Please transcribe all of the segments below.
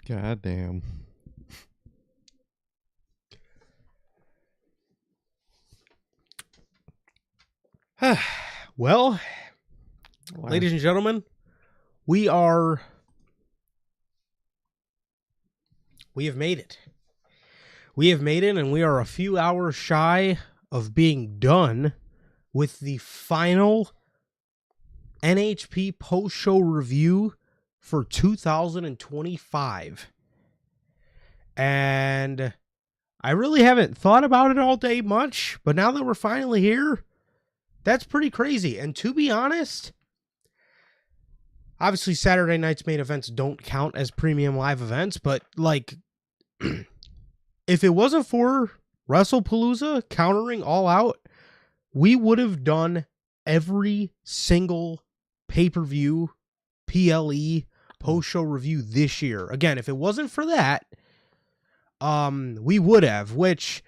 God damn. Well, Wow. ladies and gentlemen, we have made it. We have made it, and we are a few hours shy of being done with the final NHP post-show review for 2025. And I really haven't thought about it all day much, but now that we're finally here, that's pretty crazy. And to be honest, obviously Saturday night's main events don't count as premium live events, but like, if it wasn't for WrestlePalooza countering All Out, we would have done every single pay-per-view, PLE, post-show review this year. Again, if it wasn't for that, we would have, which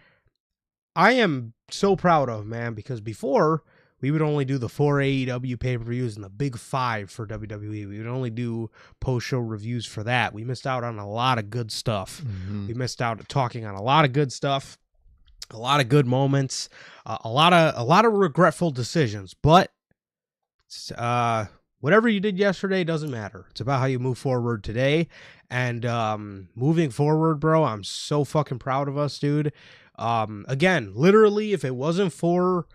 I am so proud of, man, because before we would only do the 4 AEW pay-per-views and the big 5 for WWE. We would only do post-show reviews for that. We missed out on a lot of good stuff. Mm-hmm. We missed out talking on a lot of good stuff, a lot of good moments, a lot of regretful decisions. But whatever you did yesterday doesn't matter. It's about how you move forward today. And moving forward, bro, I'm so fucking proud of us, dude. Again, literally, if it wasn't for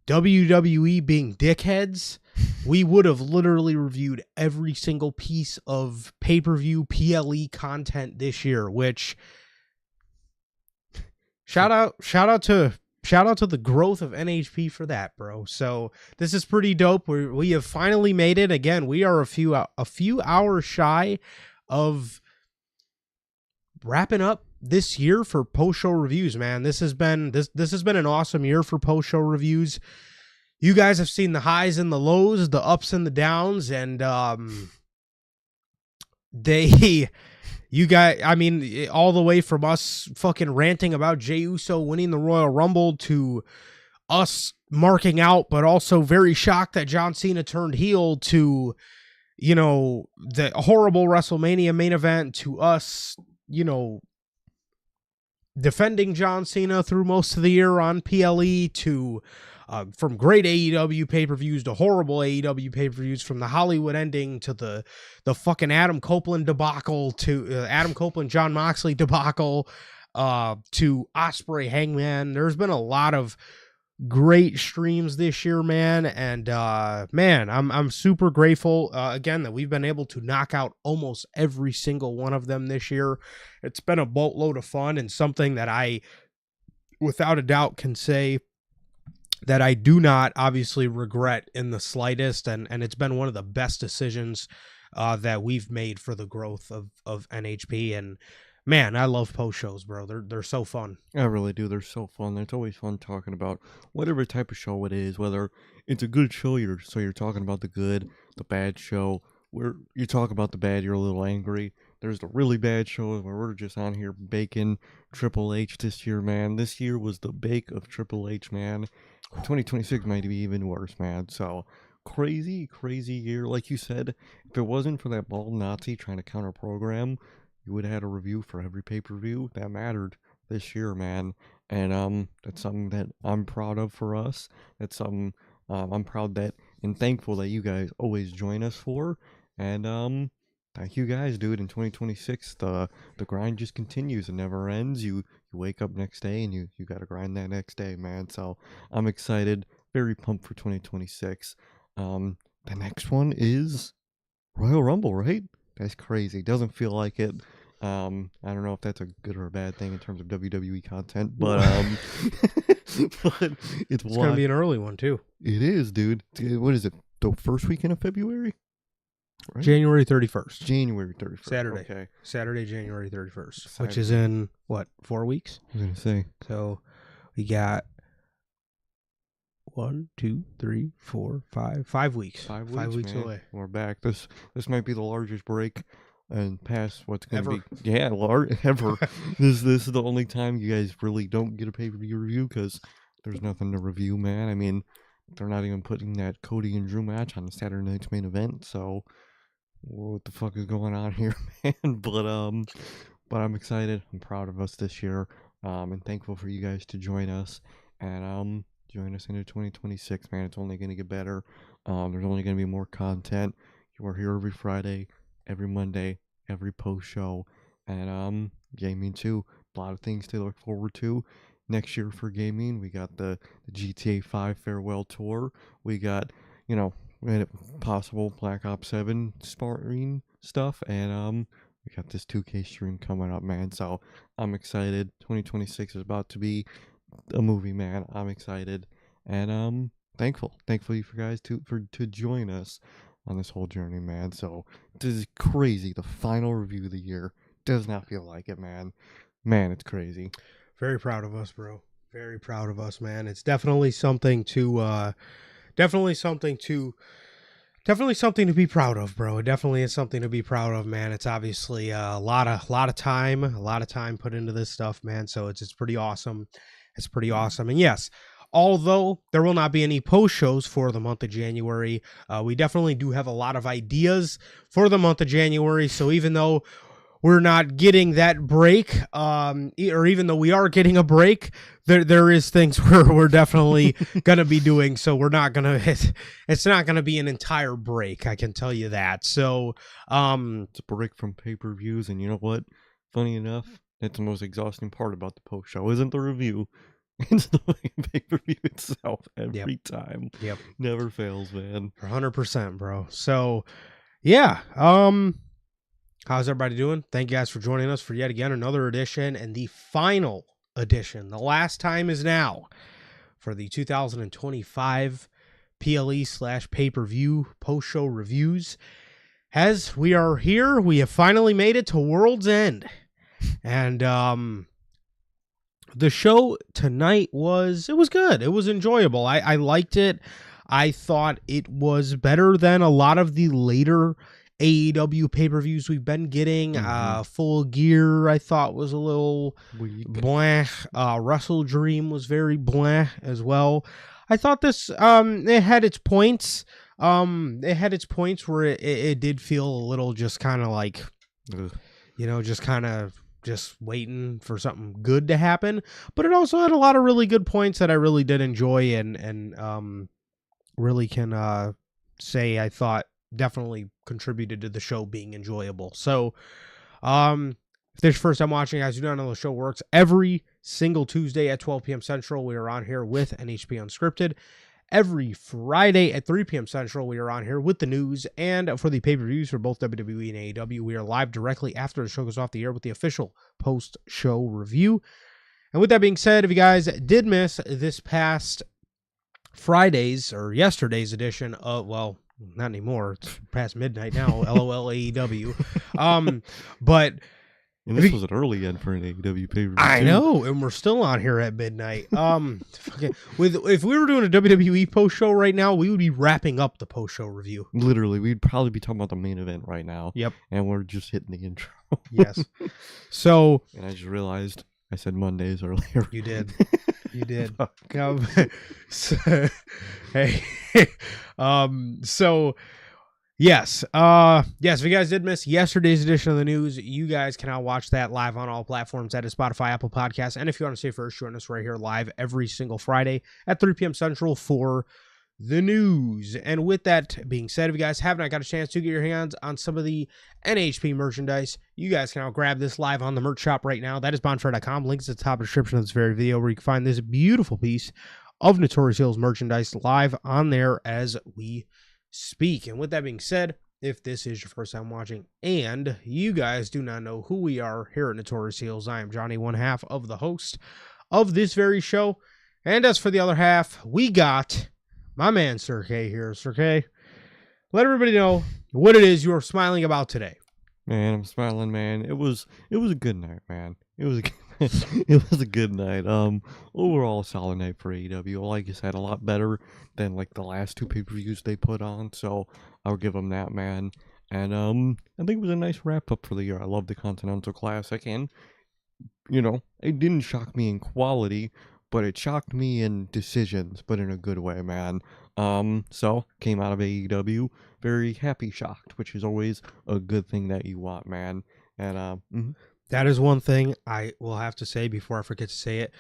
WWE being dickheads, we would have literally reviewed every single piece of pay-per-view PLE content this year, which shout out to the growth of NHP for that, bro. So this is pretty dope. We have finally made it. Again, we are a few hours shy of wrapping up this year for post-show reviews, man. This has been an awesome year for post-show reviews. You guys have seen the highs and the lows, the ups and the downs, and you guys, I mean, all the way from us fucking ranting about Jey Uso winning the Royal Rumble to us marking out, but also very shocked that John Cena turned heel, to, you know, the horrible WrestleMania main event, to us, you know, defending John Cena through most of the year on PLE, to from great AEW pay-per-views to horrible AEW pay-per-views, from the Hollywood ending to the fucking Adam Copeland debacle, to Adam Copeland, John Moxley debacle, to Ospreay Hangman. There's been a lot of great streams this year, man, and man, I'm super grateful again that we've been able to knock out almost every single one of them this year. It's been a boatload of fun, and something that I without a doubt can say that I do not obviously regret in the slightest, and it's been one of the best decisions that we've made for the growth of NHP. And man, I love post shows, bro. They're so fun. I really do. They're so fun. It's always fun talking about whatever type of show it is, whether it's a good show, you're talking about the good, the bad show. Where you talk about the bad, you're a little angry. There's the really bad shows where we're just on here baking Triple H this year, man. This year was the bake of Triple H, man. 2026 might be even worse, man. So crazy year. Like you said, if it wasn't for that bald Nazi trying to counter program, you would have had a review for every pay-per-view that mattered this year, man. And that's something that I'm proud of for us. That's something I'm proud that and thankful that you guys always join us for. And thank you guys, dude. In 2026, the grind just continues. It never ends. You wake up next day and you gotta grind that next day, man. So I'm excited, very pumped for 2026. The next one is Royal Rumble, right? That's crazy. Doesn't feel like it. I don't know if that's a good or a bad thing in terms of WWE content, but but it's gonna be an early one too. It is, dude. What is it? The first weekend of February? Right? January 31st. January 31st. Saturday. Okay. Saturday, January 31st, Saturday. which is in what, 4 weeks? I was gonna say. So we got 1, 2, 3, 4, 5 weeks. 5 weeks, 5 weeks man. away. We're back. This might be the largest break and past what's going to Ever. be. Yeah, ever. This is the only time you guys really don't get a pay-per-view review because there's nothing to review, man. I mean, they're not even putting that Cody and Drew match on the Saturday night's main event, so what the fuck is going on here, man? But I'm excited. I'm proud of us this year. And thankful for you guys to join us and join us into 2026, man. It's only gonna get better. There's only gonna be more content. You are here every Friday, every Monday, every post show, and gaming too. A lot of things to look forward to next year for gaming. We got the GTA 5 farewell tour. We got, you know, we had possible Black Ops 7 sparring stuff, and we got this 2K stream coming up, man. So I'm excited. 2026 is about to be a movie, man. I'm excited, and thankful for guys to join us on this whole journey, man. So this is crazy. The final review of the year does not feel like it, man. Man, it's crazy. Very proud of us, bro. Very proud of us, man. It's definitely something to definitely something to be proud of, bro. It definitely is something to be proud of, man. It's obviously a lot of time put into this stuff, man. So it's pretty awesome. It's pretty awesome. And yes, although there will not be any post shows for the month of January, we definitely do have a lot of ideas for the month of January. So even though we're not getting that break, or even though we are getting a break, there is things where we're definitely gonna be doing. So we're not gonna it's not gonna be an entire break, I can tell you that. So it's a break from pay-per-views, and you know what? Funny enough, that's the most exhausting part about the post show. Isn't the review? It's the pay-per-view itself every time. Yep. Never fails, man. 100%, bro. So yeah. How's everybody doing? Thank you guys for joining us for yet again another edition, and the final edition. The last time is now for the 2025 PLE/pay-per-view post-show reviews. As we are here, we have finally made it to World's End. And the show tonight was good. It was enjoyable. I liked it. I thought it was better than a lot of the later AEW pay-per-views we've been getting. Full Gear, I thought, was a little blah. Wrestle Dream was very blah as well. I thought this it had its points. It had its points where it did feel a little just kind of like, you know, just kind of just waiting for something good to happen. But it also had a lot of really good points that I really did enjoy and really can say I thought definitely contributed to the show being enjoyable. So if this is your first time watching, guys, you don't know the show works. Every single Tuesday at 12 p.m. Central, we are on here with NHP Unscripted. Every Friday at 3 p.m. Central, we are on here with the news. And for the pay-per-views for both WWE and AEW, we are live directly after the show goes off the air with the official post-show review. And with that being said, if you guys did miss this past Friday's or yesterday's edition of, well, not anymore, it's past midnight now, LOL AEW. But and this was an early end for an AEW pay-per-view. I know, and we're still on here at midnight. If we were doing a WWE post show right now, we would be wrapping up the post show review. Literally, we'd probably be talking about the main event right now. Yep. And we're just hitting the intro. Yes. So, and I just realized I said Mondays earlier. You did. You did. So, hey. So yes. Yes, if you guys did miss yesterday's edition of the news, you guys can now watch that live on all platforms. That is Spotify, Apple Podcasts, and if you want to stay first, join us right here live every single Friday at 3 p.m. Central for the news. And with that being said, if you guys have not got a chance to get your hands on some of the NHP merchandise, you guys can now grab this live on the merch shop right now. That is bonfire.com. Links at the top of the description of this very video where you can find this beautiful piece of Notorious Hills merchandise live on there as we speak. And with that being said, if this is your first time watching and you guys do not know who we are here at Notorious Heels, I am Johnny, one half of the host of this very show. And as for the other half, we got my man Sir K here. Sir K, let everybody know what it is you are smiling about today. Man, I'm smiling, man. It was a good night, man. It was a good night. Overall, a solid night for AEW. Like I said, a lot better than like the last two pay-per-views they put on. So I'll give them that, man. And I think it was a nice wrap up for the year. I love the Continental Classic, and you know, it didn't shock me in quality, but it shocked me in decisions, but in a good way, man. So came out of AEW very happy shocked, which is always a good thing that you want, man. And That is one thing I will have to say before I forget to say it.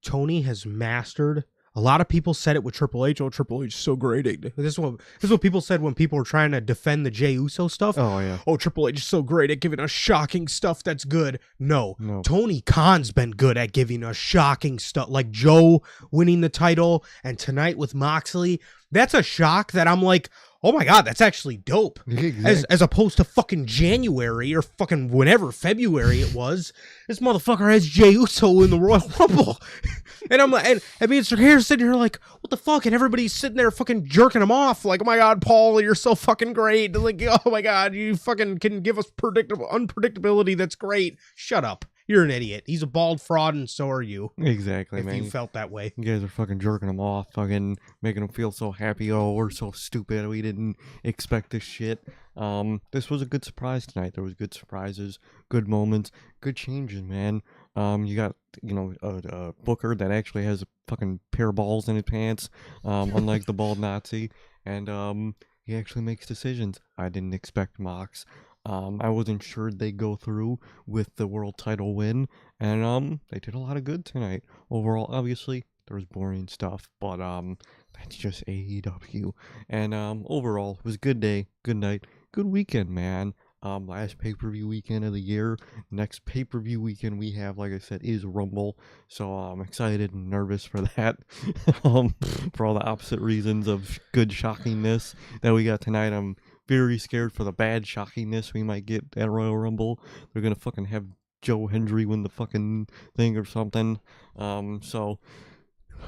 Tony has mastered. A lot of people said it with Triple H. Oh, Triple H is so great. This is what people said when people were trying to defend the Jey Uso stuff. oh yeah, Oh, Triple H is so great at giving us shocking stuff that's good. No. no, Tony Khan's been good at giving us shocking stuff, like Joe winning the title and tonight with Moxley. That's a shock that I'm like, oh my God, that's actually dope. exactly. As opposed to fucking January or fucking whenever, February it was. This motherfucker has Jey Uso in the Royal Rumble. And I'm like, and me and Sir Harris sitting here like, what the fuck? And everybody's sitting there fucking jerking him off. Like, oh my God, Paul, you're so fucking great. Like, oh my God, you fucking can give us unpredictability. That's great. Shut up. You're an idiot. He's a bald fraud, and so are you. Exactly, If man. you felt that way. You guys are fucking jerking them off, fucking making them feel so happy. Oh, we're so stupid. We didn't expect this shit. This was a good surprise tonight. There was good surprises, good moments, good changes, man. You got, a Booker that actually has a fucking pair of balls in his pants, unlike the bald Nazi, and he actually makes decisions. I didn't expect Mox. I wasn't sure they'd go through with the world title win, and they did a lot of good tonight. Overall, obviously, there was boring stuff, but that's just AEW. And overall, it was a good day, good night, good weekend, man. Last pay-per-view weekend of the year. Next pay-per-view weekend we have, like I said, is Rumble. So I'm excited and nervous for that. For all the opposite reasons of good shockingness that we got tonight. I'm very scared for the bad shockingness we might get at Royal Rumble. They're gonna fucking have Joe Hendry win the fucking thing or something. So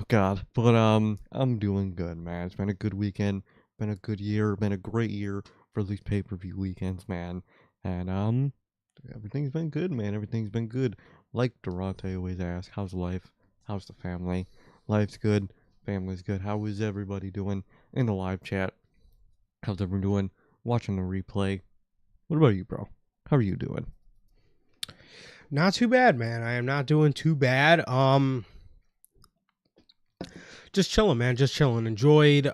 God. But I'm doing good, man. It's been a good weekend, been a good year, been a great year for these pay-per-view weekends, man. And everything's been good, man. Everything's been good. Like Durante always asks, how's life? How's the family? Life's good, family's good. How is everybody doing in the live chat? How's everyone doing? Watching the replay. What about you, bro? How are you doing? Not too bad, man. I am not doing too bad. Just chilling, man. Just chilling. Enjoyed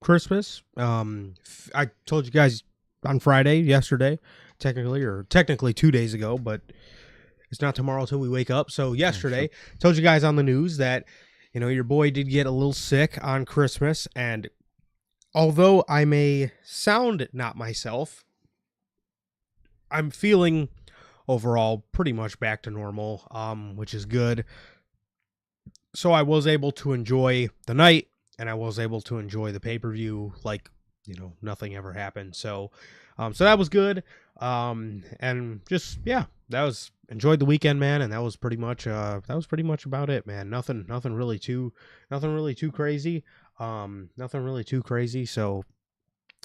Christmas. I told you guys on Friday, yesterday, technically 2 days ago, but it's not tomorrow till we wake up. So yesterday, told you guys on the news that, your boy did get a little sick on Christmas, and although I may sound not myself, I'm feeling overall pretty much back to normal, which is good. So I was able to enjoy the night, and I was able to enjoy the pay-per-view like, nothing ever happened. So that was good. And just, enjoyed the weekend, man. And that was pretty much about it, man. Nothing really too crazy. Nothing really too crazy. So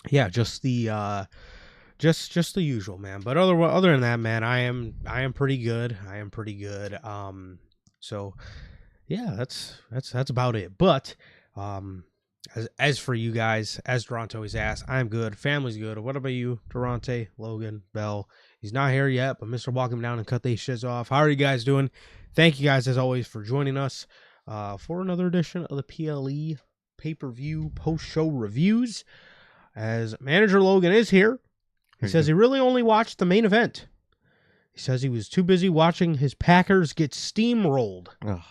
yeah, just the usual, man. But other than that, man, I am pretty good. So yeah, that's about it. But as for you guys, as Durante always asks, I'm good. Family's good. What about you, Durante, Logan, Bell? He's not here yet, but Mr. Walk him down and cut these shits off. How are you guys doing? Thank you guys, as always, for joining us for another edition of the PLE pay-per-view post-show reviews. As Manager Logan is here, he says he really only watched the main event. He says he was too busy watching his Packers get steamrolled. Oh,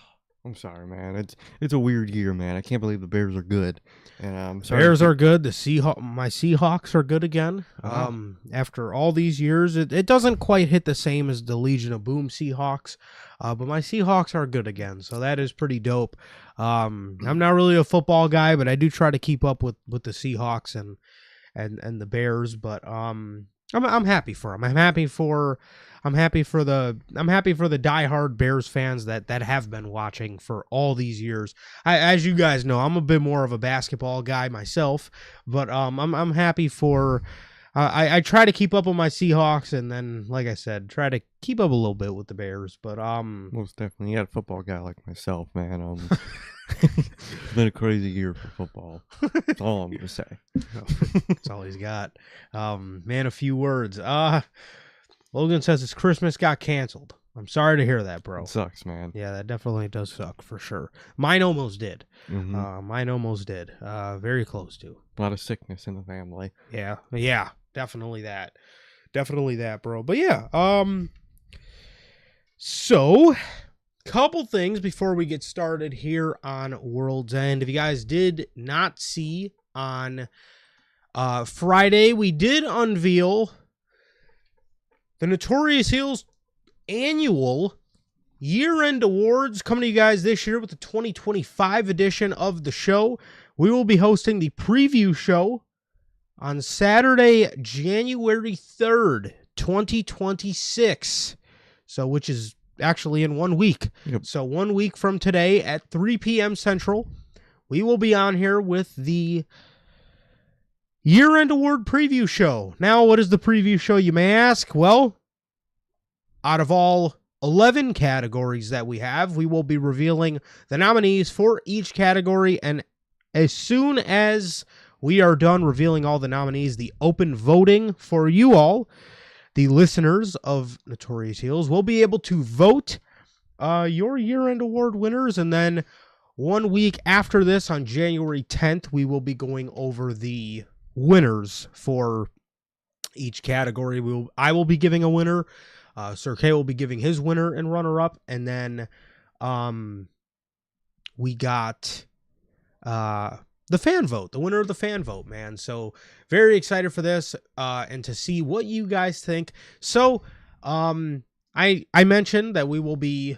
I'm sorry, man. It's a weird year, man. I can't believe the Bears are good. And I'm sorry. Bears are good. My Seahawks are good again. After all these years, it doesn't quite hit the same as the Legion of Boom Seahawks, but my Seahawks are good again. So that is pretty dope. I'm not really a football guy, but I do try to keep up with the Seahawks and the Bears. But I'm happy for them. I'm happy for the diehard Bears fans that have been watching for all these years. As you guys know, I'm a bit more of a basketball guy myself, but I'm happy for. I try to keep up with my Seahawks, and then, like I said, try to keep up a little bit with the Bears. But most definitely, yeah, a football guy like myself, man. It's been a crazy year for football. That's all I'm gonna say. That's all he's got. Man, a few words. Logan says his Christmas got canceled. I'm sorry to hear that, bro. It sucks, man. Yeah, that definitely does suck for sure. Mine almost did. Mm-hmm. Mine almost did. Very close to. A lot of sickness in the family. Yeah, definitely that. Definitely that, bro. But yeah, so couple things before we get started here on World's End. If you guys did not see on Friday, we did unveil the Notorious Heels annual year-end awards coming to you guys this year with the 2025 edition of the show. We will be hosting the preview show on Saturday, January 3rd, 2026. So, which is actually in 1 week. Yep. So 1 week from today at 3 p.m. Central, we will be on here with the year-end award preview show. Now, what is the preview show, you may ask? Well, out of all 11 categories that we have, we will be revealing the nominees for each category, and as soon as we are done revealing all the nominees, the open voting for you all, the listeners of Notorious Heels, will be able to vote your year-end award winners, and then 1 week after this, on January 10th, we will be going over the winners for each category. I will be giving a winner. Sir K will be giving his winner and runner-up, and then we got the fan vote, the winner of the fan vote, man. So very excited for this and to see what you guys think. So I mentioned that we will be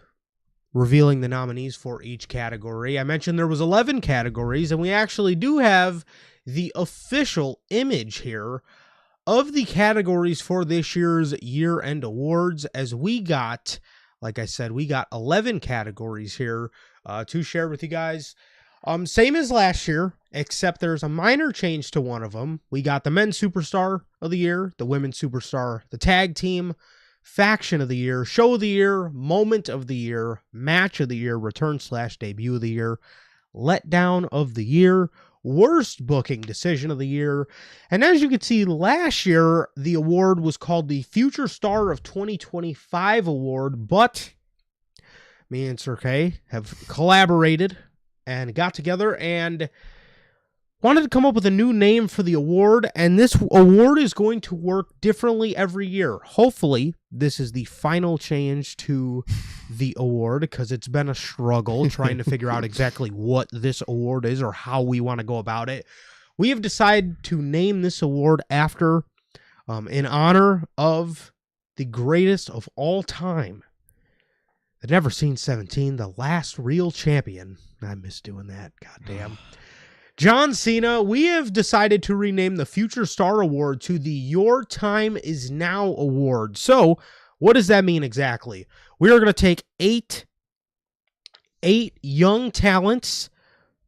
revealing the nominees for each category. I mentioned there was 11 categories, and we actually do have the official image here of the categories for this year's year-end awards, as we got, like I said, we got 11 categories here to share with you guys. Same as last year, except there's a minor change to one of them. We got the men's superstar of the year, the women's superstar, the tag team, faction of the year, show of the year, moment of the year, match of the year, return/debut of the year, letdown of the year, worst booking decision of the year. And as you can see, last year, the award was called the Future Star of 2025 award, but me and Sir K have collaborated and got together and wanted to come up with a new name for the award, and this award is going to work differently every year. Hopefully, this is the final change to the award, because it's been a struggle trying to figure out exactly what this award is or how we want to go about it. We have decided to name this award after, in honor of the greatest of all time, the Never Seen 17, the last real champion. I miss doing that, goddamn. John Cena. We have decided to rename the Future Star Award to the Your Time Is Now Award. So, what does that mean exactly? We are going to take eight young talents,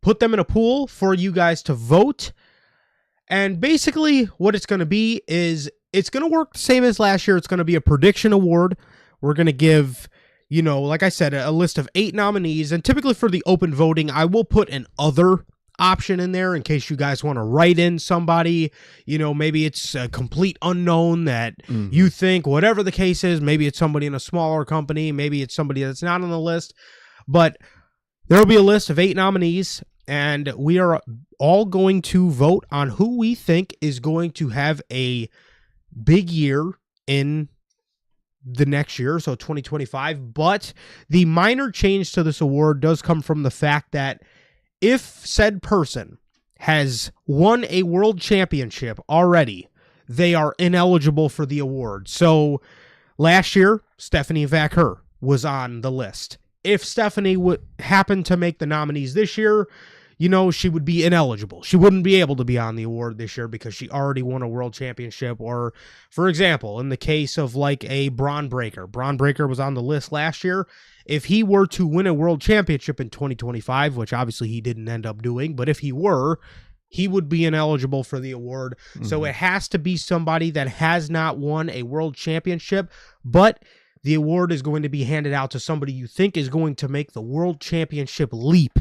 put them in a pool for you guys to vote, and basically what it's going to be is it's going to work the same as last year. It's going to be a prediction award. We're going to give, you know, like I said, a list of 8 nominees, and typically for the open voting, I will put an other option in there in case you guys want to write in somebody, you know, maybe it's a complete unknown that you think, whatever the case is, maybe it's somebody in a smaller company, maybe it's somebody that's not on the list, but there will be a list of 8 nominees, and we are all going to vote on who we think is going to have a big year in the next year, so 2025. But the minor change to this award does come from the fact that if said person has won a world championship already, they are ineligible for the award. So last year, Stephanie Vaquer was on the list. If Stephanie would happen to make the nominees this year, you know, she would be ineligible. She wouldn't be able to be on the award this year because she already won a world championship. Or, for example, in the case of like a Braun Breaker. Braun Breaker was on the list last year. If he were to win a world championship in 2025, which obviously he didn't end up doing, but if he were, he would be ineligible for the award. So it has to be somebody that has not won a world championship, but the award is going to be handed out to somebody you think is going to make the world championship leap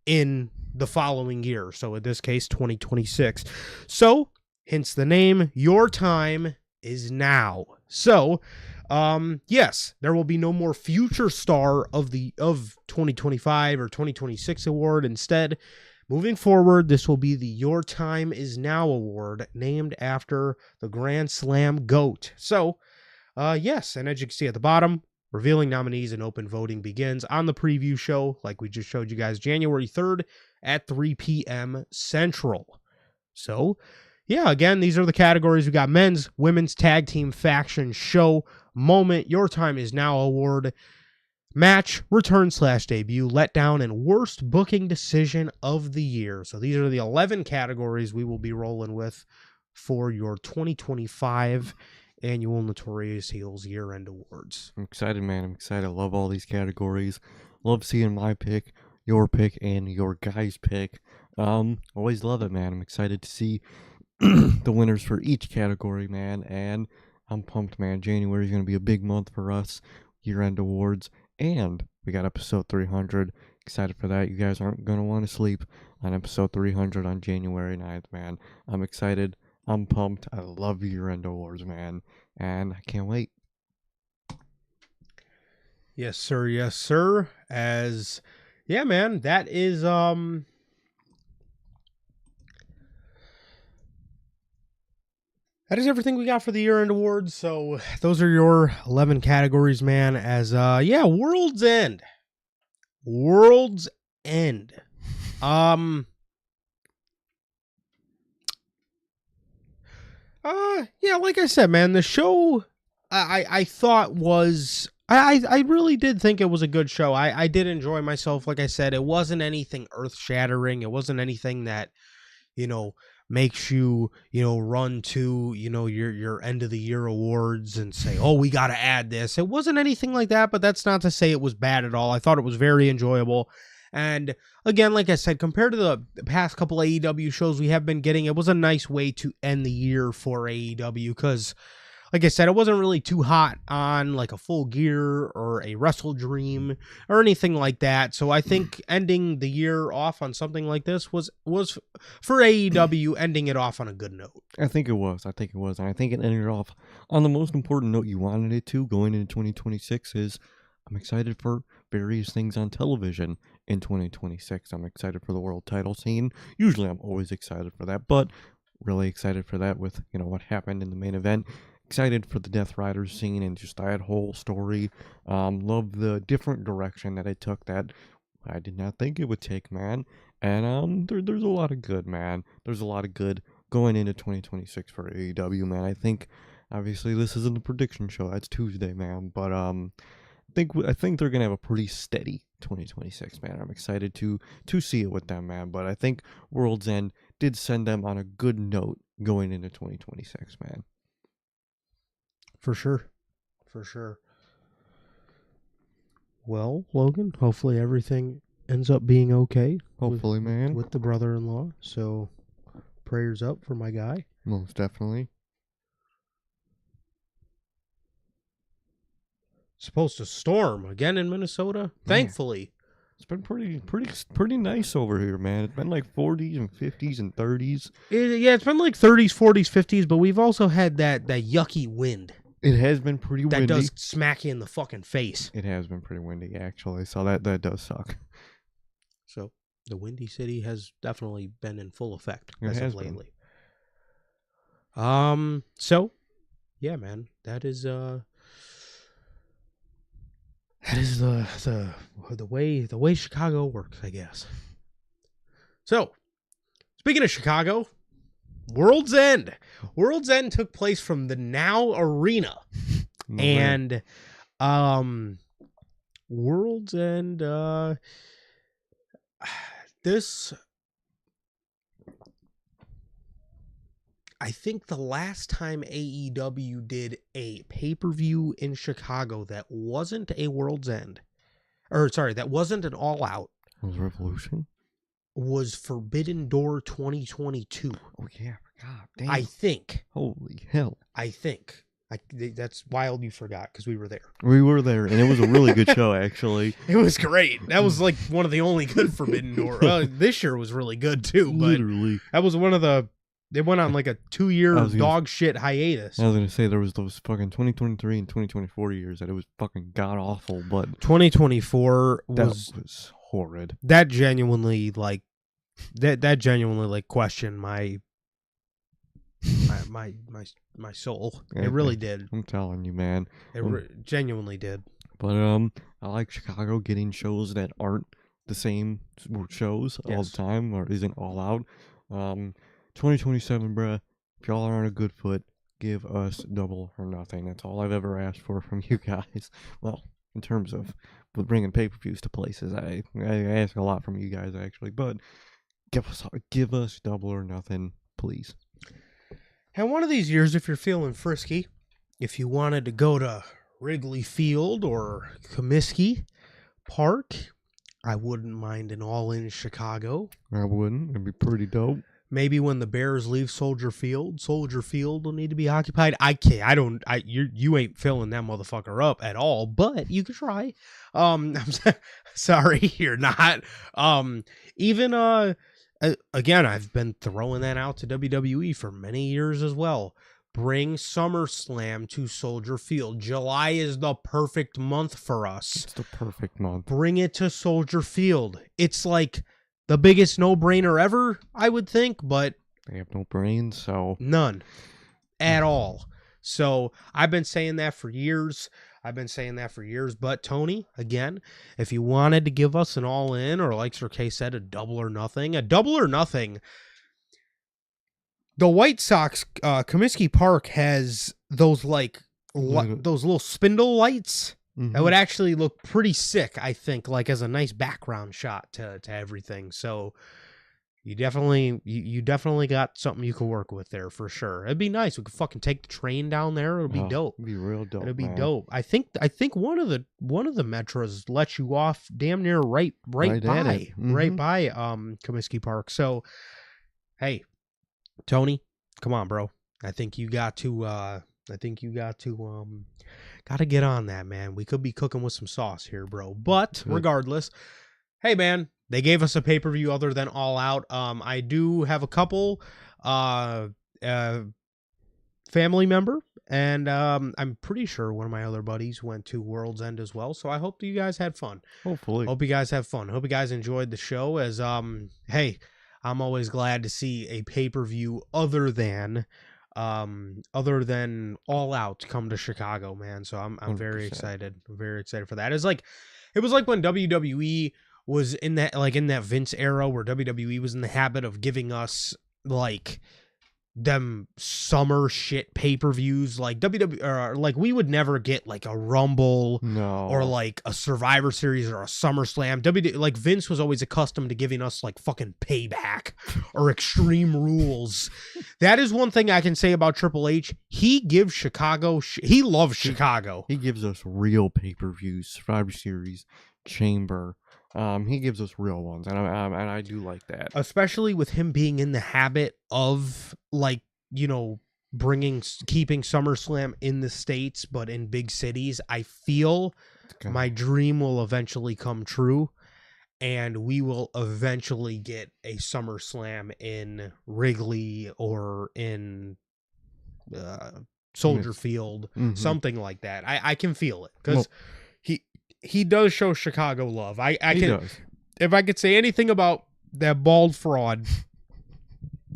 in the following year. So in this case, 2026. So, hence the name, Your Time Is Now. So, Yes, there will be no more future star of 2025 or 2026 award. Instead, moving forward, this will be the Your Time Is Now award, named after the Grand Slam GOAT. So, yes, and as you can see at the bottom, revealing nominees and open voting begins on the preview show, like we just showed you guys, January 3rd at 3 p.m. Central. So, yeah, again, these are the categories. We got men's, women's, tag team, faction, show, moment, Your Time Is Now award, match, return/debut, letdown, and worst booking decision of the year. So these are the 11 categories we will be rolling with for your 2025 annual Notorious Heels year-end awards. I'm excited, man. I'm excited. I love all these categories. Love seeing my pick, your pick, and your guy's pick. Always love it, man. I'm excited to see the winners for each category, man. And I'm pumped, man. January is going to be a big month for us. Year-end awards. And we got episode 300. Excited for that. You guys aren't going to want to sleep on episode 300 on January 9th, man. I'm excited. I'm pumped. I love year-end awards, man. And I can't wait. Yes, sir. Yes, sir. Yeah, man, that is, that is everything we got for the year-end awards. So those are your 11 categories, man. Yeah, World's End. World's End. Yeah, like I said, man, the show I thought was I really did think it was a good show. I did enjoy myself. Like I said, it wasn't anything earth-shattering. It wasn't anything that, makes you, run to, your end of the year awards and say, oh, we got to add this. It wasn't anything like that, but that's not to say it was bad at all. I thought it was very enjoyable. And again, like I said, compared to the past couple AEW shows we have been getting, it was a nice way to end the year for AEW because, like I said, it wasn't really too hot on like a Full Gear or a Wrestle Dream or anything like that. So I think ending the year off on something like this was for AEW ending it off on a good note. I think it was. And I think it ended off on the most important note you wanted it to going into 2026 is I'm excited for various things on television in 2026. I'm excited for the world title scene. Usually I'm always excited for that, but really excited for that with, what happened in the main event. Excited for the Death Riders scene and just that whole story. Love the different direction that it took that I did not think it would take, man. And there's a lot of good, man. There's a lot of good going into 2026 for AEW, man. I think, obviously, this isn't a prediction show. That's Tuesday, man. But I think they're gonna have a pretty steady 2026, man. I'm excited to see it with them, man. But I think World's End did send them on a good note going into 2026, man. For sure. Well, Logan, hopefully everything ends up being okay. Hopefully, man. With the brother-in-law. So prayers up for my guy. Most definitely. Supposed to storm again in Minnesota. Thankfully, it's been pretty nice over here, man. It's been like 40s and 50s and 30s. It's been like 30s, 40s, 50s, but we've also had that yucky wind. It has been pretty windy. That does smack you in the fucking face. It has been pretty windy, actually. So that does suck. So the Windy City has definitely been in full effect as of lately. So yeah, man, that is the way Chicago works, I guess. So, speaking of Chicago, World's End. World's End took place from the Now Arena. And World's End this I think the last time AEW did a pay-per-view in Chicago that wasn't a World's End, that wasn't an All Out, was Revolution, was Forbidden Door 2022. Oh yeah, God damn. I think. Holy hell. I think. That's wild you forgot because we were there. We were there, and it was a really good show, actually. It was great. That was like one of the only good Forbidden Door. This year was really good too, but literally, that was one of the They went on like a 2-year dog shit hiatus. I was gonna say there was those fucking 2023 and 2024 years that it was fucking god awful, but 2024 was horrid. That genuinely like questioned my soul. It really did. I'm telling you, man. It genuinely did. But I like Chicago getting shows that aren't the same shows all the time, or isn't all out. 2027, bruh. If y'all are on a good foot, give us Double or Nothing. That's all I've ever asked for from you guys. Well, in terms of bringing pay-per-views to places, I ask a lot from you guys actually. But give us Double or Nothing, please. And one of these years, if you're feeling frisky, if you wanted to go to Wrigley Field or Comiskey Park, I wouldn't mind an all-in Chicago. I wouldn't. It'd be pretty dope. Maybe when the Bears leave Soldier Field will need to be occupied. You ain't filling that motherfucker up at all, but you could try. I'm sorry, you're not. Again, I've been throwing that out to WWE for many years as well. Bring SummerSlam to Soldier Field. July is the perfect month for us. It's the perfect month. Bring it to Soldier Field. It's like the biggest no-brainer ever, I would think, but they have no brains, so none at all. So I've been saying that for years. But Tony, again, if you wanted to give us an all-in, or like Sir K said, a Double or Nothing, the White Sox, Comiskey Park has those those little spindle lights. Mm-hmm. That would actually look pretty sick, I think, like as a nice background shot to everything. So you definitely got something you could work with there for sure. It'd be nice. We could fucking take the train down there. It'd be dope. It'd be real dope. It'd be dope. I think one of the metros lets you off damn near right by Comiskey Park. So hey, Tony, come on, bro. I think you got to gotta get on that, man. We could be cooking with some sauce here, bro. But regardless, hey, man, they gave us a pay-per-view other than All Out. I do have a couple family member, and I'm pretty sure one of my other buddies went to World's End as well. So I hope that you guys had fun. Hopefully. Hope you guys have fun. Hope you guys enjoyed the show. As hey, I'm always glad to see a pay-per-view other than All Out come to Chicago, man. So I'm very excited. I'm very excited for that. It was like when WWE was in that Vince era where WWE was in the habit of giving us like them summer shit pay-per-views, like WWE, or like we would never get like a Rumble or like a Survivor Series or a SummerSlam. Like Vince was always accustomed to giving us like fucking Payback or Extreme Rules. That is one thing I can say about Triple H. He gives Chicago, he loves Chicago. He gives us real pay-per-views, Survivor Series, Chamber. He gives us real ones, and I do like that, especially with him being in the habit of like, you know, keeping SummerSlam in the States, but in big cities. I feel my dream will eventually come true, and we will eventually get a SummerSlam in Wrigley or in Soldier Field, something like that. I can feel it because he does show Chicago love. I can, if I could say anything about that bald fraud,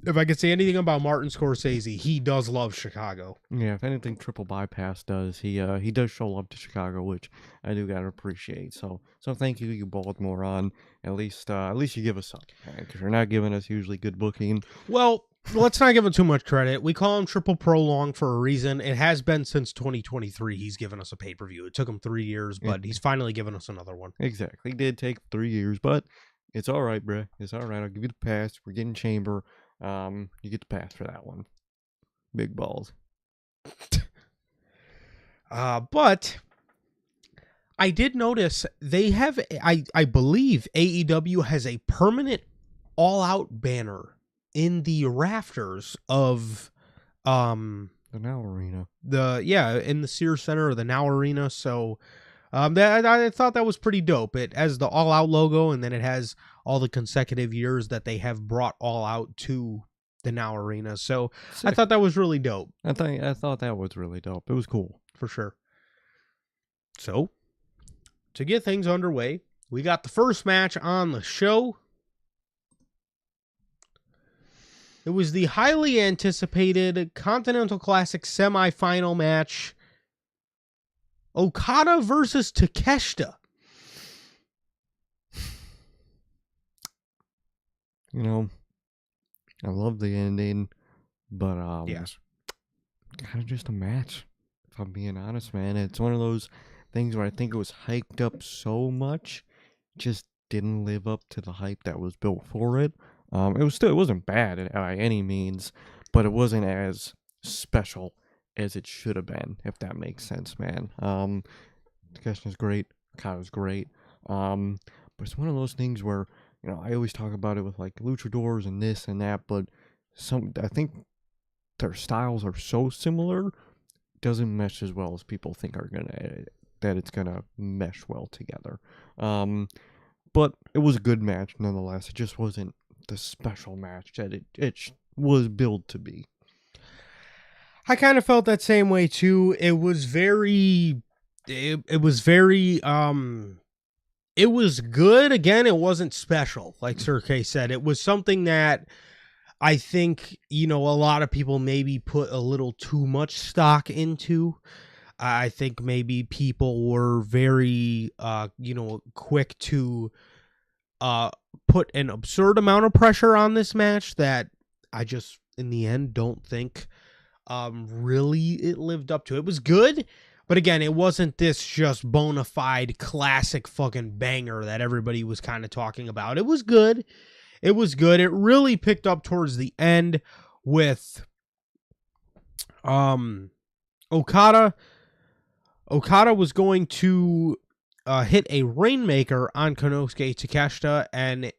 if I could say anything about Martin Scorsese, he does love Chicago. Yeah, if anything, Triple Bypass does. He does show love to Chicago, which I do gotta appreciate. So thank you, you bald moron. At least you give us something, because you're not giving us usually good booking. Well, let's not give him too much credit. We call him Triple Prolong for a reason. It has been since 2023 he's given us a pay-per-view. It took him 3 years, but he's finally given us another one. Exactly. It did take 3 years, but it's all right, bruh. It's all right. I'll give you the pass. We're getting Chamber. You get the pass for that one. Big balls. But I did notice they have, I believe AEW has a permanent All Out banner in the rafters of the Now Arena. In the Sears Center or the Now Arena. So I thought that was pretty dope. It has the All Out logo, and then it has all the consecutive years that they have brought All Out to the Now Arena. So I Sick. thought that was really dope. I thought that was really dope. It was cool. For sure. So, to get things underway, we got the first match on the show. It was the highly anticipated Continental Classic semifinal match. Okada versus Takeshita. You know, I love the ending, but Yes. kind of just a match. If I'm being honest, man, it's one of those things where I think it was hyped up so much, just didn't live up to the hype that was built for it. It wasn't bad by any means, but it wasn't as special as it should have been, if that makes sense, man. Takeshita's great, Okada's great, but it's one of those things where, you know, I always talk about it with like luchadors and this and that, but I think their styles are so similar, doesn't mesh as well as people think that it's gonna mesh well together. But it was a good match nonetheless. It just wasn't the special match that it was billed to be. I kind of felt that same way too. It was very it was good. Again, it wasn't special, like Sir K said. It was something that I think, you know, a lot of people maybe put a little too much stock into. I think maybe people were very quick to put an absurd amount of pressure on this match that I just in the end don't think really it lived up to. It was good, but again, it wasn't this just bona fide classic fucking banger that everybody was kind of talking about. It was good. It was good. It really picked up towards the end with Okada. Okada was going to hit a Rainmaker on Konosuke Takeshita, and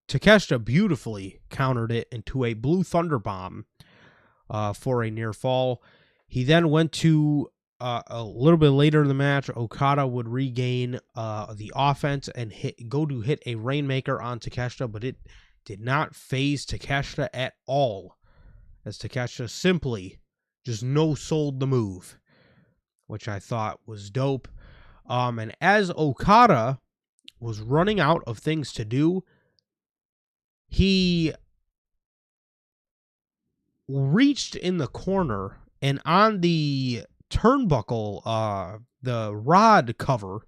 Takeshita beautifully countered it into a Blue Thunder Bomb for a near fall. He then went to, a little bit later in the match, Okada would regain the offense and go to hit a Rainmaker on Takeshita, but it did not phase Takeshita at all, as Takeshita simply just no-sold the move, which I thought was dope. And as Okada was running out of things to do, he reached in the corner, and on the turnbuckle, the rod cover,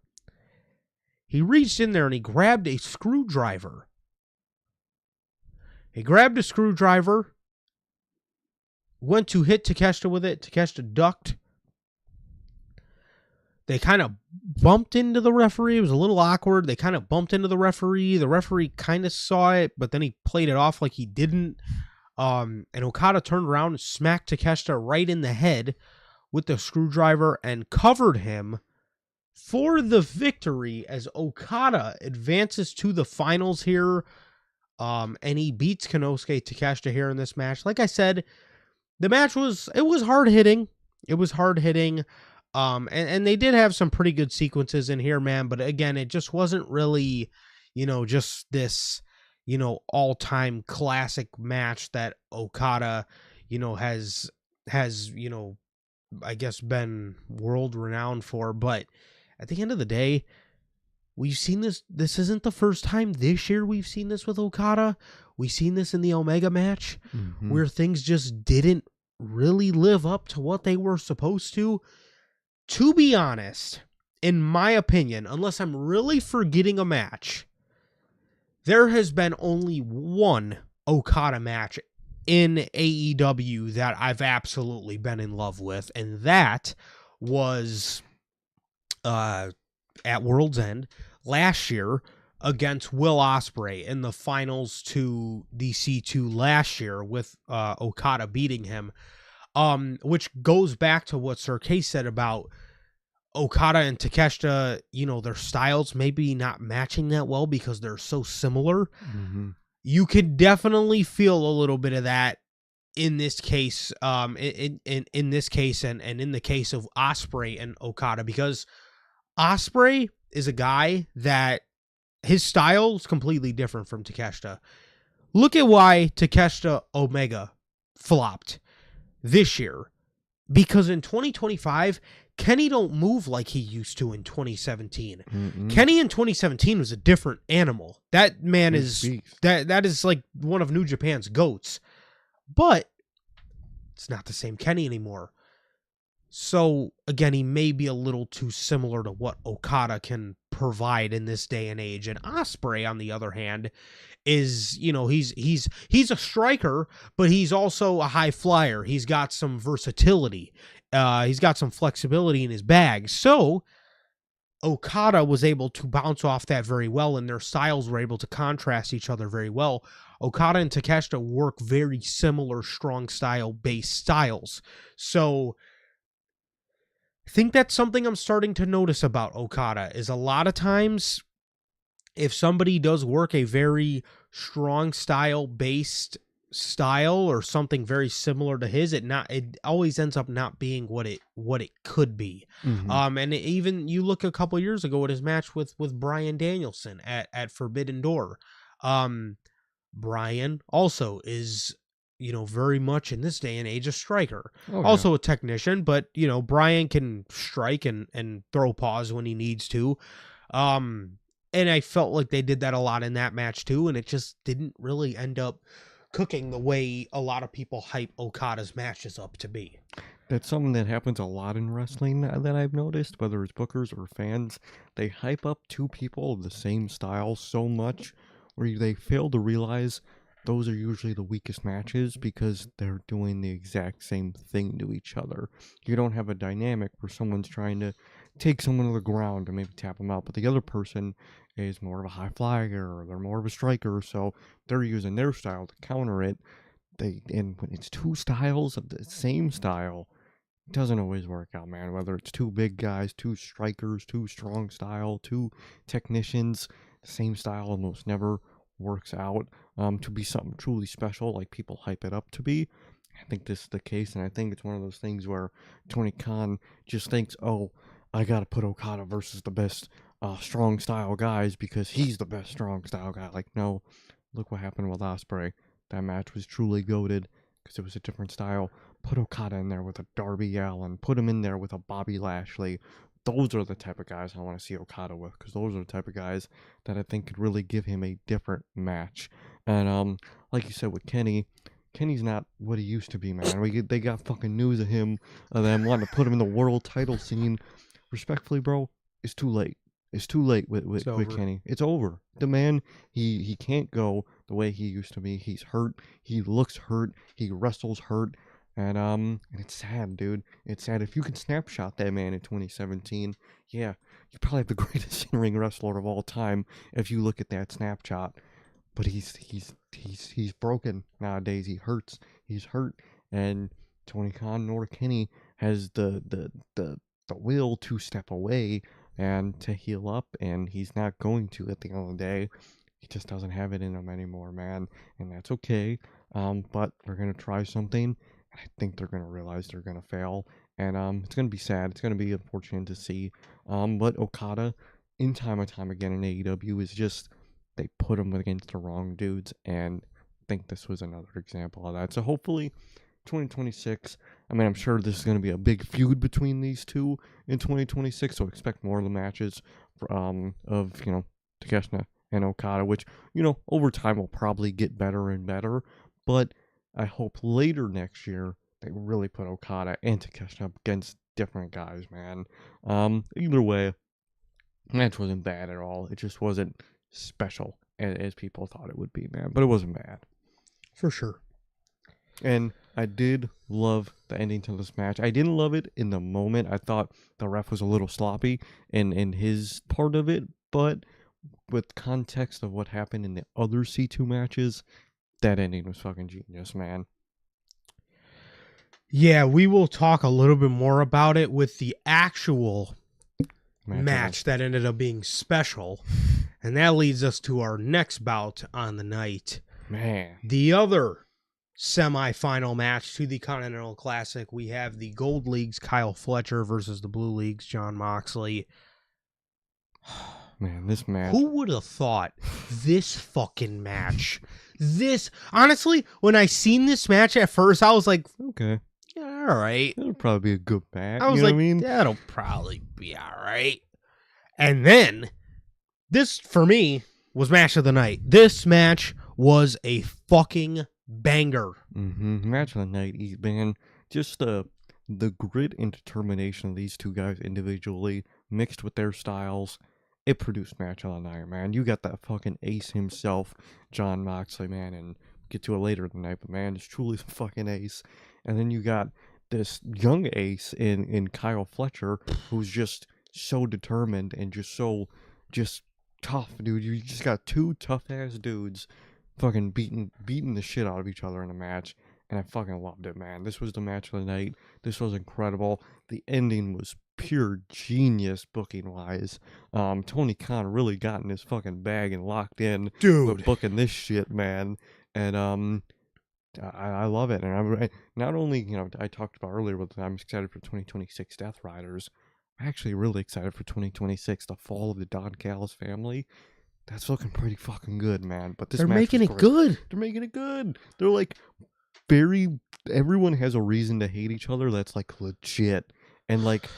he reached in there and he grabbed a screwdriver. He grabbed a screwdriver, went to hit Takeshita with it. Takeshita ducked. They kind of bumped into the referee. It was a little awkward. They kind of bumped into the referee. The referee kind of saw it, but then he played it off like he didn't. And Okada turned around and smacked Takeshita right in the head with the screwdriver and covered him for the victory as Okada advances to the finals here. And he beats Konosuke Takeshita here in this match. Like I said, the match was hard hitting. It was hard hitting. And they did have some pretty good sequences in here, man. But again, it just wasn't really, just this, all-time classic match that Okada, has, I guess been world renowned for. But at the end of the day, we've seen this. This isn't the first time this year we've seen this with Okada. We've seen this in the Omega match where things just didn't really live up to what they were supposed to. To be honest, in my opinion, unless I'm really forgetting a match, there has been only one Okada match in AEW that I've absolutely been in love with, and that was at World's End last year against Will Ospreay in the finals to the C2 last year with Okada beating him. Which goes back to what Sir K said about Okada and Takeshita, their styles maybe not matching that well because they're so similar. You could definitely feel a little bit of that in this case, in this case, and in the case of Ospreay and Okada, because Ospreay is a guy that his style is completely different from Takeshita. look at why Takeshita Omega flopped this year. Because in 2025, Kenny don't move like he used to in 2017. Kenny in 2017 was a different animal. That man that is like one of New Japan's GOATs. But it's not the same Kenny anymore. So, again, he may be a little too similar to what Okada can provide in this day and age. And Ospreay, on the other hand, is, he's a striker, but he's also a high flyer. He's got some versatility. He's got some flexibility in his bag. So, Okada was able to bounce off that very well, and their styles were able to contrast each other very well. Okada and Takeshita work very similar strong style-based styles. So I think that's something I'm starting to notice about Okada, is a lot of times if somebody does work a very strong style-based style or something very similar to his, it always ends up not being what it could be. And even you look a couple years ago at his match with Bryan Danielson at Forbidden Door. Bryan also is, very much in this day and age a striker. Also a technician, but Bryan can strike and throw paws when he needs to. And I felt like they did that a lot in that match too, and it just didn't really end up cooking the way a lot of people hype Okada's matches up to be. That's something that happens a lot in wrestling that I've noticed, whether it's bookers or fans. They hype up two people of the same style so much where they fail to realize those are usually the weakest matches because they're doing the exact same thing to each other. You don't have a dynamic where someone's trying to take someone to the ground and maybe tap them out, but the other person is more of a high flyer or they're more of a striker, so they're using their style to counter it. And when it's two styles of the same style, it doesn't always work out, man. Whether it's two big guys, two strikers, two strong style, two technicians, the same style almost never works out to be something truly special like people hype it up to be. I think this is the case, and I think it's one of those things where Tony Khan just thinks, oh, I gotta put Okada versus the best strong style guys because he's the best strong style guy. Like, no, look what happened with Ospreay. That match was truly goated because it was a different style. Put Okada in there with a Darby Allin. Put him in there with a Bobby Lashley. Those are the type of guys I want to see Okada with, because those are the type of guys that I think could really give him a different match. And like you said with Kenny's not what he used to be, man. They got fucking news of him, of them wanting to put him in the world title scene. Respectfully, bro, it's too late. It's too late with Kenny. It's over. The man, he can't go the way he used to be. He's hurt. He looks hurt. He wrestles hurt. And it's sad, dude. It's sad. If you can snapshot that man in 2017, yeah, you probably have the greatest in-ring wrestler of all time if you look at that snapshot. But he's broken nowadays. He hurts. He's hurt. And Tony Khan nor Kenny has the will to step away and to heal up, and he's not going to at the end of the day. He just doesn't have it in him anymore, man, and that's okay. But they're gonna try something. I think they're going to realize they're going to fail, and it's going to be sad. It's going to be unfortunate to see. But Okada, in time and time again in AEW, is just, they put him against the wrong dudes, and I think this was another example of that. So hopefully, 2026, I mean, I'm sure this is going to be a big feud between these two in 2026, so expect more of the matches of, Takeshita and Okada, which, over time will probably get better and better, but I hope later next year they really put Okada and Takeshita up against different guys, man. Either way, the match wasn't bad at all. It just wasn't special as people thought it would be, man. But it wasn't bad. For sure. And I did love the ending to this match. I didn't love it in the moment. I thought the ref was a little sloppy in his part of it, but with context of what happened in the other C2 matches, that ending was fucking genius, man. Yeah, we will talk a little bit more about it with the actual match that ended up being special. And that leads us to our next bout on the night. Man. The other semi-final match to the Continental Classic. We have the Gold League's Kyle Fletcher versus the Blue League's Jon Moxley. Man, this match. Who would have thought this fucking match This, honestly, when I seen this match at first, I was like, Okay, yeah, all right. that'll probably be a good match. I was You know like, what I mean? that'll probably be all right. And then, this, for me, was match of the night. This match was a fucking banger. Match of the night, man. Just the grit and determination of these two guys individually, mixed with their styles, it produced match of the night, man. You got that fucking ace himself, John Moxley, man, and get to it later in the night, but man, it's truly the fucking ace. And then you got this young ace in Kyle Fletcher, who's just so determined and just tough, dude. You just got two tough ass dudes fucking beating the shit out of each other in a match, and I fucking loved it, man. This was the match of the night. This was incredible. The ending was pure genius booking wise. Tony Khan really got in his fucking bag and locked in with booking this shit, man. And I love it. And not only, I talked about earlier, but I'm excited for 2026 Death Riders. I'm actually really excited for 2026, the fall of the Don Callis family. That's looking pretty fucking good, man. But they're making it good. They're making it good. They're like everyone has a reason to hate each other that's like legit. And like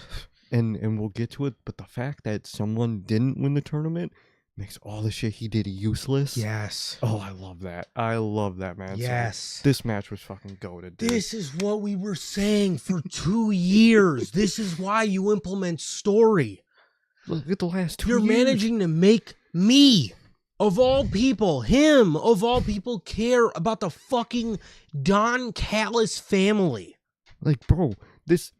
and we'll get to it, but the fact that someone didn't win the tournament makes all the shit he did useless. Yes. Oh, I love that. I love that, man. Yes. So, this match was fucking goated, dude. This is what we were saying for 2 years. This is why you implement story. Look at the last 2 years. You're managing to make me, of all people, him, of all people, care about the fucking Don Callis family. Like, bro, this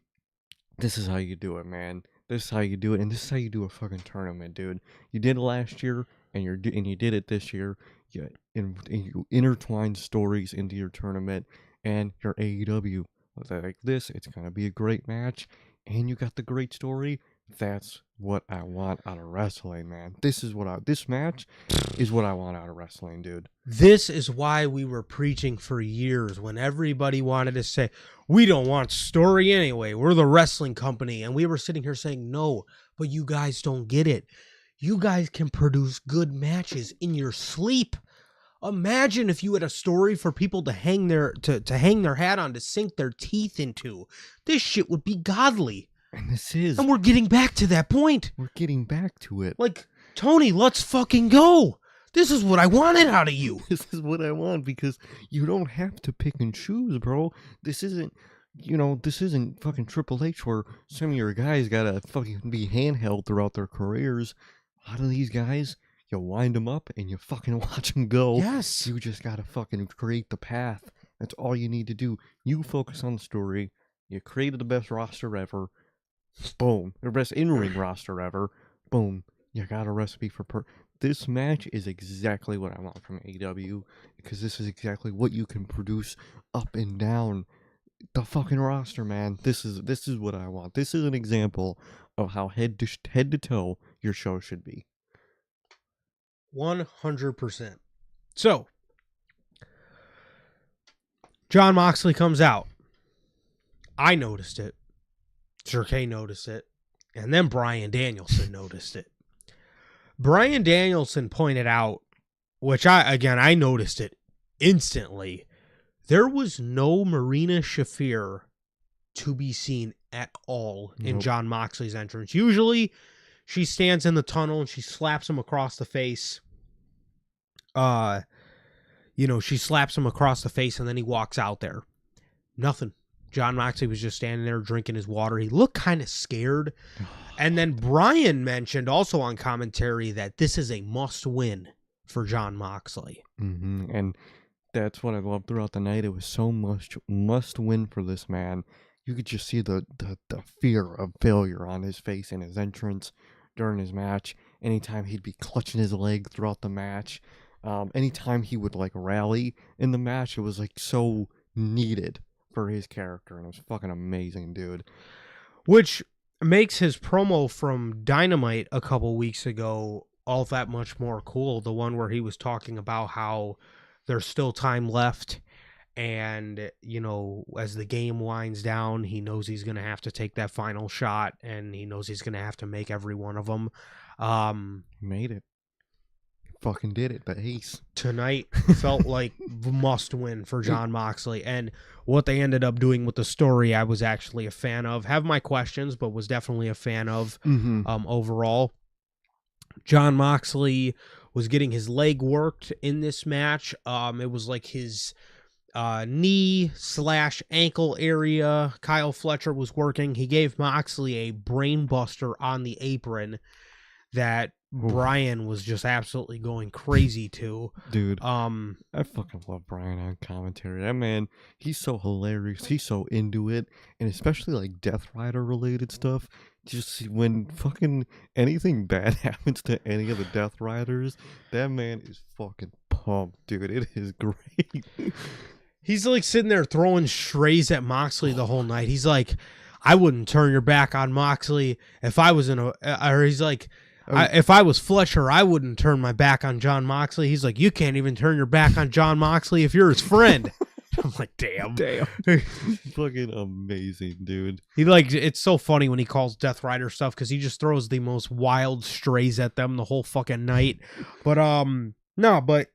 is how you do it, man. This is how you do it, and this is how you do a fucking tournament, dude. You did it last year, and you did it this year. And you intertwine stories into your tournament, and your AEW. Like this, it's gonna be a great match, and you got the great story. That's what I want out of wrestling, man. This match is what I want out of wrestling, dude. This is why we were preaching for years when everybody wanted to say, we don't want story anyway. We're the wrestling company. And we were sitting here saying, no, but you guys don't get it. You guys can produce good matches in your sleep. Imagine if you had a story for people to hang their hat on, to sink their teeth into. This shit would be godly. And we're getting back to that point. We're getting back to it. Like, Tony, let's fucking go. This is what I wanted out of you. This is what I want, because you don't have to pick and choose, bro. This isn't fucking Triple H where some of your guys gotta fucking be handheld throughout their careers. A lot of these guys, you wind them up and you fucking watch them go. Yes. You just gotta fucking create the path. That's all you need to do. You focus on the story. You created the best roster ever. Boom. The best in-ring roster ever. Boom. You got a recipe for this match is exactly what I want from AEW, because this is exactly what you can produce up and down the fucking roster, man. This is what I want. This is an example of how head to toe your show should be. 100%. So, John Moxley comes out. I noticed it. Sir K noticed it. And then Bryan Danielson noticed it. Bryan Danielson pointed out, which I noticed it instantly, there was no Marina Shafir to be seen at all in John Moxley's entrance. Usually, she stands in the tunnel and she slaps him across the face. She slaps him across the face and then he walks out there. Nothing. John Moxley was just standing there drinking his water. He looked kind of scared. And then Bryan mentioned also on commentary that this is a must-win for John Moxley. And that's what I loved throughout the night. It was so much must-win for this man. You could just see the fear of failure on his face in his entrance during his match. Anytime he'd be clutching his leg throughout the match. Anytime he would like rally in the match, it was like so needed for his character, and it was fucking amazing, dude. Which makes his promo from Dynamite a couple weeks ago all that much more cool. The one where he was talking about how there's still time left, and as the game winds down, he knows he's gonna have to take that final shot, and he knows he's gonna have to make every one of them. Made it. fucking did it. The ace. Tonight felt like must win for Jon Moxley, and what they ended up doing with the story I was actually a fan of. Have my questions, but was definitely a fan of overall. Jon Moxley was getting his leg worked in this match. It was like his knee/ankle area. Kyle Fletcher was working. He gave Moxley a brain buster on the apron that Brian was just absolutely going crazy to. Dude, I fucking love Brian on commentary. That man, he's so hilarious. He's so into it, and especially like Death Rider related stuff. Just when fucking anything bad happens to any of the Death Riders, that man is fucking pumped, dude. It is great. He's like sitting there throwing strays at Moxley the whole night. He's like, I wouldn't turn your back on Moxley if I was in a, or he's like, if I was Fletcher, I wouldn't turn my back on Jon Moxley. He's like, you can't even turn your back on Jon Moxley if you're his friend. I'm like, damn. Fucking amazing, dude. He like, it's so funny when he calls Death Rider stuff because he just throws the most wild strays at them the whole fucking night. But no, but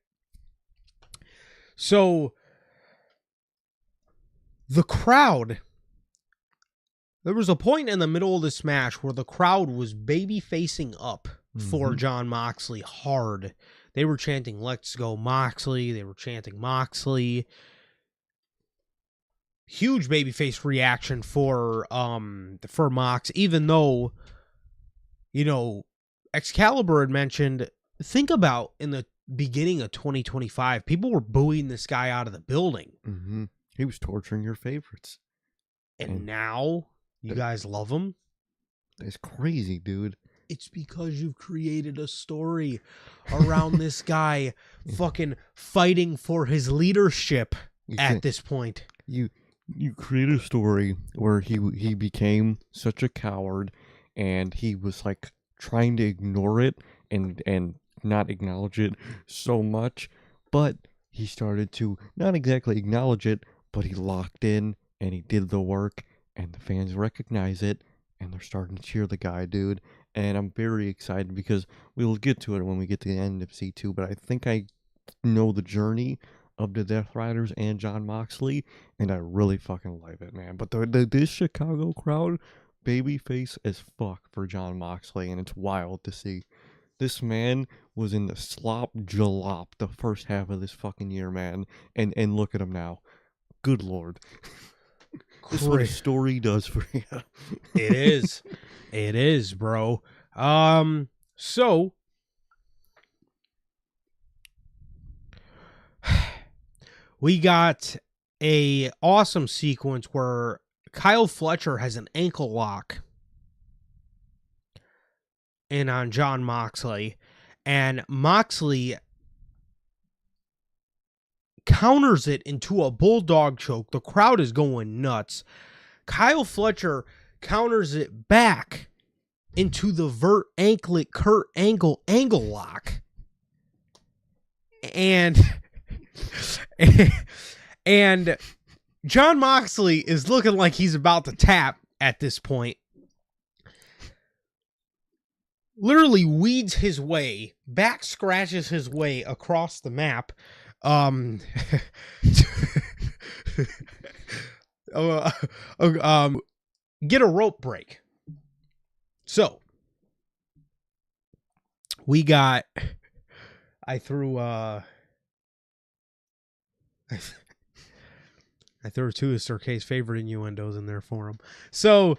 so the crowd, there was a point in the middle of this match where the crowd was baby facing up for Jon Moxley hard. They were chanting, "Let's go Moxley." They were chanting Moxley. Huge babyface reaction for Mox, even though, you know, Excalibur had mentioned, think about in the beginning of 2025, people were booing this guy out of the building. Mm-hmm. He was torturing your favorites. And now you guys love him? It's crazy, dude. It's because you've created a story around this guy fucking fighting for his leadership at this point. You create a story where he became such a coward, and he was like trying to ignore it and not acknowledge it so much, but he started to not exactly acknowledge it, but he locked in and he did the work, and the fans recognize it, and they're starting to cheer the guy, dude. And I'm very excited because we'll get to it when we get to the end of C2, but I think I know the journey of the Death Riders and Jon Moxley, and I really fucking love it, man. But this Chicago crowd, babyface as fuck for Jon Moxley, and it's wild to see. This man was in the slop jalop the first half of this fucking year, man, and look at him now. Good Lord. This is what a story does for you. It is. It is, bro. So we got a awesome sequence where Kyle Fletcher has an ankle lock in on Jon Moxley, and Moxley counters it into a bulldog choke. The crowd is going nuts. Kyle Fletcher counters it back into the vert anklet Kurt Angle lock. And Jon Moxley is looking like he's about to tap at this point. Literally weeds his way, back scratches his way across the map. Get a rope break. So we got, I threw two of Sir K's favorite innuendos in there for him. So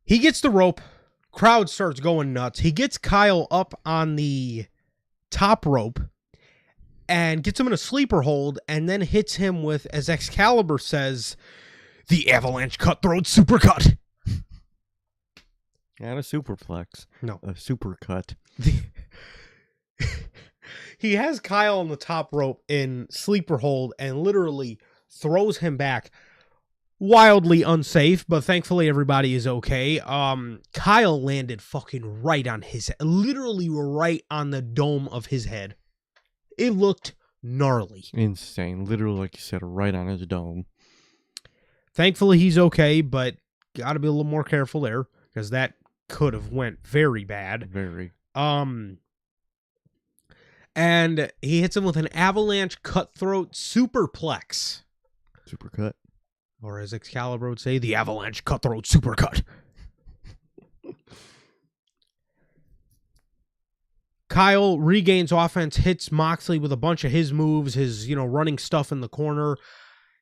he gets the rope. Crowd starts going nuts. He gets Kyle up on the top rope and gets him in a sleeper hold, and then hits him with, as Excalibur says, the Avalanche Cutthroat Supercut. Not a superplex. No. A supercut. He has Kyle on the top rope in sleeper hold and literally throws him back. Wildly unsafe, but thankfully everybody is okay. Kyle landed fucking right on his head. Literally right on the dome of his head. It looked gnarly. Insane. Literally, like you said, right on his dome. Thankfully he's okay, but gotta be a little more careful there, because that could have went very bad. Very. And he hits him with an avalanche cutthroat superplex. Supercut. Or as Excalibur would say, the avalanche cutthroat supercut. Kyle regains offense, hits Moxley with a bunch of his moves, his, running stuff in the corner.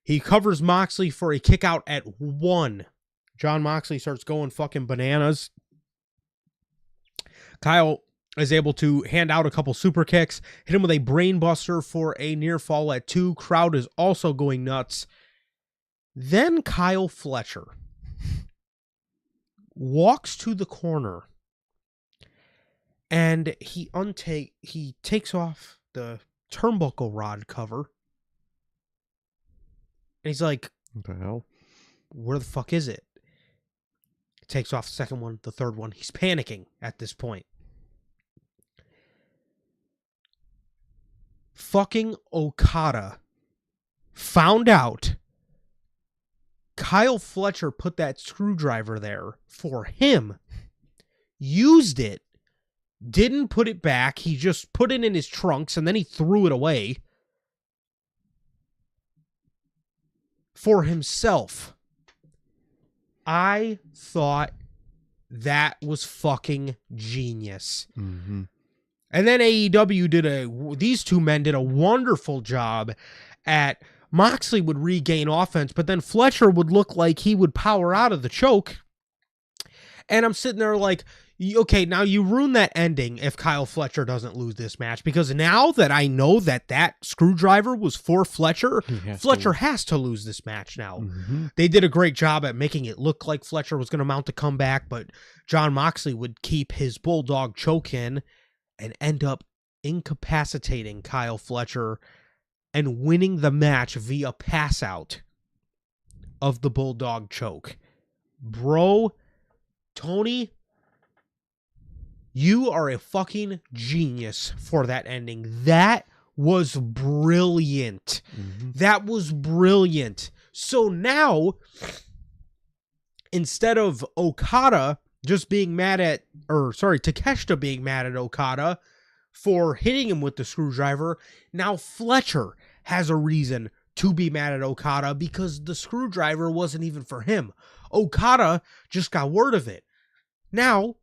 He covers Moxley for a kick out at 1. John Moxley starts going fucking bananas. Kyle is able to hand out a couple super kicks, hit him with a brain buster for a near fall at 2. Crowd is also going nuts. Then Kyle Fletcher walks to the corner and he takes off the turnbuckle rod cover. And he's like, what the hell? Where the fuck is it? Takes off the second one, the third one. He's panicking at this point. Fucking Okada found out Kyle Fletcher put that screwdriver there for him, used it, didn't put it back. He just put it in his trunks and then he threw it away for himself. I thought that was fucking genius. Mm-hmm. And then AEW these two men did a wonderful job at Moxley would regain offense, but then Fletcher would look like he would power out of the choke. And I'm sitting there like, okay, now you ruin that ending if Kyle Fletcher doesn't lose this match, because now that I know that screwdriver was for Fletcher, Fletcher has to lose this match now. Mm-hmm. They did a great job at making it look like Fletcher was going to mount a comeback, but John Moxley would keep his bulldog choke in and end up incapacitating Kyle Fletcher and winning the match via pass out of the bulldog choke. Bro, Tony, you are a fucking genius for that ending. That was brilliant. Mm-hmm. That was brilliant. So now, instead of Okada just being mad at, Takeshita being mad at Okada for hitting him with the screwdriver, now Fletcher has a reason to be mad at Okada because the screwdriver wasn't even for him. Okada just got word of it. Now,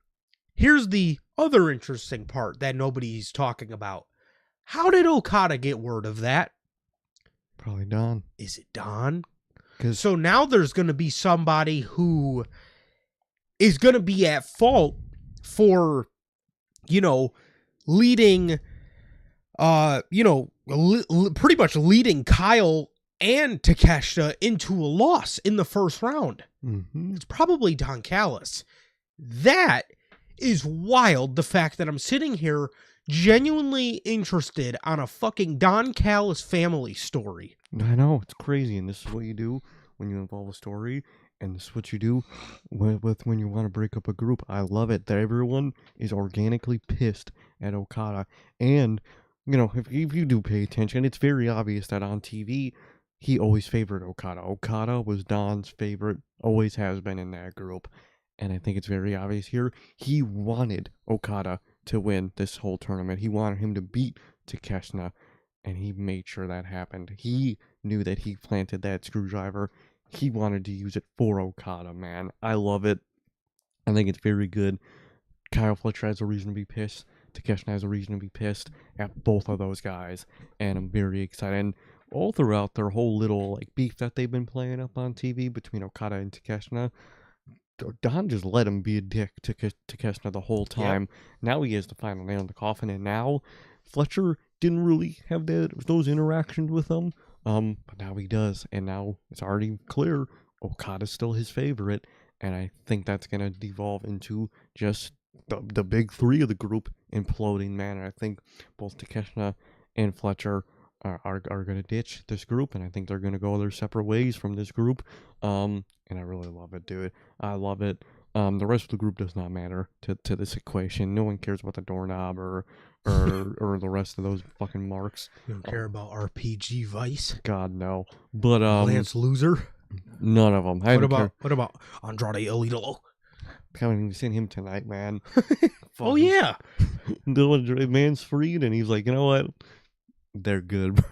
here's the other interesting part that nobody's talking about. How did Okada get word of that? Probably Don. Is it Don? So now there's going to be somebody who is going to be at fault for, leading, pretty much leading Kyle and Takeshita into a loss in the first round. Mm-hmm. It's probably Don Callis. That is wild, the fact that I'm sitting here genuinely interested on a fucking Don Callis family story. I know, it's crazy, and this is what you do when you involve a story, and this is what you do with when you want to break up a group. I love it that everyone is organically pissed at Okada, and, if you do pay attention, it's very obvious that on TV, he always favored Okada. Okada was Don's favorite, always has been in that group. And I think it's very obvious here. He wanted Okada to win this whole tournament. He wanted him to beat Takeshita, and he made sure that happened. He knew that he planted that screwdriver. He wanted to use it for Okada, man. I love it. I think it's very good. Kyle Fletcher has a reason to be pissed. Takeshita has a reason to be pissed at both of those guys. And I'm very excited. And all throughout their whole little beef that they've been playing up on TV between Okada and Takeshita, Don just let him be a dick to Takeshita the whole time. Yep. Now he has the final nail in the coffin, and now Fletcher didn't really have those interactions with him, but now he does, and now it's already clear Okada's still his favorite, and I think that's going to devolve into just the big three of the group imploding, man. And I think both Takeshita and Fletcher are going to ditch this group, and I think they're going to go their separate ways from this group. And I really love it, dude. I love it. The rest of the group does not matter to this equation. No one cares about the doorknob or the rest of those fucking marks. You don't care about RPG Vice? God, no. But Lance Loser? None of them. What about Andrade Alito? haven't even seen him tonight, man. Oh yeah. The man's freed, and he's like, you know what? They're good.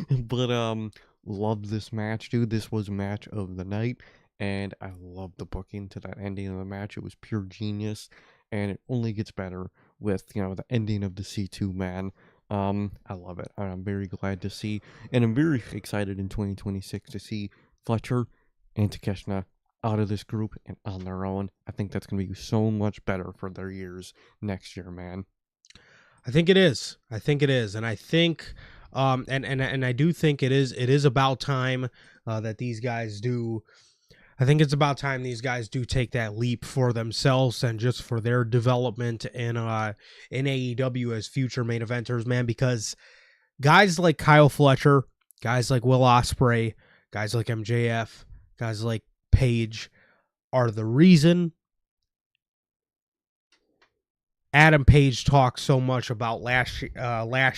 But love this match, dude. This was match of the night, and I love the booking to that ending of the match. It was pure genius, and it only gets better with, you know, the ending of the C2 man. I love it. I'm very glad to see, and I'm very excited in 2026 to see Fletcher and Takeshita out of this group and on their own. I think that's going to be so much better for their years next year, man. I think it is. I think it is. And I think and I do think it is about time that these guys do. I think it's about time these guys do take that leap for themselves and just for their development in AEW as future main eventers, man, because guys like Kyle Fletcher, guys like Will Ospreay, guys like MJF, guys like Paige are the reason Adam Page talked so much about last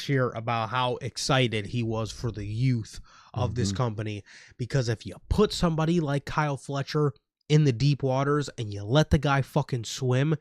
year about how excited he was for the youth of this company, because if you put somebody like Kyle Fletcher in the deep waters and you let the guy fucking swim,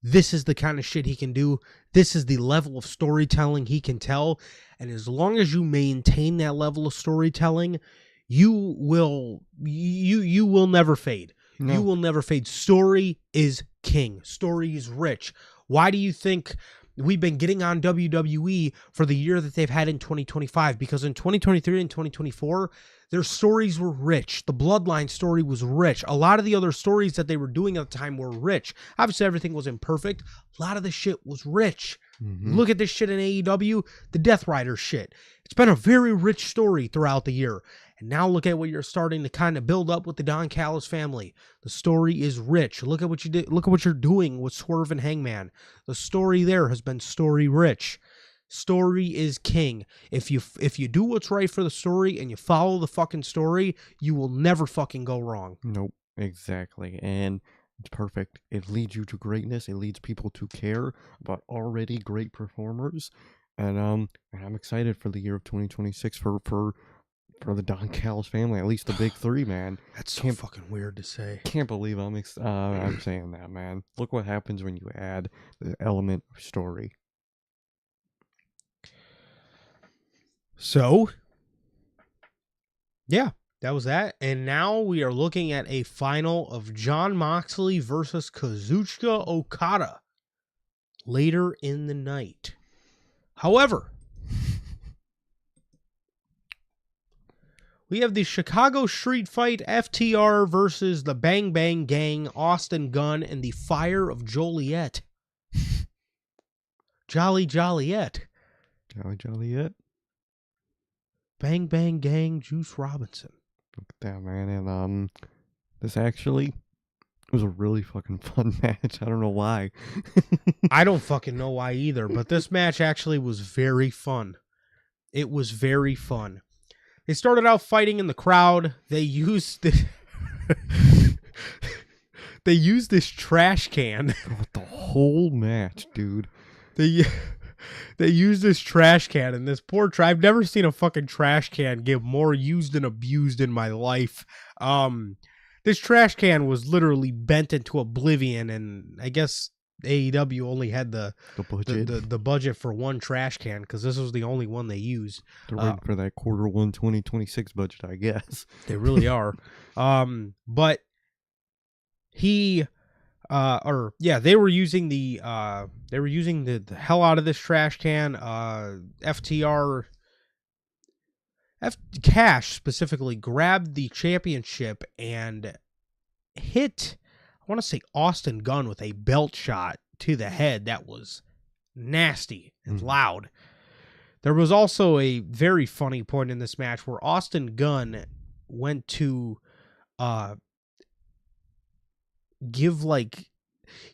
this is the kind of shit he can do. This is the level of storytelling he can tell, and as long as you maintain that level of storytelling, you will never fade. No. You will never fade. Story is king. Story is rich. Why do you think we've been getting on WWE for the year that they've had in 2025? Because in 2023 and 2024, their stories were rich. The Bloodline story was rich. A lot of the other stories that they were doing at the time were rich. Obviously, everything wasn't perfect. A lot of the shit was rich. Look at this shit in AEW, the Death Rider shit. It's been a very rich story throughout the year. And now look at what you're starting to kind of build up with the Don Callis family. The story is rich. Look at what you did. Look at what you're doing with Swerve and Hangman. The story there has been story rich. Story is king. If you do what's right for the story and you follow the fucking story, you will never fucking go wrong. Nope, exactly. And it's perfect. It leads you to greatness. It leads people to care about already great performers. And I'm excited for the year of 2026 for the Don Callis family, at least the big three, man. That's so fucking weird to say. Can't believe I'm saying that, man. Look what happens when you add the element of story. So, yeah, that was that. And now we are looking at a final of Jon Moxley versus Kazuchika Okada later in the night. However, we have the Chicago Street Fight FTR versus the Bang Bang Gang, Austin Gunn, and the Fire of Joliet. Joliet. Joliet. Bang Bang Gang, Juice Robinson. Look at that, man. And this actually was a really fucking fun match. I don't know why. I don't fucking know why either, but this match actually was very fun. It was very fun. They started out fighting in the crowd. They used this this trash can. The whole match, dude. They used this trash can, and this poor I've never seen a fucking trash can get more used and abused in my life. This trash can was literally bent into oblivion, and I guess AEW only had the budget for one trash can, because this was the only one they used. They're waiting for that Q1 2026 budget, I guess. They really are. But they were using the hell out of this trash can. FTR Cash specifically grabbed the championship and hit, I want to say, Austin Gunn with a belt shot to the head that was nasty and loud. There was also a very funny point in this match where Austin Gunn went to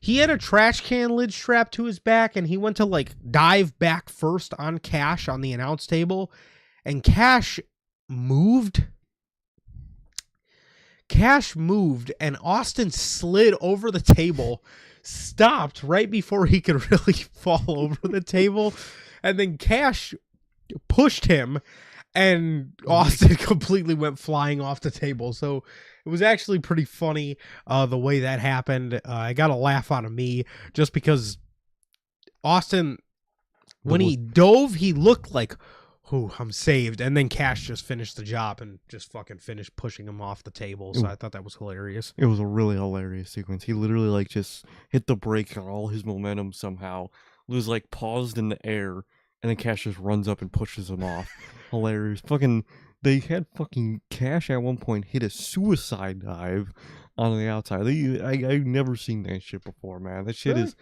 he had a trash can lid strapped to his back, and he went to dive back first on Cash on the announce table, and Cash moved, and Austin slid over the table, stopped right before he could really fall over the table, and then Cash pushed him, and Austin completely went flying off the table. So it was actually pretty funny the way that happened. I got a laugh out of me just because Austin, when he dove, he looked like, "Oh, I'm saved," and then Cash just finished the job and just fucking finished pushing him off the table. So I thought that was hilarious. It was a really hilarious sequence. He literally like just hit the brakes on all his momentum somehow. It was like paused in the air, and then Cash just runs up and pushes him off. Hilarious. Fucking, they had fucking Cash at one point hit a suicide dive on the outside. I've never seen that shit before, man. That shit is,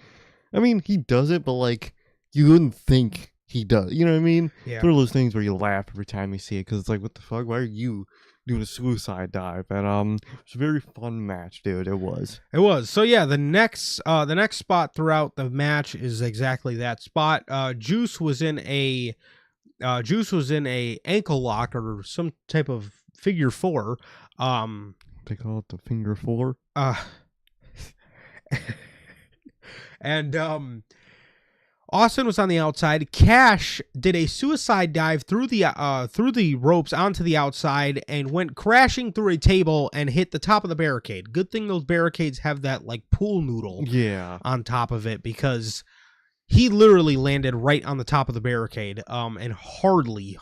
I mean, he does it, but like, you wouldn't think he does. You know what I mean? Yeah. It's one of those things where you laugh every time you see it, because it's like, what the fuck? Why are you doing a suicide dive? And it was a very fun match, dude. It was. So yeah, the next spot throughout the match is exactly that spot. Juice was in a ankle lock or some type of figure four. They call it the finger four. And Austin was on the outside. Cash did a suicide dive through the ropes onto the outside and went crashing through a table and hit the top of the barricade. Good thing those barricades have that like pool noodle on top of it, because he literally landed right on the top of the barricade and hardly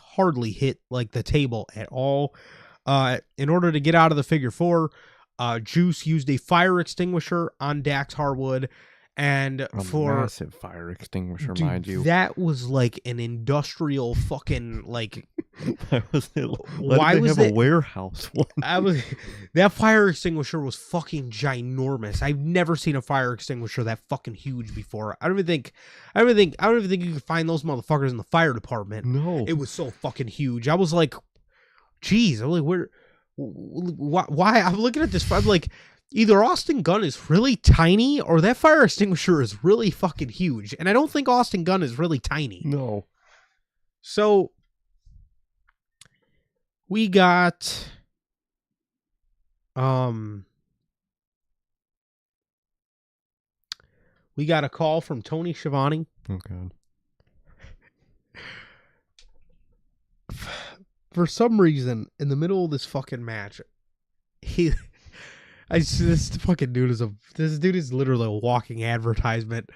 hit like the table at all. In order to get out of the figure four, Juice used a fire extinguisher on Dax Harwood. And a massive fire extinguisher, dude, mind you. That was like an industrial fucking like. Why was they have a warehouse one? That fire extinguisher was fucking ginormous. I've never seen a fire extinguisher that fucking huge before. I don't even think you could find those motherfuckers in the fire department. No, it was so fucking huge. I was like, geez, I'm like, why? I'm looking at this. I'm like, either Austin Gunn is really tiny or that fire extinguisher is really fucking huge. And I don't think Austin Gunn is really tiny. No. So we got a call from Tony Schiavone. Oh God. For some reason, in the middle of this fucking match, this dude is literally a walking advertisement.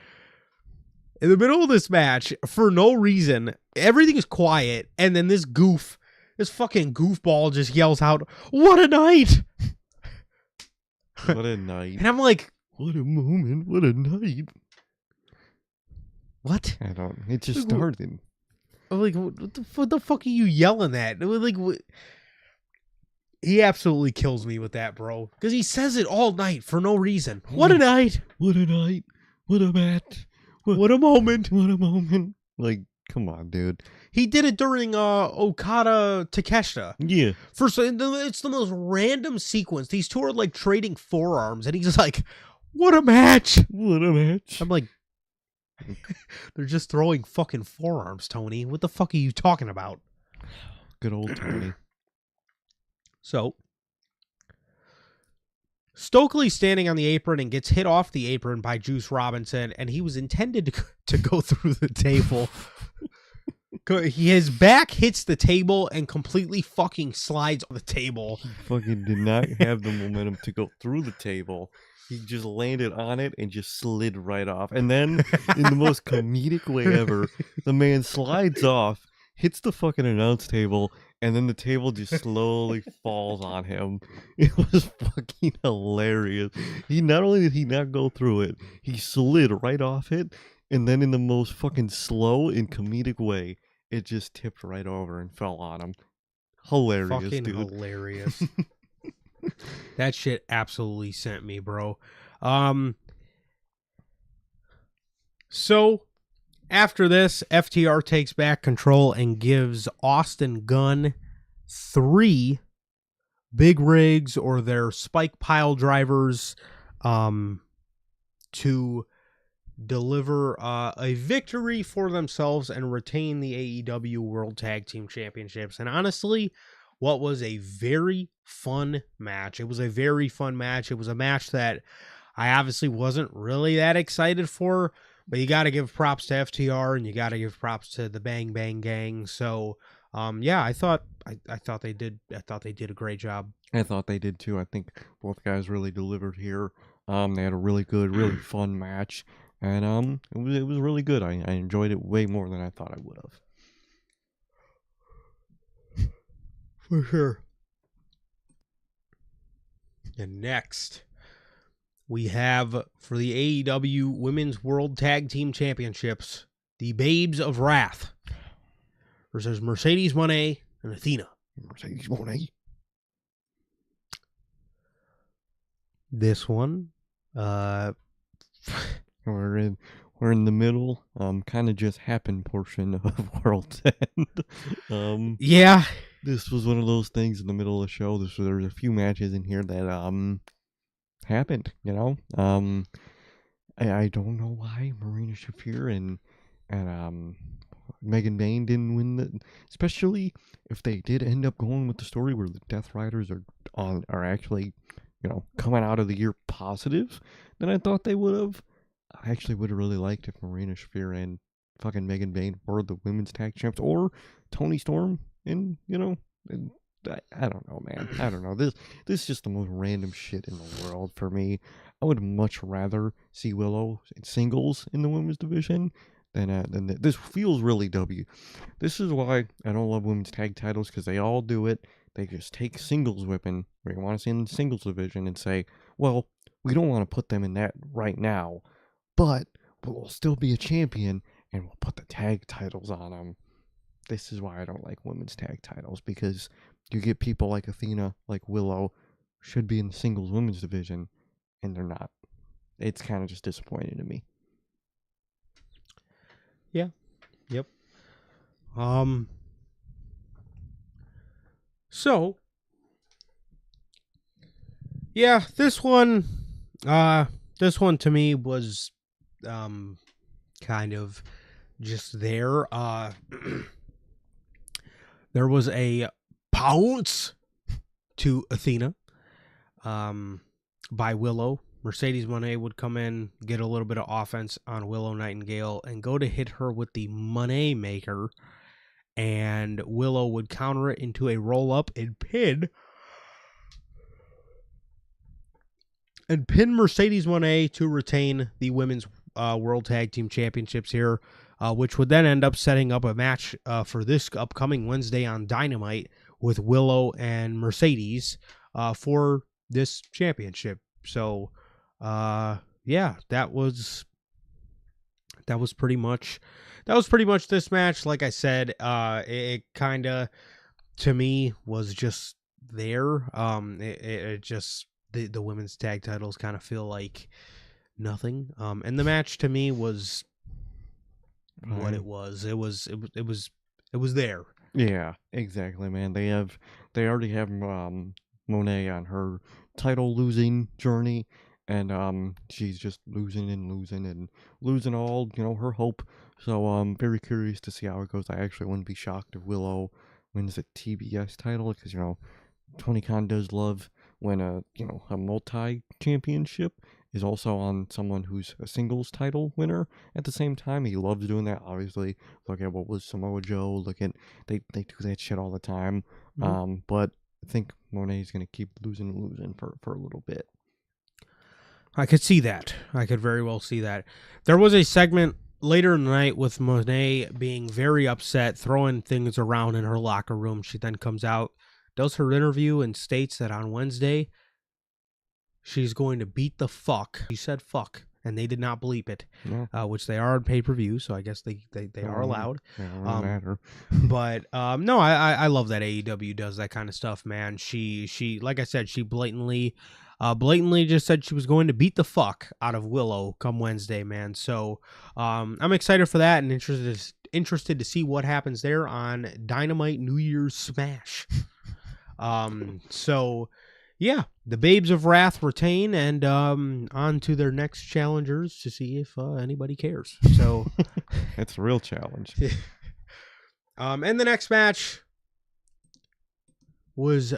In the middle of this match, for no reason, everything is quiet, and then this fucking goofball just yells out, "What a night!" What a night. And I'm like, what a moment, what a night. What? It just started. I'm like, what the fuck are you yelling at? Like, what? He absolutely kills me with that, bro. Because he says it all night for no reason. What a night. What a night. What a match. What a moment. What a moment. Like, come on, dude. He did it during Okada Takeshita. Yeah. It's the most random sequence. These two are like trading forearms, and he's just like, what a match. What a match. I'm like, they're just throwing fucking forearms, Tony. What the fuck are you talking about? Good old Tony. So, Stokely's standing on the apron and gets hit off the apron by Juice Robinson, and he was intended to go through the table. His back hits the table and completely fucking slides on the table. He fucking did not have the momentum to go through the table. He just landed on it and just slid right off. And then, in the most comedic way ever, the man slides off, hits the fucking announce table, and then the table just slowly falls on him. It was fucking hilarious. Not only did he not go through it, he slid right off it, and then in the most fucking slow and comedic way, it just tipped right over and fell on him. Hilarious, fucking dude. Hilarious. That shit absolutely sent me, bro. So after this, FTR takes back control and gives Austin Gunn 3 big rigs or their spike pile drivers to deliver a victory for themselves and retain the AEW World Tag Team Championships. And honestly, what was a very fun match. It was a very fun match. It was a match that I obviously wasn't really that excited for, but you got to give props to FTR and you got to give props to the Bang Bang Gang. So Yeah, I thought they did a great job. I thought they did too. I think both guys really delivered here. They had a really good, really fun match, and it was really good. I enjoyed it way more than I thought I would have. For sure. And next, we have for the AEW Women's World Tag Team Championships, the Babes of Wrath versus Mercedes Moné and Athena. Mercedes Moné. This one, we're in the middle, kind of just happened portion of World's End. Yeah, this was one of those things in the middle of the show. There was a few matches in here that happened. You know, I don't know why Marina Shafir and Megan Bayne didn't win especially if they did end up going with the story where the Death Riders are actually, you know, coming out of the year positive, then I thought they would have. I actually would have really liked if Marina Shafir and fucking Megan Bayne were the women's tag champs, or Toni Storm, and you know, I don't know, man. I don't know. This is just the most random shit in the world for me. I would much rather see Willow in singles in the women's division than this feels really W. This is why I don't love women's tag titles, because they all do it. They just take singles whipping, where you want to see in the singles division, and say, well, we don't want to put them in that right now, but we'll still be a champion, and we'll put the tag titles on them. This is why I don't like women's tag titles, because you get people like Athena, like Willow, should be in the singles women's division, and they're not. It's kind of just disappointing to me. Yeah. Yep. So, yeah, this one to me was kind of just there. There was a pounce to Athena by Willow. Mercedes Moné would come in, get a little bit of offense on Willow Nightingale, and go to hit her with the Moné Maker, and Willow would counter it into a roll-up and pin Mercedes Moné to retain the Women's World Tag Team Championships here, which would then end up setting up a match for this upcoming Wednesday on Dynamite with Willow and Mercedes for this championship. So, yeah, that was pretty much this match. Like I said, it kind of, to me, was just there. It just, the women's tag titles kind of feel like nothing. And the match to me was what it was. It was there. Yeah, exactly, man. They already have Monet on her title losing journey, and she's just losing all, you know, her hope. So I'm very curious to see how it goes. I actually wouldn't be shocked if Willow wins the TBS title, because, you know, Tony Khan does love when a multi-championship is also on someone who's a singles title winner at the same time. He loves doing that. Obviously, look at what was Samoa Joe. Look at they do that shit all the time. Mm-hmm. But I think Monet's gonna keep losing for a little bit. I could see that. I could very well see that. There was a segment later in the night with Monet being very upset, throwing things around in her locker room. She then comes out, does her interview, and states that on Wednesday she's going to beat the fuck. She said fuck, and they did not bleep it, which they are on pay-per-view, so I guess they are allowed. Yeah, it doesn't matter. But no, I love that AEW does that kind of stuff, man. She like I said, she blatantly just said she was going to beat the fuck out of Willow come Wednesday, man. So I'm excited for that and interested to see what happens there on Dynamite New Year's Smash. So yeah, the Babes of Wrath retain, and on to their next challengers to see if anybody cares. So it's a real challenge. And the next match was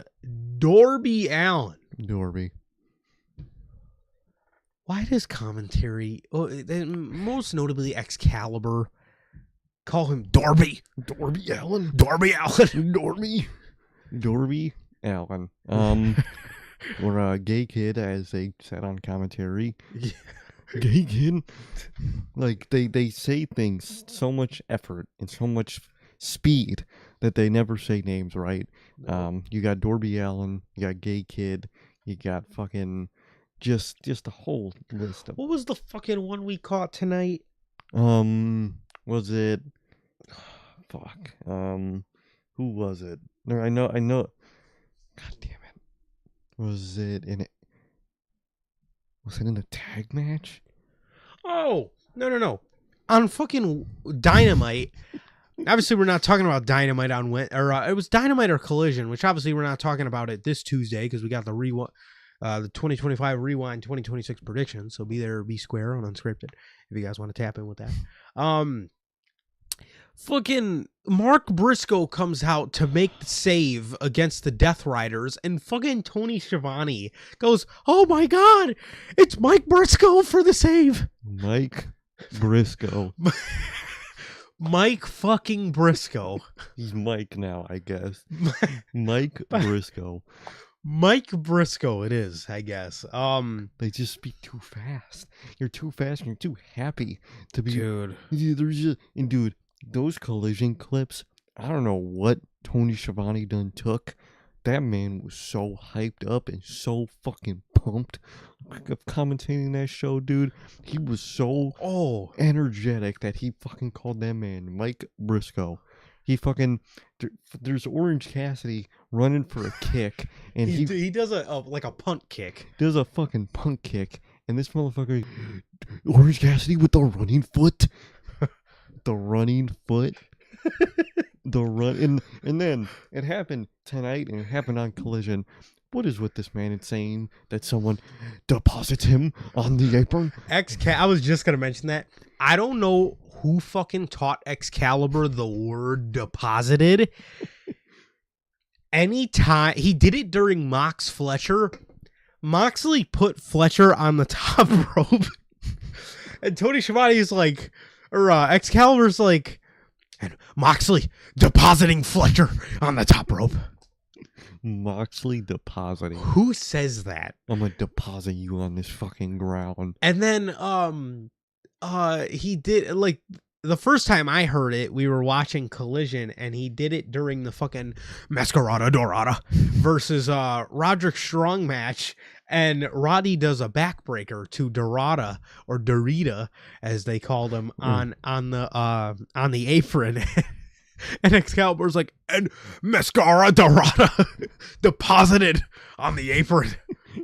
Darby Allin. Darby. Why does commentary, most notably Excalibur, Call him Darby. Darby Allin. Darby Allin. Darby Allin. Or a gay kid, as they said on commentary. Gay kid. Like, they say things so much effort and so much speed that they never say names right. You got Darby Allin, you got gay kid, you got fucking just a whole list of. What was the fucking one we caught tonight? Was it? Fuck. Who was it? No, I know. God damn it. Was it in a tag match? Oh, no. On fucking Dynamite. Obviously, we're not talking about Dynamite on it was Dynamite or Collision, which obviously we're not talking about it this Tuesday because we got the 2025 Rewind 2026 predictions. So be there, be square on Unscripted if you guys want to tap in with that. Fucking Mark Briscoe comes out to make the save against the Death Riders, and fucking Tony Schiavone goes, "Oh my god, it's Mike Briscoe for the save." Mike Briscoe. Mike fucking Briscoe. He's Mike now, I guess. Mike Briscoe. Mike Briscoe it is, I guess. They just speak too fast. You're too fast and you're too happy to be. Dude. Dude, those Collision clips, I don't know what Tony Schiavone done took. That man was so hyped up and so fucking pumped of commentating that show, dude. He was so energetic that he fucking called that man Mike Briscoe. He fucking, there's Orange Cassidy running for a kick, and he does a punt kick. Does a fucking punt kick, and this motherfucker, Orange Cassidy with the running foot. The running foot. And then it happened tonight, and it happened on Collision. What is with this man insane that someone deposits him on the apron? I was just gonna mention that. I don't know who fucking taught Excalibur the word deposited. Anytime he did it during Mox Fletcher, Moxley put Fletcher on the top rope, and Tony Schiavone is like, or Excalibur's like, and Moxley depositing Fletcher on the top rope. Moxley depositing. Who says that? I'm gonna deposit you on this fucking ground. And then he did, like, the first time I heard it, we were watching Collision, and he did it during the fucking Mascarada Dorada versus Roderick Strong match, and Roddy does a backbreaker to Dorada, or Dorita as they called him, on the apron. And Excalibur's like, and Mascara Dorada deposited on the apron.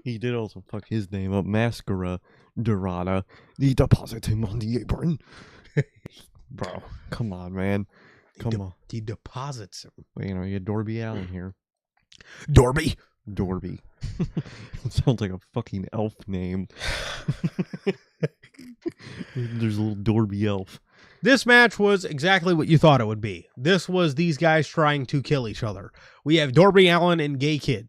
He did also fuck his name up, Mascara Dorada. He deposits him on the apron. Bro, come on, man. Come on. He deposits him. Well, you had Darby Allin here. Darby. It sounds like a fucking elf name. There's a little Darby elf. This match was exactly what you thought it would be. This was these guys trying to kill each other. We have Darby Allin and Gay Kid.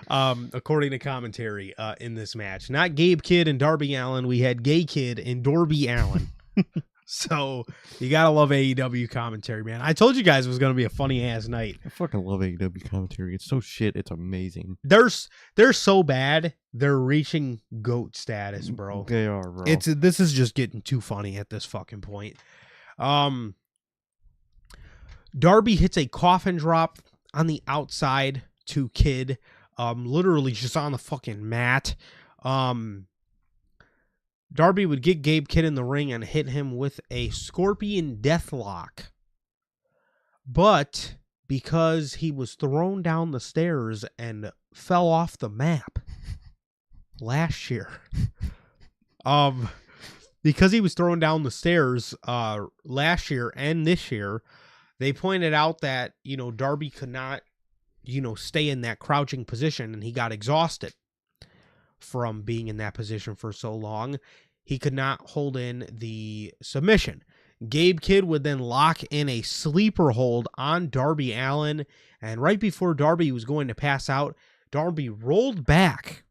According to commentary in this match. Not Gabe Kid and Darby Allin. We had Gay Kid and Darby Allin. So you gotta love AEW commentary, man. I told you guys it was gonna be a funny ass night. I fucking love AEW commentary. It's so shit. It's amazing. They're so bad. They're reaching GOAT status, bro. They are, bro. This is just getting too funny at this fucking point. Darby hits a coffin drop on the outside to Kid. Literally just on the fucking mat. Darby would get Gabe Kid in the ring and hit him with a Scorpion Deathlock. But because he was thrown down the stairs and fell off the map last year, because he was thrown down the stairs last year and this year, they pointed out that, Darby could not, stay in that crouching position, and he got exhausted from being in that position for so long. He could not hold in the submission. Gabe Kid would then lock in a sleeper hold on Darby Allin, and right before Darby was going to pass out, Darby rolled back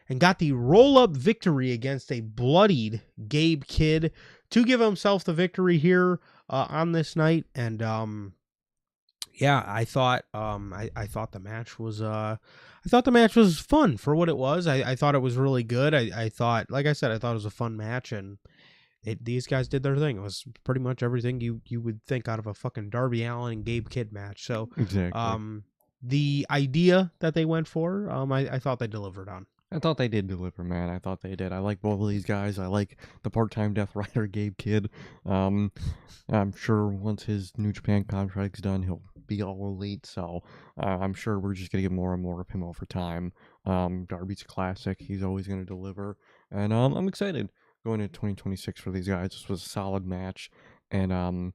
and got the roll-up victory against a bloodied Gabe Kid to give himself the victory here on this night. And yeah, I thought I thought the match was fun for what it was. I thought it was really good. I thought, like I said, I thought it was a fun match, and these guys did their thing. It was pretty much everything you would think out of a fucking Darby Allin and Gabe Kidd match. So Exactly. the idea that they went for, I thought they delivered on. I thought they did deliver, man. I thought they did. I like both of these guys. I like the part-time Death Rider Gabe Kidd. I'm sure once his New Japan contract's done, he'll be all elite. So I'm sure we're just gonna get more and more of him over time. Darby's a classic. He's always gonna deliver, and I'm excited going into 2026 for these guys. This was a solid match, and I'm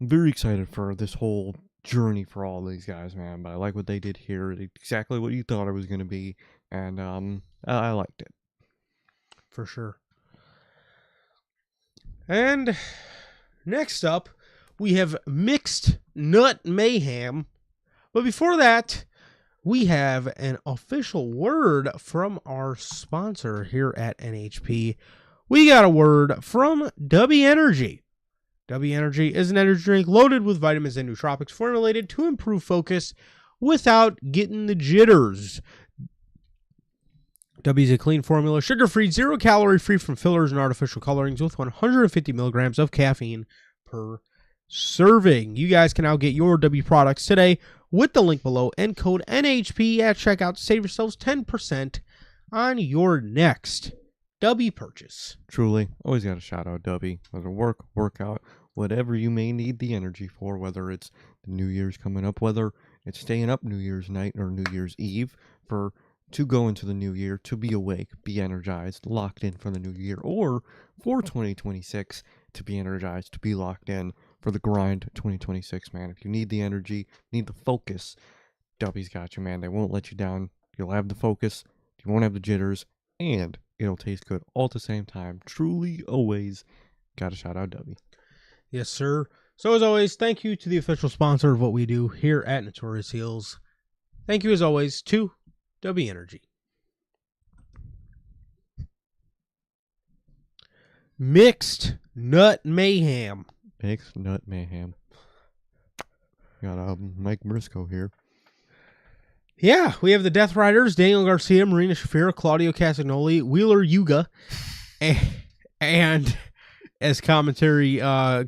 very excited for this whole journey for all these guys, man. But I like what they did here. Exactly what you thought it was gonna be. And I liked it. For sure. And next up, we have Mixed Nut Mayhem. But before that, we have an official word from our sponsor here at NHP. We got a word from W Energy. W Energy is an energy drink loaded with vitamins and nootropics formulated to improve focus without getting the jitters. W is a clean formula, sugar-free, zero-calorie, free from fillers and artificial colorings with 150 milligrams of caffeine per serving. You guys can now get your W products today with the link below and code NHP at checkout to save yourselves 10% on your next W purchase. Truly, always got to shout out W. Whether workout, whatever you may need the energy for, whether it's the New Year's coming up, whether it's staying up New Year's night or New Year's Eve to go into the new year, to be awake, be energized, locked in for the new year, or for 2026 to be energized, to be locked in for the grind 2026, man. If you need the energy, need the focus, W's got you, man. They won't let you down. You'll have the focus, you won't have the jitters, and it'll taste good all at the same time. Truly, always got to shout out W. Yes, sir. So as always, thank you to the official sponsor of what we do here at Notorious Heels. Thank you as always to W Energy. Mixed Nut Mayhem. Mixed Nut Mayhem. Got Mike Briscoe here. Yeah, we have the Death Riders, Daniel Garcia, Marina Shafir, Claudio Castagnoli, Wheeler Yuga, and as commentary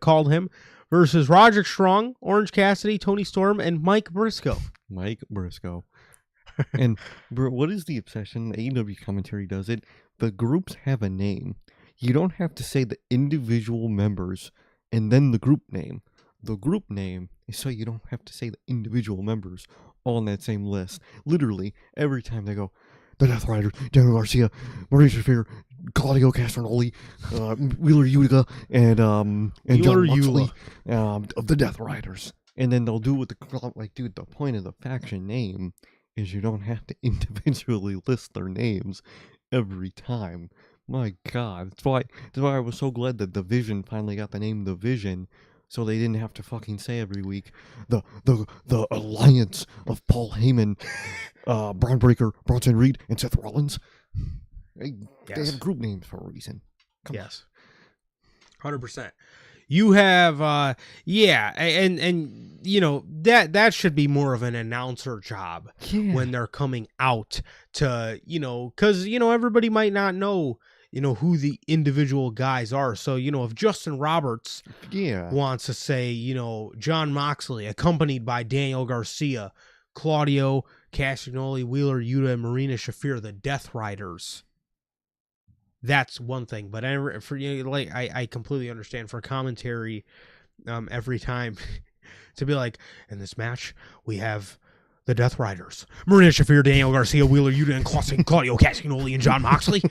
called him, versus Roderick Strong, Orange Cassidy, Tony Storm, and Mike Briscoe. Mike Briscoe. And bro, what is the obsession? The AEW commentary does it. The groups have a name. You don't have to say the individual members and then the group name. The group name is so you don't have to say the individual members all in that same list. Literally, every time they go, the Death Riders, Daniel Garcia, Maurice Shafir, Claudio Castagnoli, Wheeler Yuga, and John Moxley of the Death Riders. And then they'll do with the point of the faction name is you don't have to individually list their names every time. My God, that's why I was so glad that the Vision finally got the name The Vision, so they didn't have to fucking say every week the alliance of Paul Heyman, Braun Breaker, Bronson Reed, and Seth Rollins. They have group names for a reason. Come on. 100%. You have, and you know, that should be more of an announcer job when they're coming out to, you know, because, you know, everybody might not know, you know, who the individual guys are. So, you know, if Justin Roberts wants to say, you know, John Moxley, accompanied by Daniel Garcia, Claudio Castagnoli, Wheeler Yuta, and Marina Shafir, the Death Riders. That's one thing, but for you, like I completely understand for commentary, every time to be like, in this match we have the Death Riders, Marina Shafir, Daniel Garcia, Wheeler Yuta, and Claudio Castagnoli, and John Moxley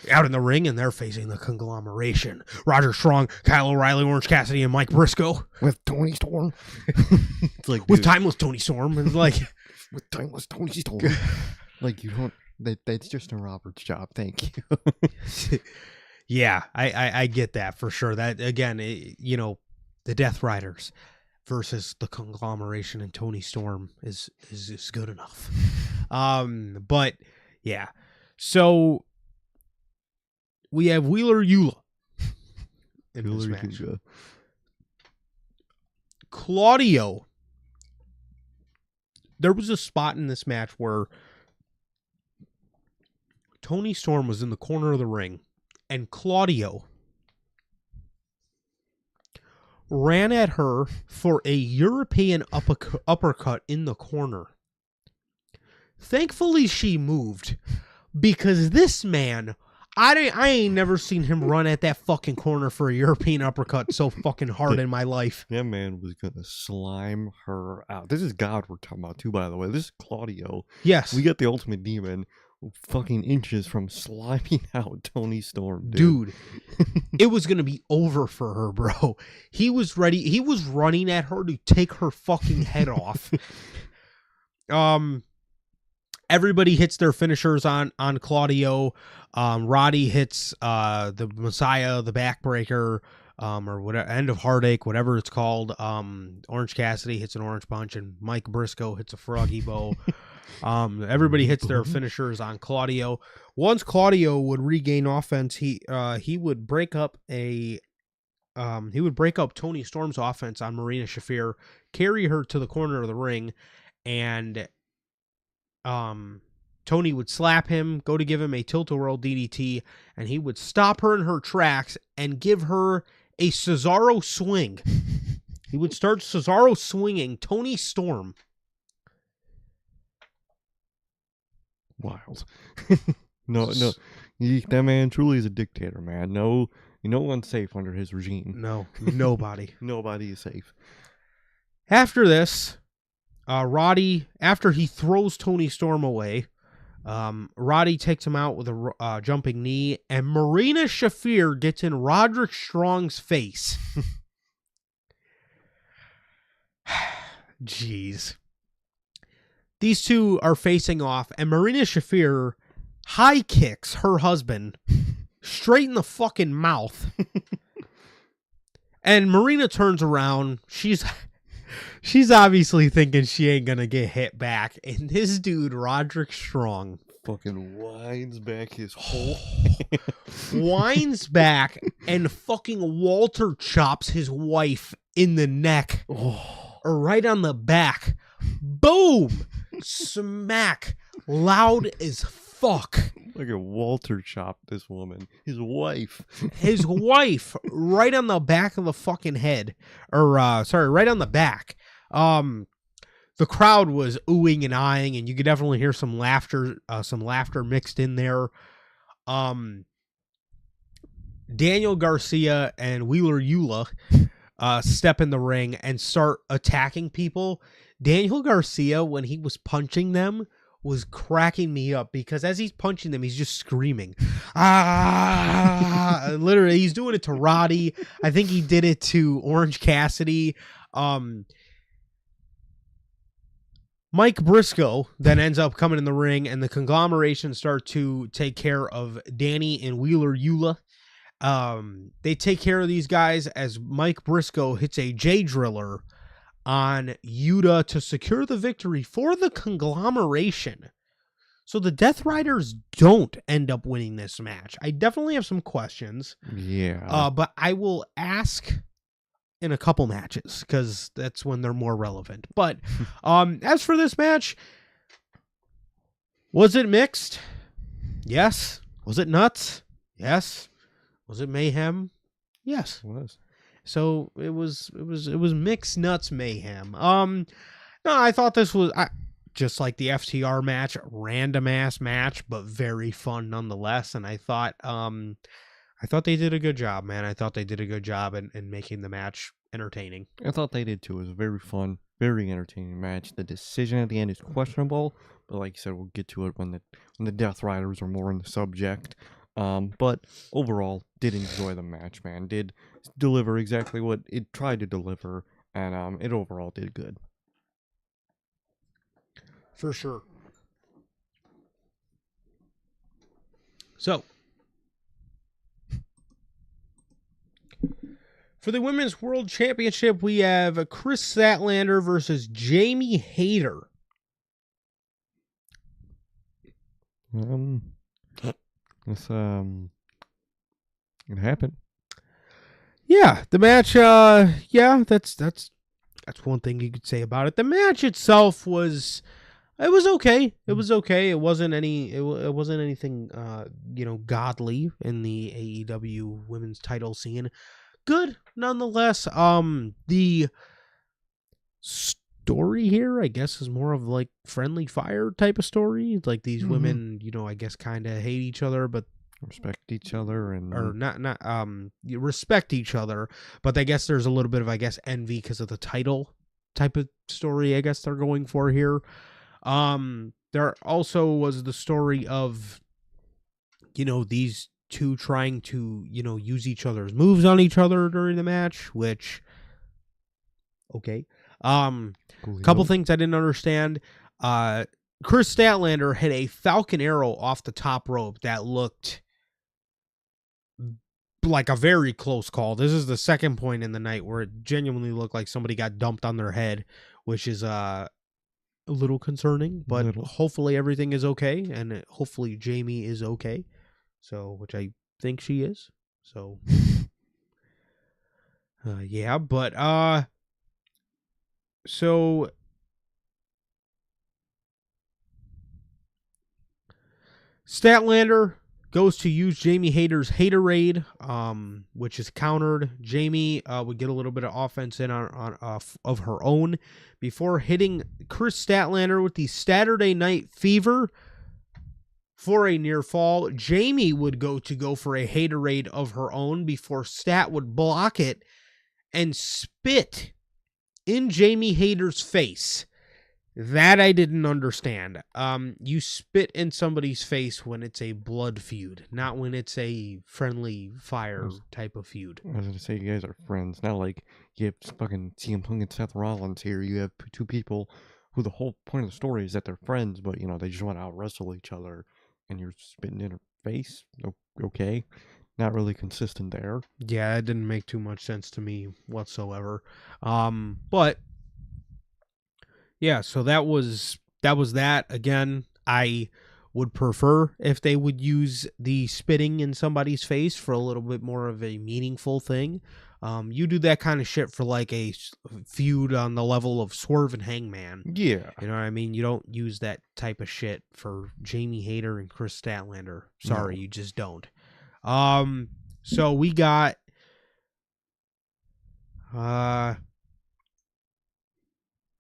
out in the ring, and they're facing the conglomeration: Roger Strong, Kyle O'Reilly, Orange Cassidy, and Mike Briscoe with Tony Storm. It's like, with timeless Tony Storm, and like with timeless Tony Storm. Like, you don't. That's just a Robert's job. Thank you. Yeah, I get that for sure. That again, you know, the Death Riders versus the conglomeration and Tony Storm is good enough. But yeah, so we have Wheeler Yuta in this Hillary match. Duda. Claudio. There was a spot in this match where Toni Storm was in the corner of the ring, and Claudio ran at her for a European uppercut in the corner. Thankfully, she moved, because this man, I ain't never seen him run at that fucking corner for a European uppercut so fucking hard in my life. That man was gonna slime her out. This is God we're talking about too, by the way. This is Claudio. Yes. We got the Ultimate Demon fucking inches from sliming out Toni Storm, dude. It was gonna be over for her, bro. He was ready. He was running at her to take her fucking head off. Everybody hits their finishers on Claudio. Roddy hits the Messiah, the Backbreaker, or whatever, End of Heartache, whatever it's called. Orange Cassidy hits an Orange Punch, and Mike Briscoe hits a Froggy Bow. Everybody hits their finishers on Claudio. Once Claudio would regain offense, he would break up Toni Storm's offense on Marina Shafir, carry her to the corner of the ring, and Tony would slap him, go to give him a tilt-a-whirl DDT, and he would stop her in her tracks and give her a Cesaro swing. He would start Cesaro swinging Toni Storm. Wild. No. That man truly is a dictator, man. No one's safe under his regime. No, nobody. Nobody is safe. After this, Roddy, after he throws Toni Storm away, Roddy takes him out with a jumping knee, and Marina Shafir gets in Roderick Strong's face. Jeez. These two are facing off, and Marina Shafir high kicks her husband straight in the fucking mouth. And Marina turns around. She's obviously thinking she ain't gonna get hit back. And this dude, Roderick Strong, fucking winds back his whole winds back and fucking Walter chops his wife in the neck. Or right on the back. Boom! Smack. Loud as fuck. Like a Walter chopped this woman. His wife. His wife right on the back of the fucking head. Or, right on the back. The crowd was oohing and eyeing, and you could definitely hear some laughter mixed in there. Daniel Garcia and Wheeler Yuta step in the ring and start attacking people. Daniel Garcia, when he was punching them, was cracking me up, because as he's punching them, he's just screaming. Ah! Literally, he's doing it to Roddy. I think he did it to Orange Cassidy. Mike Briscoe then ends up coming in the ring, and the conglomeration start to take care of Danny and Wheeler Yuta. They take care of these guys as Mike Briscoe hits a J-Driller on Yuta to secure the victory for the conglomeration. So the Death Riders don't end up winning this match. I definitely have some questions. Yeah. But I will ask in a couple matches, because that's when they're more relevant. But as for this match, was it mixed? Yes. Was it nuts? Yes. Was it mayhem? Yes. It was. So it was mixed nuts mayhem. No, I thought this was just like the FTR match, random ass match, but very fun nonetheless. And I thought they did a good job, man. I thought they did a good job in making the match entertaining. I thought they did too. It was a very fun, very entertaining match. The decision at the end is questionable, but like you said, we'll get to it when the Death Riders are more in the subject. But overall, did enjoy the match, man. Did deliver exactly what it tried to deliver, and it overall did good. For sure. So, for the Women's World Championship, we have Chris Statlander versus Jamie Hayter. It happened. Yeah, the match. Yeah, that's one thing you could say about it. The match itself was. It was okay. It was okay. It wasn't any. It wasn't anything. Godly in the AEW women's title scene. Good nonetheless. The story here, I guess, is more of like friendly fire type of story. Like these women, I guess kind of hate each other, but respect each other and or not you respect each other, but I guess there's a little bit of, I guess, envy because of the title type of story I guess they're going for here. There also was the story of these two trying to use each other's moves on each other during the match, which okay. Couple things I didn't understand. Chris Statlander hit a Falcon Arrow off the top rope that looked like a very close call. This is the second point in the night where it genuinely looked like somebody got dumped on their head, which is a little concerning, but hopefully everything is okay, and hopefully Jamie is okay. So, which I think she is. So, yeah, but so Statlander goes to use Jamie Hayter's Haterade, which is countered. Jamie would get a little bit of offense in on of her own before hitting Chris Statlander with the Saturday Night Fever for a near fall. Jamie would go for a Haterade of her own before Stat would block it and spit in Jamie Hayter's face. That I didn't understand. You spit in somebody's face when it's a blood feud, not when it's a friendly fire type of feud. I was going to say, you guys are friends. Not like you have fucking CM Punk and Seth Rollins here. You have two people who the whole point of the story is that they're friends, but, they just want to out-wrestle each other, and you're spitting in her face? Okay. Not really consistent there. Yeah, it didn't make too much sense to me whatsoever. But yeah, so that was that. Again, I would prefer if they would use the spitting in somebody's face for a little bit more of a meaningful thing. You do that kind of shit for like a feud on the level of Swerve and Hangman. Yeah. You know what I mean? You don't use that type of shit for Jamie Hayter and Chris Statlander. Sorry, you just don't. So we got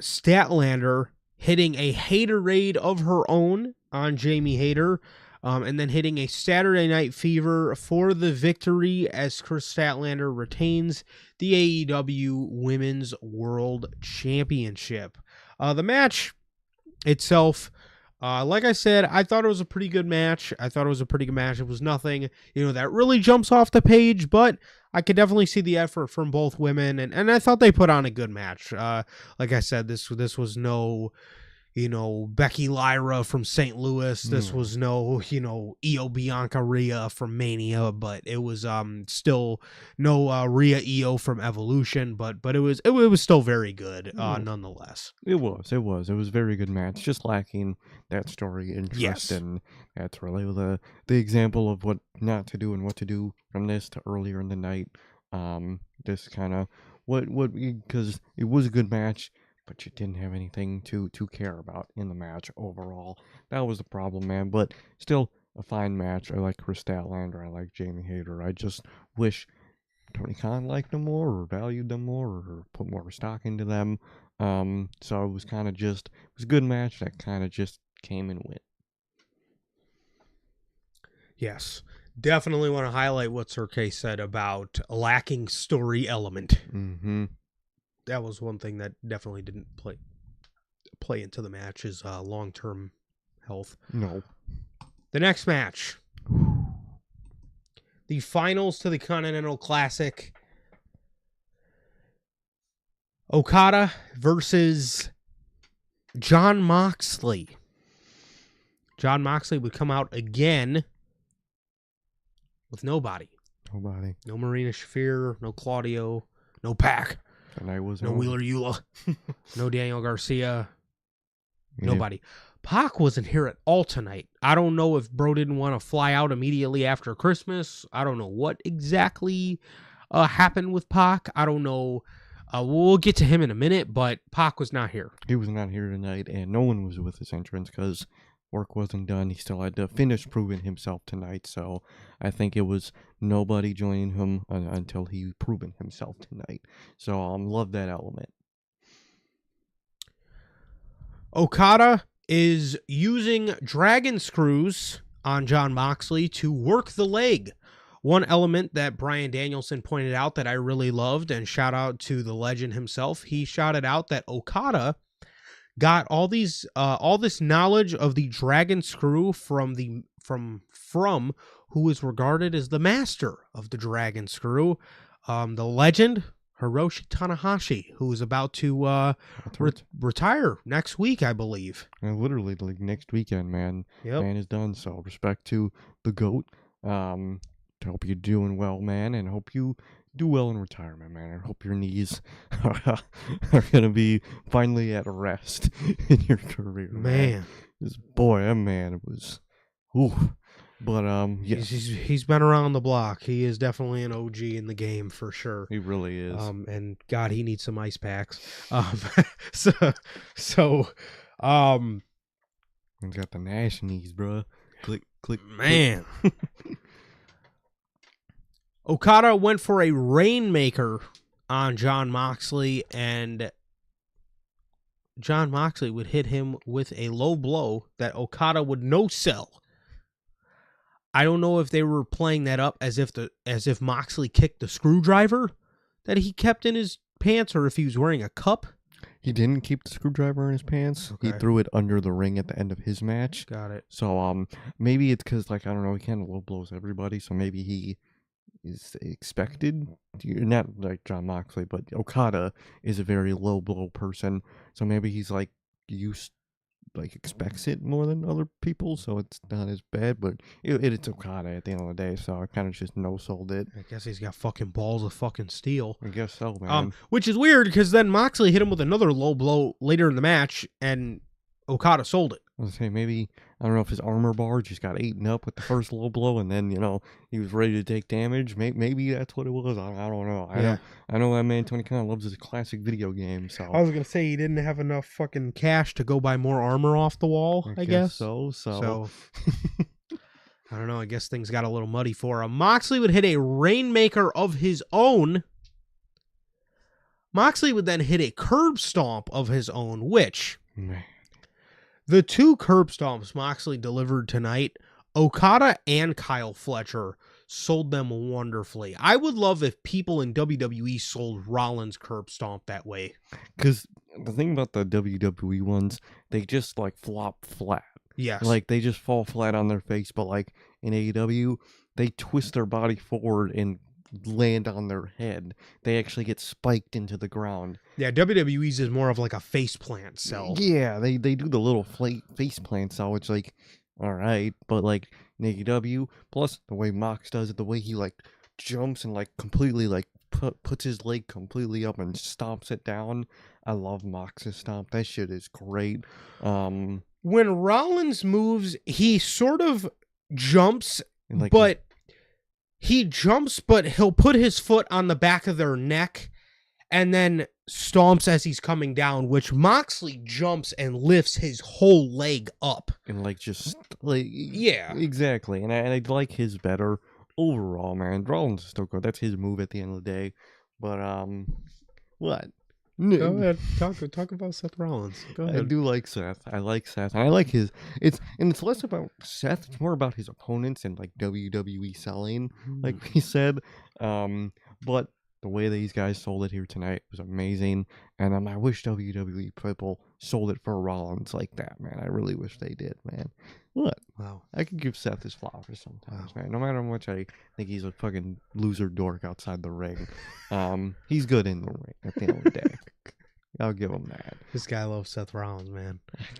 Statlander hitting a Haterade of her own on Jamie Hayter, and then hitting a Saturday Night Fever for the victory as Chris Statlander retains the AEW Women's World Championship. The match itself, like I said, I thought it was a pretty good match. It was nothing, that really jumps off the page, but I could definitely see the effort from both women, and I thought they put on a good match. Like I said, this was no, Becky Lyra from St. Louis. This was no, Io Bianca Rhea from Mania, but it was still no Rhea Io from Evolution, but it was still very good nonetheless. It was a very good match, just lacking that story interest. Yes. And that's really the example of what not to do and what to do from this to earlier in the night. This kind of because it was a good match, but you didn't have anything to care about in the match overall. That was the problem, man. But still a fine match. I like Chris Statlander. I like Jamie Hayter. I just wish Tony Khan liked them more, or valued them more, or put more stock into them. So it was kind of just, it was a good match that kind of just came and went. Yes. Definitely want to highlight what Sir K said about lacking story element. Mm-hmm. That was one thing that definitely didn't play into the match is long-term health. No. The next match. The finals to the Continental Classic. Okada versus Jon Moxley. Jon Moxley would come out again with nobody. No Marina Shafir, no Claudio, no Pac. Tonight was no Wheeler Yulah. No Daniel Garcia. Nobody. Pac wasn't here at all tonight. I don't know if bro didn't want to fly out immediately after Christmas. I don't know what exactly happened with Pac. I don't know. We'll get to him in a minute, but Pac was not here. He was not here tonight, and no one was with his entrance because work wasn't done. He still had to finish proving himself tonight, so I think it was nobody joining him until he proven himself tonight. So love that element. Okada is using dragon screws on Jon Moxley to work the leg. One element that Bryan Danielson pointed out that I really loved, and shout out to the legend himself, he shouted out that Okada got all this knowledge of the dragon screw from who is regarded as the master of the dragon screw, the legend Hiroshi Tanahashi, who is about to retire next week, I believe. And literally, like next weekend, man. Yep. Man is done. So respect to the GOAT. Hope you're doing well, man, and hope you do well in retirement, man. I hope your knees are gonna be finally at rest in your career, man. This boy, that man was, ooh. But yes, he's been around the block. He is definitely an OG in the game for sure. He really is. And God, he needs some ice packs. So he's got the Nash knees, bro. Click, man. Click. Okada went for a Rainmaker on Jon Moxley, and Jon Moxley would hit him with a low blow that Okada would no-sell. I don't know if they were playing that up as if Moxley kicked the screwdriver that he kept in his pants, or if he was wearing a cup. He didn't keep the screwdriver in his pants. Okay. He threw it under the ring at the end of his match. Got it. So maybe it's because, like, I don't know, he kind of low blows everybody, so maybe he is expected. Not like Jon Moxley, but Okada is a very low blow person, so maybe he's like expects it more than other people, so it's not as bad. But it's Okada at the end of the day, so I kind of just no-sold it. I guess he's got fucking balls of fucking steel. I guess so, man. Which is weird because then Moxley hit him with another low blow later in the match, and Okada sold it. I was saying, maybe, I don't know if his armor bar just got eaten up with the first low blow, and then, he was ready to take damage. Maybe that's what it was. I don't know. I know that man, Tony Khan, loves his classic video game. So I was going to say he didn't have enough fucking cash to go buy more armor off the wall, I guess. So. I don't know. I guess things got a little muddy for him. Moxley would hit a Rainmaker of his own. Moxley would then hit a curb stomp of his own, which... Man. The two curb stomps Moxley delivered tonight, Okada and Kyle Fletcher sold them wonderfully. I would love if people in WWE sold Rollins' curb stomp that way. Because the thing about the WWE ones, they just flop flat. Yes. They just fall flat on their face, but in AEW, they twist their body forward and land on their head. They actually get spiked into the ground. Yeah, WWE's is more of a face plant cell. Yeah, they do the little face plant cell, which all right, but in AEW, plus the way Mox does it, the way he jumps and completely puts his leg completely up and stomps it down. I love Mox's stomp. That shit is great. When Rollins moves, he sort of jumps, but he jumps, but he'll put his foot on the back of their neck and then stomps as he's coming down, which Moxley jumps and lifts his whole leg up. And yeah. Exactly. And I like his better overall, man. Rollins is still good. That's his move at the end of the day. But, what? Go ahead. Talk about Seth Rollins. Go ahead. I do like Seth. I like Seth. And I like his... It's less about Seth. It's more about his opponents and WWE selling, like we said. But the way these guys sold it here tonight was amazing. And I wish WWE people sold it for Rollins like that, man. I really wish they did, man. What? Wow. I could give Seth his flowers sometimes, man. No matter how much I think he's a fucking loser dork outside the ring. He's good in the ring at the end of the day. I'll give him that. This guy loves Seth Rollins, man.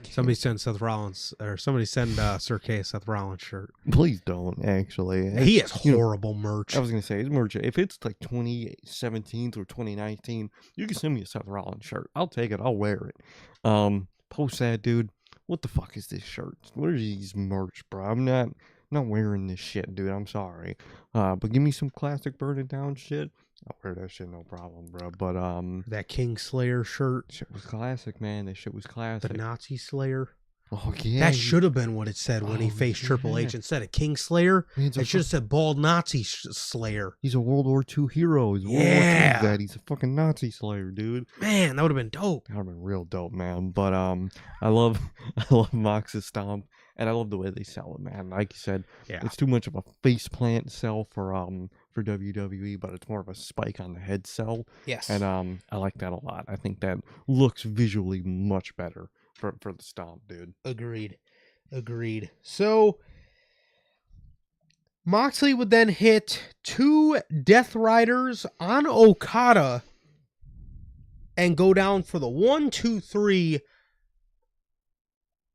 Somebody send Seth Rollins, or somebody send Sir K a Seth Rollins shirt. Please don't, actually. He has horrible merch. I was going to say, his merch, if it's 2017 through 2019, you can send me a Seth Rollins shirt. I'll take it. I'll wear it. Post that, dude. What the fuck is this shirt? What are these merch, bro? I'm not wearing this shit, dude. I'm sorry. But give me some classic Burn It Down shit. I'll wear that shit no problem, bro. But That King Slayer shirt, shit was classic, man. That shit was the classic. Nazi Slayer. Oh yeah, That should have been what it said when he Oh, faced Triple yeah. H. Instead of King Slayer, Man's a it should have said Bald Nazi Slayer. He's a World War II hero. He's a World War Yeah. II vet. He's a fucking Nazi slayer, dude. Man, that would have been dope. That would have been real dope, man. But I love I love Mox's stomp, and I love the way they sell it, man. Like you said, Yeah. it's too much of a face plant sell for WWE, but it's more of a spike on the head sell. Yes. And I like that a lot. I think that looks visually much better for the stomp, dude. Agreed. So Moxley would then hit 2 Death Riders on Okada and go down for the 1, 2, 3.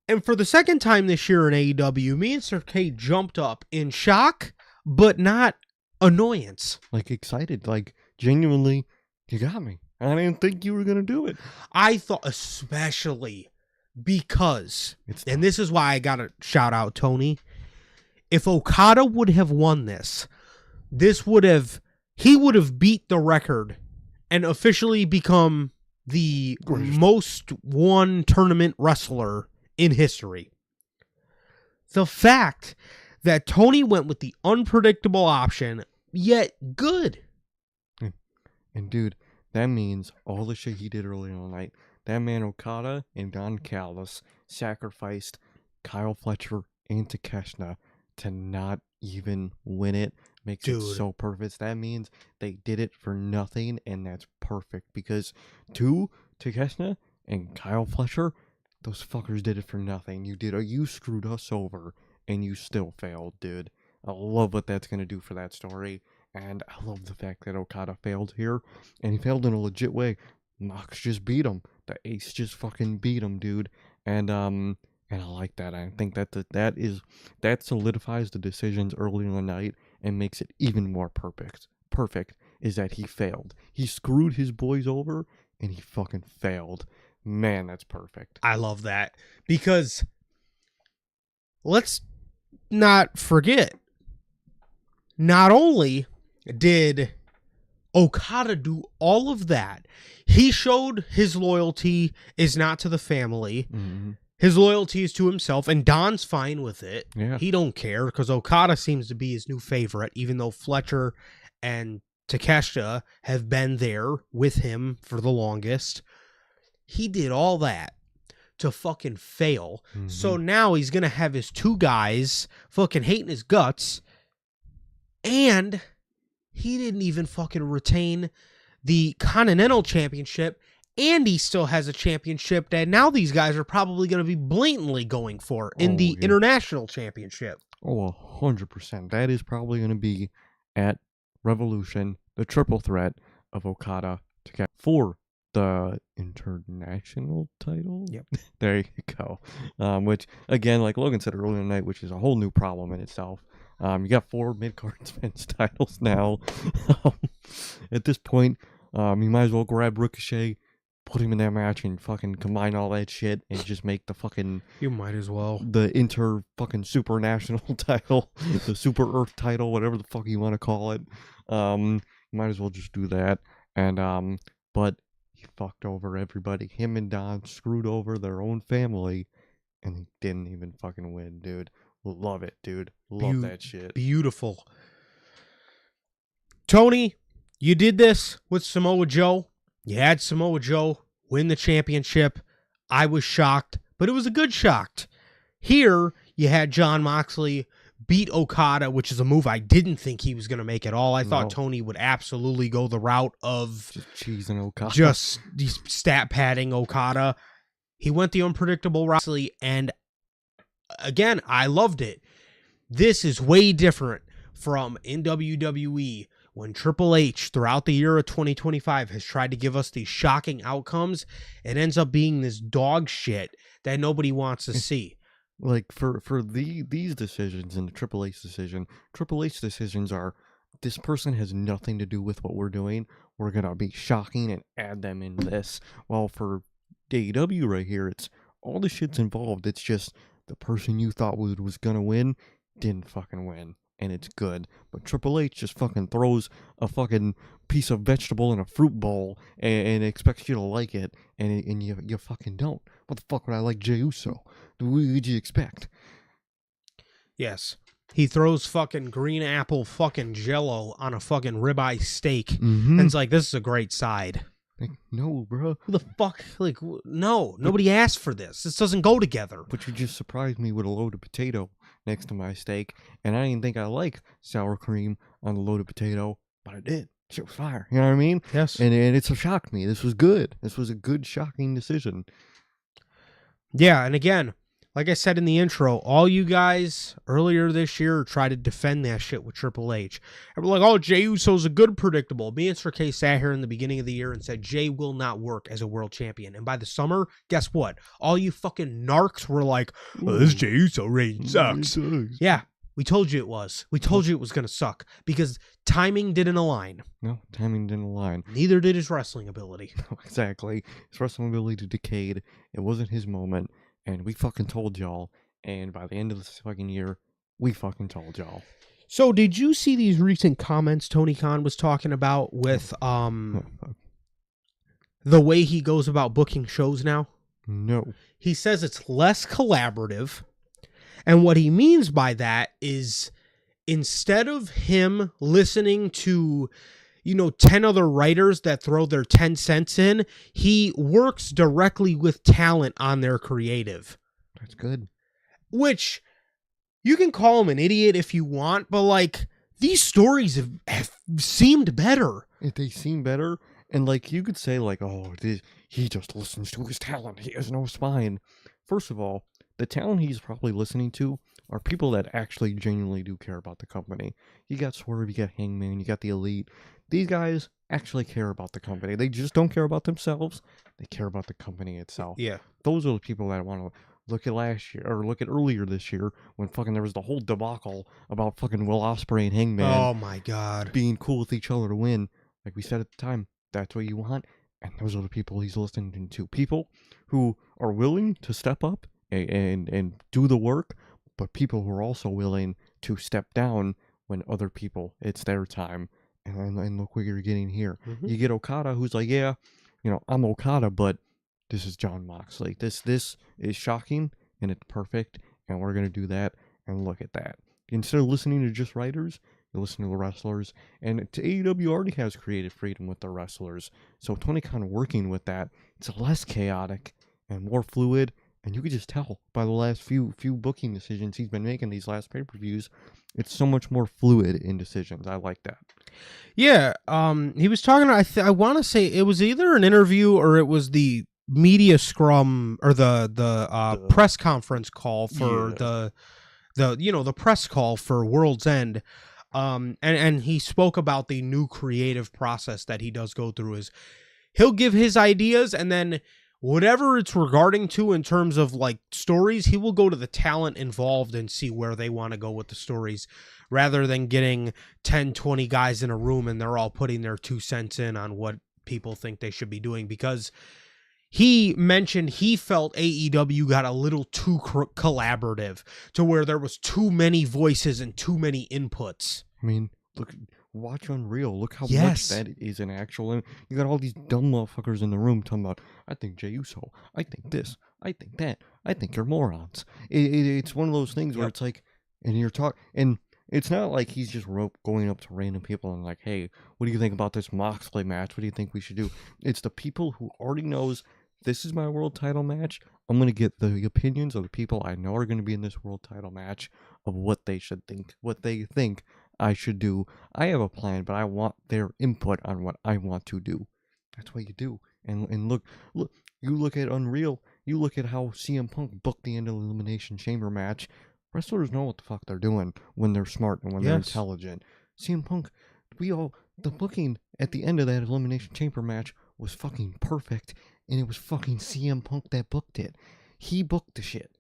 And for the second time this year in AEW, me and Sir K jumped up in shock, but not annoyance. Like excited, like genuinely, you got me. I didn't think you were gonna do it. I thought, especially because, and this is why I gotta shout out Tony. If Okada would have won this he would have beat the record and officially become the most won tournament wrestler in history. The fact that Tony went with the unpredictable option, yet good. And dude, that means all the shit he did earlier in the night. That man Okada and Don Callis sacrificed Kyle Fletcher and Takeshita to not even win it. Makes it so perfect. That means they did it for nothing, and that's perfect because Takeshita and Kyle Fletcher, those fuckers did it for nothing. You screwed us over, and you still failed, dude. I love what that's gonna do for that story, and I love the fact that Okada failed here, and he failed in a legit way. Mox just beat him. The ace just fucking beat him, dude. And I like that. I think that solidifies the decisions early in the night and makes it even more perfect. Perfect is that he failed. He screwed his boys over and he fucking failed. Man, that's perfect. I love that because let's not forget, not only did Okada do all of that, he showed his loyalty is not to the family. Mm-hmm. His loyalty is to himself, and Don's fine with it. Yeah. He don't care because Okada seems to be his new favorite, even though Fletcher and Takeshita have been there with him for the longest. He did all that to fucking fail. Mm-hmm. So now he's going to have his 2 guys fucking hating his guts, and he didn't even fucking retain the Continental Championship, and he still has a championship that now these guys are probably going to be blatantly going for in the International Championship. Oh, 100%. That is probably going to be at Revolution, the triple threat of Okada to get for the international title. Yep. There you go. Which, again, like Logan said earlier tonight, which is a whole new problem in itself. You got 4 mid-card men's titles now. At this point, you might as well grab Ricochet, put him in that match, and fucking combine all that shit and just make the fucking... You might as well. The fucking super national title, the super earth title, whatever the fuck you want to call it. You might as well just do that. And, but he fucked over everybody. Him and Don screwed over their own family, and he didn't even fucking win, dude. Love it, dude. Love that shit. Beautiful. Tony, you did this with Samoa Joe. You had Samoa Joe win the championship. I was shocked, but it was a good shock. Here, you had Jon Moxley beat Okada, which is a move I didn't think he was going to make at all. I thought Tony would absolutely go the route of just cheesing Okada. Just stat padding Okada. He went the unpredictable route, and again, I loved it. This is way different from in WWE when Triple H throughout the year of 2025 has tried to give us these shocking outcomes. It ends up being this dog shit that nobody wants to see. Like for these decisions and the Triple H decisions are, this person has nothing to do with what we're doing. We're gonna be shocking and add them in this. While for AEW right here, it's all the shit's involved. It's just the person you thought was gonna win didn't fucking win. and it's good. But Triple H just fucking throws a fucking piece of vegetable in a fruit bowl and expects you to like it, and you fucking don't. What the fuck would I like Jey Uso? What would you expect? Yes. He throws fucking green apple fucking jello on a fucking ribeye steak. And it's like, this is a great side. Like, no, bro. Who the fuck? Like, no. Nobody asked for this. This doesn't go together. But you just surprised me with a loaded potato next to my steak. And I didn't think I like sour cream on the loaded potato, but I did. Shit was fire. You know what I mean? Yes. And it's shocked me. This was good. This was a good, shocking decision. Yeah, and again, like I said in the intro, all you guys earlier this year tried to defend that shit with Triple H. And we're like, oh, Jey Uso's a good predictable. Me and Sir K sat here in the beginning of the year and said Jey will not work as a world champion. And by the summer, guess what? All you fucking narcs were like, oh, this Jey Uso reign sucks. Yeah, we told you it was. We told you it was going to suck because timing didn't align. No, timing didn't align. Neither did his wrestling ability. No, exactly. His wrestling ability decayed. It wasn't his moment. And we fucking told y'all. And by the end of this fucking year, we fucking told y'all. So did you see these recent comments Tony Khan was talking about with the way he goes about booking shows now? No. He says it's less collaborative. And what he means by that is instead of him listening to 10 other writers that throw their 10 cents in, he works directly with talent on their creative. That's good. Which, you can call him an idiot if you want, but like, these stories have seemed better. If they seem better, and like, you could say like, oh, he just listens to his talent. He has no spine. First of all, the talent he's probably listening to are people that actually genuinely do care about the company. You got Swerve, you got Hangman, you got the Elite. These guys actually care about the company. They just don't care about themselves. They care about the company itself. Yeah. Those are the people that I want to look at last year, or look at earlier this year, when fucking there was the whole debacle about fucking Will Ospreay and Hangman. Oh my God. Being cool with each other to win. Like we said at the time, that's what you want. And those are the people he's listening to. People who are willing to step up and do the work, but people who are also willing to step down when other people, it's their time. And look what you're getting here. Mm-hmm. You get Okada, who's like, yeah, I'm Okada, but this is John Moxley. This is shocking, and it's perfect, and we're going to do that, and look at that. Instead of listening to just writers, you listen to the wrestlers, and AEW already has creative freedom with the wrestlers, so Tony Khan working with that, it's less chaotic and more fluid, and you could just tell by the last few booking decisions he's been making these last pay-per-views, it's so much more fluid in decisions. I like that. Yeah, he was talking. I want to say it was either an interview or it was the media scrum or the press conference call for the press call for World's End. And he spoke about the new creative process that he does go through. Is he'll give his ideas and then whatever it's regarding to in terms of like stories, he will go to the talent involved and see where they want to go with the stories rather than getting 10, 20 guys in a room and they're all putting their 2 cents in on what people think they should be doing, because he mentioned he felt AEW got a little too collaborative to where there was too many voices and too many inputs. I mean, watch Unreal. Look how much that is an actual. You got all these dumb motherfuckers in the room talking about, I think Jey Uso, I think this, I think that, I think you're morons. It's one of those things where it's like, and you're talking, and it's not like he's just going up to random people and like, hey, what do you think about this Moxley match? What do you think we should do? It's the people who already knows this is my world title match. I'm going to get the opinions of the people I know are going to be in this world title match of what they should think, what they think I should do. I have a plan, but I want their input on what I want to do. That's what you do. And look, you look at Unreal, you look at how CM Punk booked the end of the Elimination Chamber match. Wrestlers know what the fuck they're doing when they're smart and when they're intelligent. CM Punk, the booking at the end of that Elimination Chamber match was fucking perfect, and it was fucking CM Punk that booked it. He booked the shit.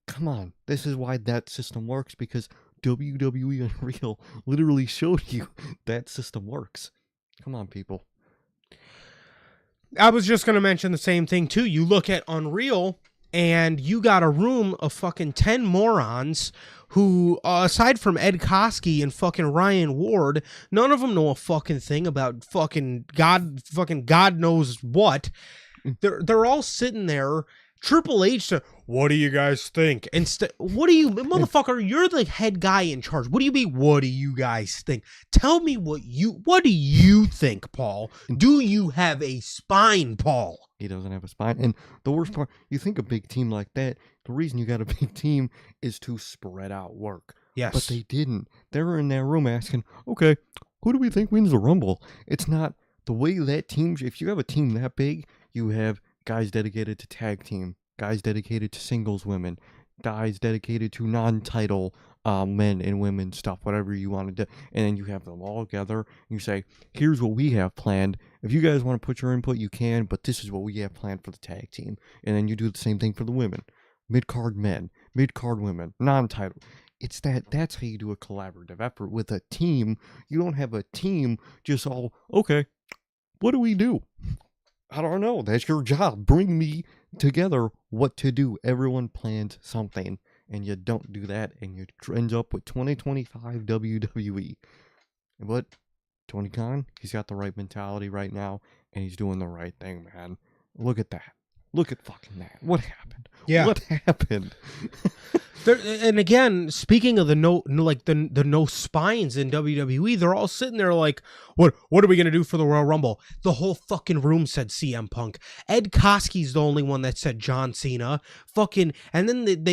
Come on. This is why that system works, because WWE Unreal literally showed you that system works. Come on, people. I was just going to mention the same thing, too. You look at Unreal, and you got a room of fucking 10 morons who, aside from Ed Koskey and fucking Ryan Ward, none of them know a fucking thing about fucking God knows what. They're all sitting there. Triple H said, "What do you guys think?" What do you, motherfucker? You're the head guy in charge. What do you mean? What do you guys think? Tell me what do you think, Paul? Do you have a spine, Paul? He doesn't have a spine. And the worst part, you think a big team like that, the reason you got a big team is to spread out work. Yes, but they didn't. They were in that room asking, "Okay, who do we think wins the Rumble?" It's not the way that team. If you have a team that big, you have guys dedicated to tag team, guys dedicated to singles women, guys dedicated to non-title men and women stuff, whatever you want to do. And then you have them all together. And you say, here's what we have planned. If you guys want to put your input, you can, but this is what we have planned for the tag team. And then you do the same thing for the women. Mid-card men, mid-card women, non-title. It's that's how you do a collaborative effort with a team. You don't have a team just all, okay, what do we do? I don't know. That's your job. Bring me together what to do. Everyone plans something, and you don't do that, and you end up with 2025 WWE. But Tony Khan, he's got the right mentality right now, and he's doing the right thing, man. Look at that. Look at fucking that. What happened? Yeah. What happened? And again, speaking of the no spines in WWE, they're all sitting there like, what are we gonna do for the Royal Rumble? The whole fucking room said CM Punk. Ed Koskey's the only one that said John Cena. Fucking, and then they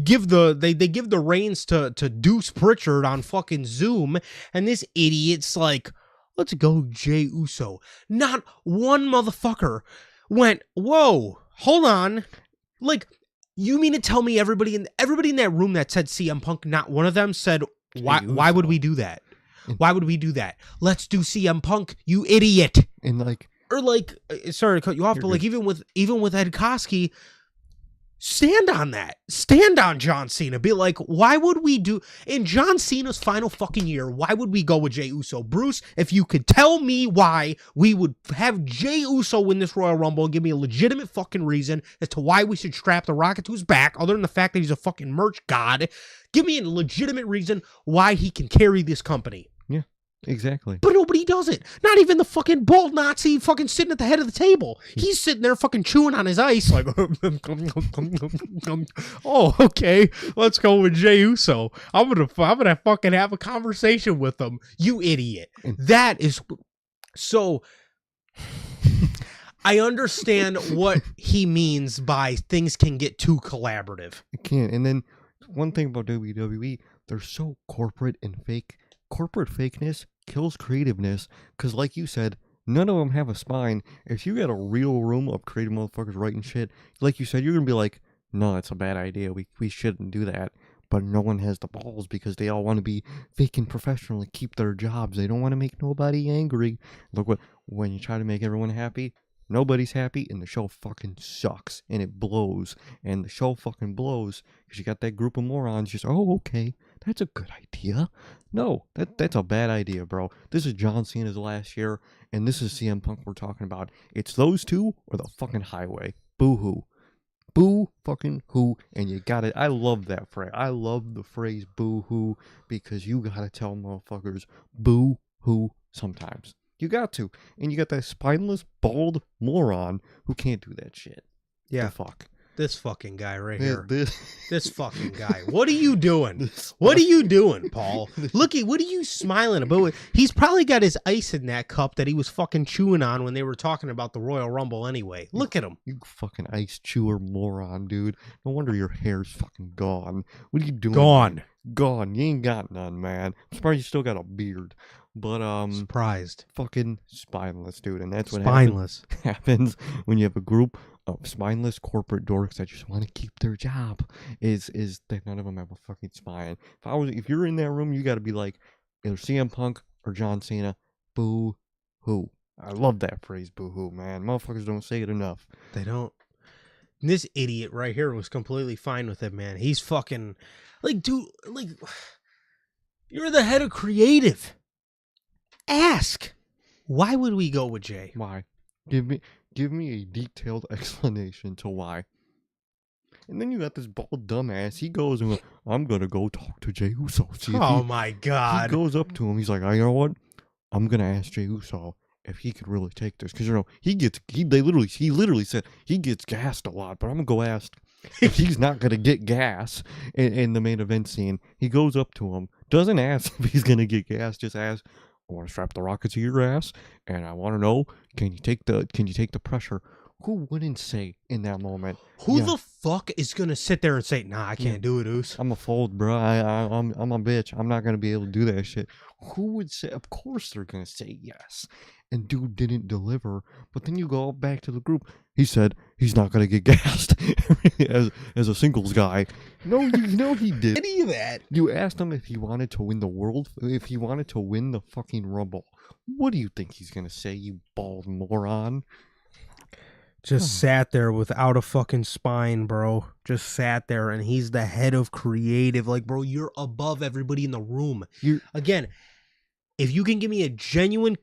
give the reins to Deuce Pritchard on fucking Zoom, and this idiot's like, let's go Jey Uso. Not one motherfucker went, whoa, hold on. Like, you mean to tell me everybody in that room that said CM Punk, not one of them said, why would we do that? Why would we do that? Let's do CM Punk, you idiot. And like, or like, sorry to cut you off, but like even with Ed Koskey, stand on that. Stand on John Cena. Be like, why would we do in John Cena's final fucking year? Why would we go with Jey Uso? Bruce, if you could tell me why we would have Jey Uso win this Royal Rumble and give me a legitimate fucking reason as to why we should strap the Rocket to his back, other than the fact that he's a fucking merch god, give me a legitimate reason why he can carry this company. yeah, exactly. But nobody does it. Not even the fucking bald Nazi fucking sitting at the head of the table. He's sitting there fucking chewing on his ice like, oh, okay, let's go with Jey Uso. I'm gonna fucking have a conversation with him. You idiot. That is so. I understand what he means by things can get too collaborative. It can. And then one thing about WWE, they're so corporate and fake. Corporate fakeness kills creativeness, because like you said, none of them have a spine. If you got a real room of creative motherfuckers writing shit, like you said, you're going to be like, no, that's a bad idea. We shouldn't do that. But no one has the balls because they all want to be fake and professional and keep their jobs. They don't want to make nobody angry. Look, when you try to make everyone happy, nobody's happy, and the show fucking sucks, and it blows, and the show fucking blows, because you got that group of morons just, oh, okay, that's a good idea. No, that's a bad idea, bro. This is John Cena's last year, and this is CM Punk we're talking about. It's those two or the fucking highway. Boo-hoo. Boo fucking hoo, and you got it. I love that phrase. I love the phrase boo-hoo, because you gotta tell motherfuckers boo-hoo sometimes. You got to. And you got that spineless, bald moron who can't do that shit. Yeah. The fuck. This fucking guy right here. This fucking guy. What are you doing? What are you doing, Paul? Looky, what are you smiling about? He's probably got his ice in that cup that he was fucking chewing on when they were talking about the Royal Rumble anyway. Look at him. You fucking ice chewer moron, dude. No wonder your hair's fucking gone. What are you doing? Gone. Gone. You ain't got none, man. I'm surprised you still got a beard. But surprised. Fucking spineless, dude. And that's what happens when you have a group of spineless corporate dorks that just want to keep their job. Is that none of them have a fucking spine. If you're in that room, you got to be like either CM Punk or John Cena. Boo hoo. I love that phrase, boo hoo, man. Motherfuckers don't say it enough. They don't. And this idiot right here was completely fine with it, man. He's fucking like, dude, like, you're the head of creative. Ask, why would we go with Jay? Why? Give Give me a detailed explanation to why. And then you got this bald dumbass. He goes and I'm gonna go talk to Jey Uso. See if Oh my he God. goes up to him. He's like, you know what? I'm gonna ask Jey Uso if he could really take this, because he literally said he gets gassed a lot. But I'm gonna go ask if he's not gonna get gas in the main event scene. He goes up to him, doesn't ask if he's gonna get gas, just asks, I want to strap the rocket to your ass, and I want to know, can you take the pressure? Who wouldn't say in that moment? Who the fuck is gonna sit there and say, "Nah, I can't do it, Oos. I'm a fold, bro. I'm a bitch. I'm not gonna be able to do that shit." Who would say? Of course they're gonna say yes. And dude didn't deliver. But then you go back to the group. He said he's not gonna get gassed as a singles guy. No, he did. Any of that? You asked him if he wanted to win the world, if he wanted to win the fucking Rumble. What do you think he's gonna say? You bald moron. Just sat there without a fucking spine, bro. Just sat there, and he's the head of creative. Like, bro, you're above everybody in the room. Again, if you can give me a genuine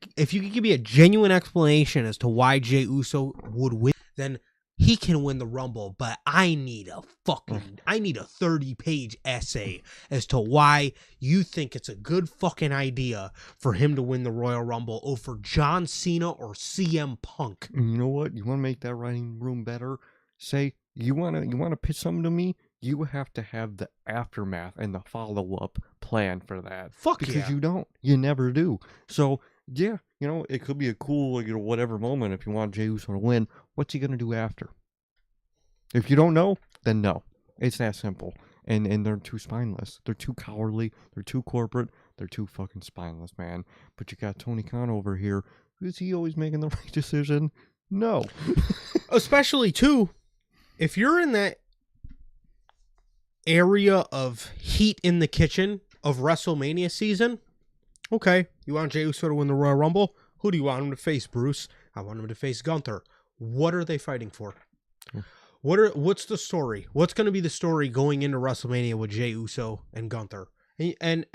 explanation as to why Jey Uso would win, then he can win the Rumble. But I need a 30-page essay as to why you think it's a good fucking idea for him to win the Royal Rumble over John Cena or CM Punk. And you know what? You want to make that writing room better? Say you want to pitch something to me. You have to have the aftermath and the follow-up plan for that. Because you don't. You never do. So, yeah, it could be a cool, whatever moment if you want Jey Uso to win. What's he going to do after? If you don't know, then no. It's that simple. And they're too spineless. They're too cowardly. They're too corporate. They're too fucking spineless, man. But you got Tony Khan over here. Is he always making the right decision? No. Especially, too, if you're in that area of heat in the kitchen of WrestleMania season, okay, you want Jey Uso to win the Royal Rumble? Who do you want him to face, Bruce? I want him to face Gunther. What are they fighting for? What's the story? What's going to be the story going into WrestleMania with Jey Uso and Gunther? And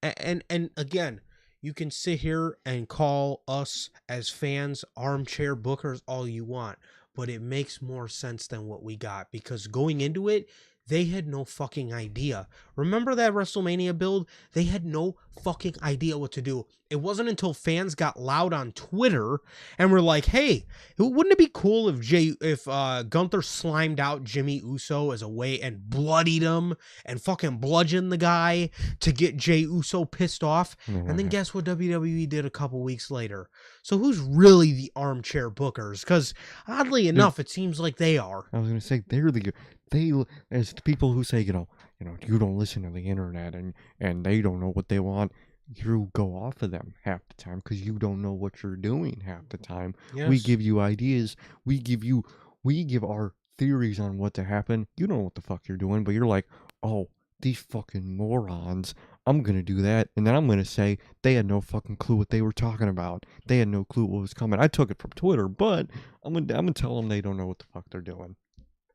again, you can sit here and call us as fans armchair bookers all you want, but it makes more sense than what we got, because going into it, they had no fucking idea. Remember that WrestleMania build? They had no fucking idea what to do. It wasn't until fans got loud on Twitter and were like, hey, wouldn't it be cool if Gunther slimed out Jimmy Uso as a way and bloodied him and fucking bludgeoned the guy to get Jey Uso pissed off? And then guess what WWE did a couple weeks later? So who's really the armchair bookers? Because oddly enough, it seems like they are. I was going to say, as the people who say, you don't listen to the internet and they don't know what they want, you go off of them half the time because you don't know what you're doing half the time. Yes. We give you ideas. We give our theories on what to happen. You don't know what the fuck you're doing, but you're like, oh, these fucking morons, I'm going to do that. And then I'm going to say they had no fucking clue what they were talking about. They had no clue what was coming. I took it from Twitter, but I'm going to tell them they don't know what the fuck they're doing.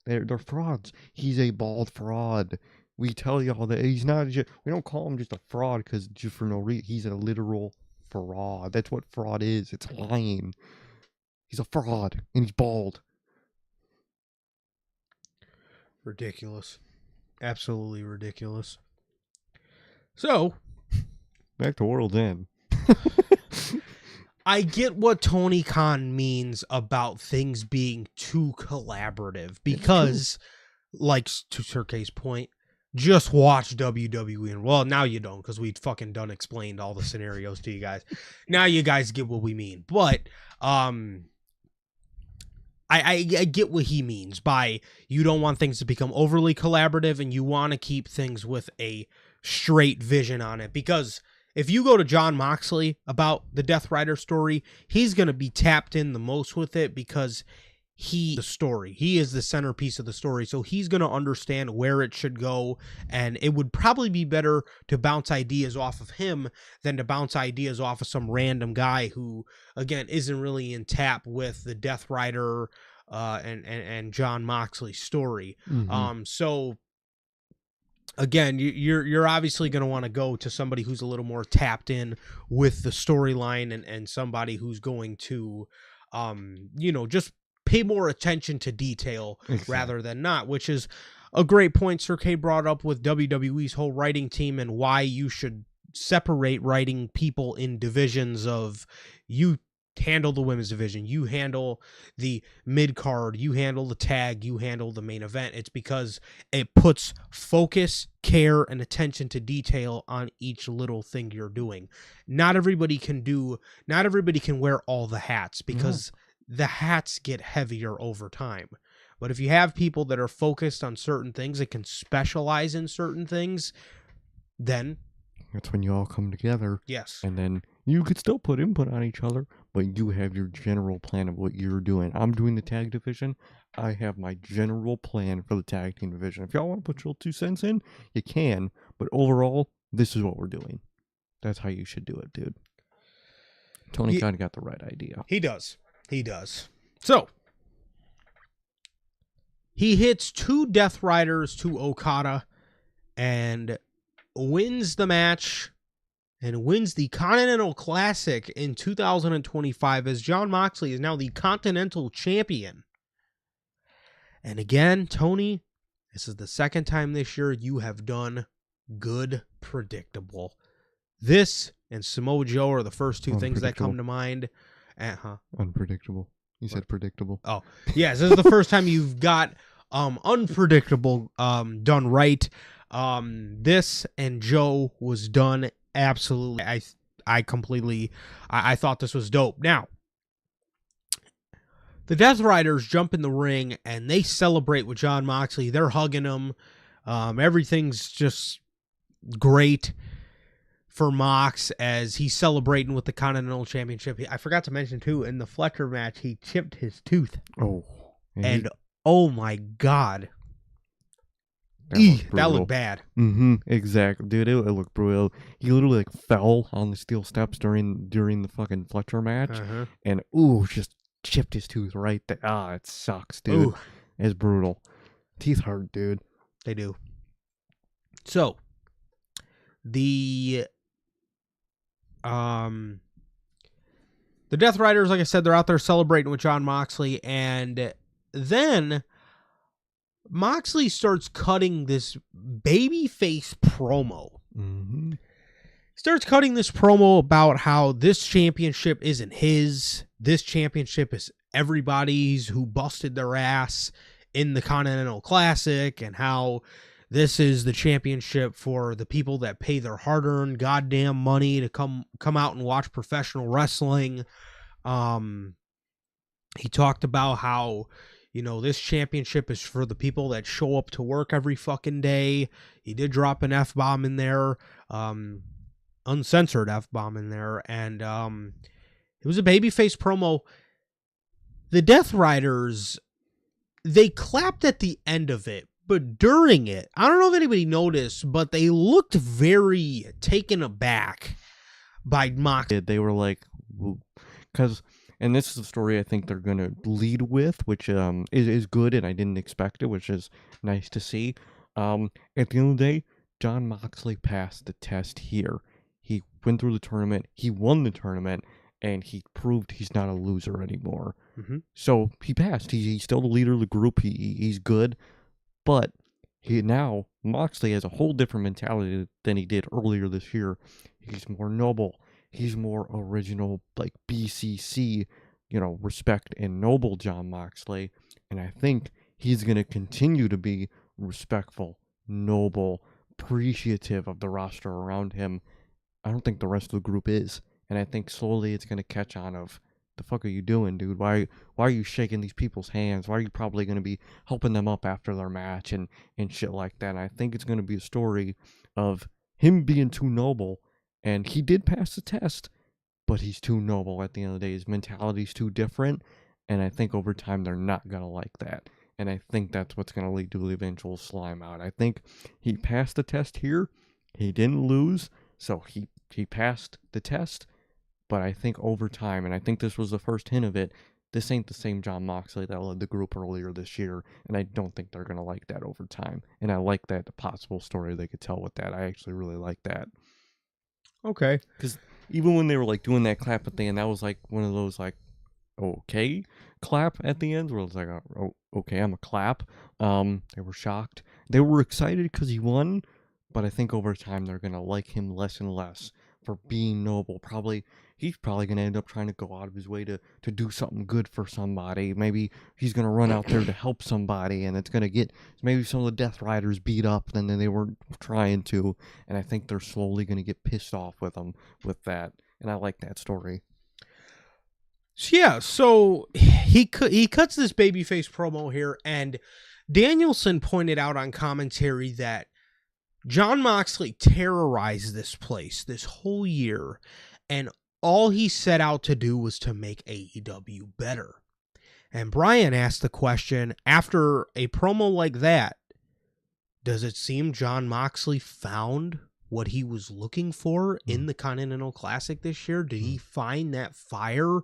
They're frauds. He's a bald fraud. We tell y'all that he's not just, we don't call him just a fraud because just for no reason. He's a literal fraud. That's what fraud is. It's lying. He's a fraud and he's bald. Ridiculous. Absolutely ridiculous. So, back to World's End. I get what Tony Khan means about things being too collaborative because, like to Sergey's point, just watch WWE. And well, now you don't, because we fucking done explained all the scenarios to you guys. Now you guys get what we mean. But I get what he means by you don't want things to become overly collaborative and you want to keep things with a straight vision on it. Because if you go to John Moxley about the Death Rider story, he's going to be tapped in the most with it because he is the centerpiece of the story. So he's going to understand where it should go. And it would probably be better to bounce ideas off of him than to bounce ideas off of some random guy who, again, isn't really in tap with the Death Rider and John Moxley story. Mm-hmm. So again, you're obviously going to want to go to somebody who's a little more tapped in with the storyline and somebody who's going to just pay more attention to detail Exactly. rather than not, which is a great point Sir K brought up with WWE's whole writing team and why you should separate writing people in divisions of you handle the women's division, you handle the mid card, you handle the tag, you handle the main event. It's because it puts focus, care, and attention to detail on each little thing you're doing. Not everybody can wear all the hats because the hats get heavier over time. But if you have people that are focused on certain things that can specialize in certain things, then that's when you all come together. yes. And then you could still put input on each other, but you have your general plan of what you're doing. I'm doing the tag division. I have my general plan for the tag team division. If y'all want to put your 2 cents in, you can. But overall, this is what we're doing. That's how you should do it, dude. Tony kind of got the right idea. He does. So, he hits 2 Death Riders to Okada and wins the match and wins the Continental Classic in 2025 as Jon Moxley is now the Continental Champion. And again, Tony, this is the second time this year you have done good predictable. This and Samoa Joe are the first 2 things that come to mind. Unpredictable. You said predictable. Oh, yes. This is the first time you've got unpredictable done right. This and Joe was done absolutely. I thought this was dope. Now, the Death Riders jump in the ring and they celebrate with Jon Moxley. They're hugging him. Everything's just great for Mox as he's celebrating with the Continental Championship. I forgot to mention, too, in the Fletcher match, he chipped his tooth. Oh. And oh my God. That looked bad. Exactly. Dude, it looked brutal. He literally fell on the steel steps during the fucking Fletcher match. And, just chipped his tooth right there. It sucks, dude. Ooh. It's brutal. Teeth hurt, dude. They do. So, the Death Riders, like I said, they're out there celebrating with Jon Moxley, and then Moxley starts cutting this babyface promo. Starts cutting this promo about how this championship isn't his. This championship is everybody's who busted their ass in the Continental Classic, and how this is the championship for the people that pay their hard-earned goddamn money to come out and watch professional wrestling. He talked about how, this championship is for the people that show up to work every fucking day. He did drop an F-bomb in there, uncensored F-bomb in there, and it was a babyface promo. The Death Riders, they clapped at the end of it, but during it, I don't know if anybody noticed, but they looked very taken aback by Mox. They were like, because, and this is the story I think they're going to lead with, which is good, and I didn't expect it, which is nice to see. At the end of the day, Jon Moxley passed the test here. He went through the tournament, he won the tournament, and he proved he's not a loser anymore. So he passed. He's still the leader of the group. He's good. But now Moxley has a whole different mentality than he did earlier this year. He's more noble. He's more original, like BCC, respect and noble Jon Moxley. And I think he's going to continue to be respectful, noble, appreciative of the roster around him. I don't think the rest of the group is. And I think slowly it's going to catch on of, the fuck are you doing, dude? Why are you shaking these people's hands? Why are you probably going to be helping them up after their match and shit like that? And I think it's going to be a story of him being too noble, and he did pass the test, but he's too noble at the end of the day. His mentality's too different, and I think over time they're not going to like that. And I think that's what's going to lead to the eventual slime out. I think he passed the test here. He didn't lose, so he passed the test. But I think over time, and I think this was the first hint of it, this ain't the same Jon Moxley that led the group earlier this year, and I don't think they're going to like that over time. And I like that the possible story they could tell with that. I actually really like that. Okay. Because even when they were like doing that clap at the end, that was like one of those like, okay clap at the end where it's like, oh, okay, I'm a clap. They were shocked. They were excited because he won, but I think over time they're gonna like him less and less for being noble. He's probably gonna end up trying to go out of his way to do something good for somebody. Maybe he's gonna run out there to help somebody, and it's gonna get maybe some of the Death Riders beat up than they were trying to, and I think they're slowly gonna get pissed off with him with that, and I like that story. Yeah, so he cuts this babyface promo here, and Danielson pointed out on commentary that Jon Moxley terrorized this place this whole year, and all he set out to do was to make AEW better. And Brian asked the question, after a promo like that, does it seem Jon Moxley found what he was looking for in the Continental Classic this year? Did he find that fire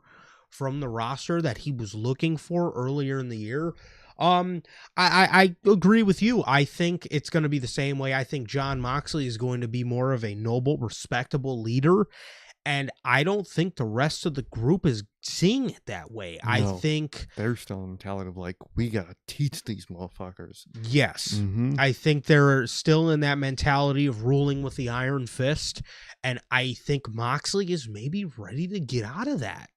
from the roster that he was looking for earlier in the year? I agree with you. I think it's going to be the same way. I think Jon Moxley is going to be more of a noble, respectable leader, and I don't think the rest of the group is seeing it that way. No, I think they're still in the mentality of like, we gotta teach these motherfuckers. yes. Mm-hmm. I think they're still in that mentality of ruling with the iron fist, and I think Moxley is maybe ready to get out of that.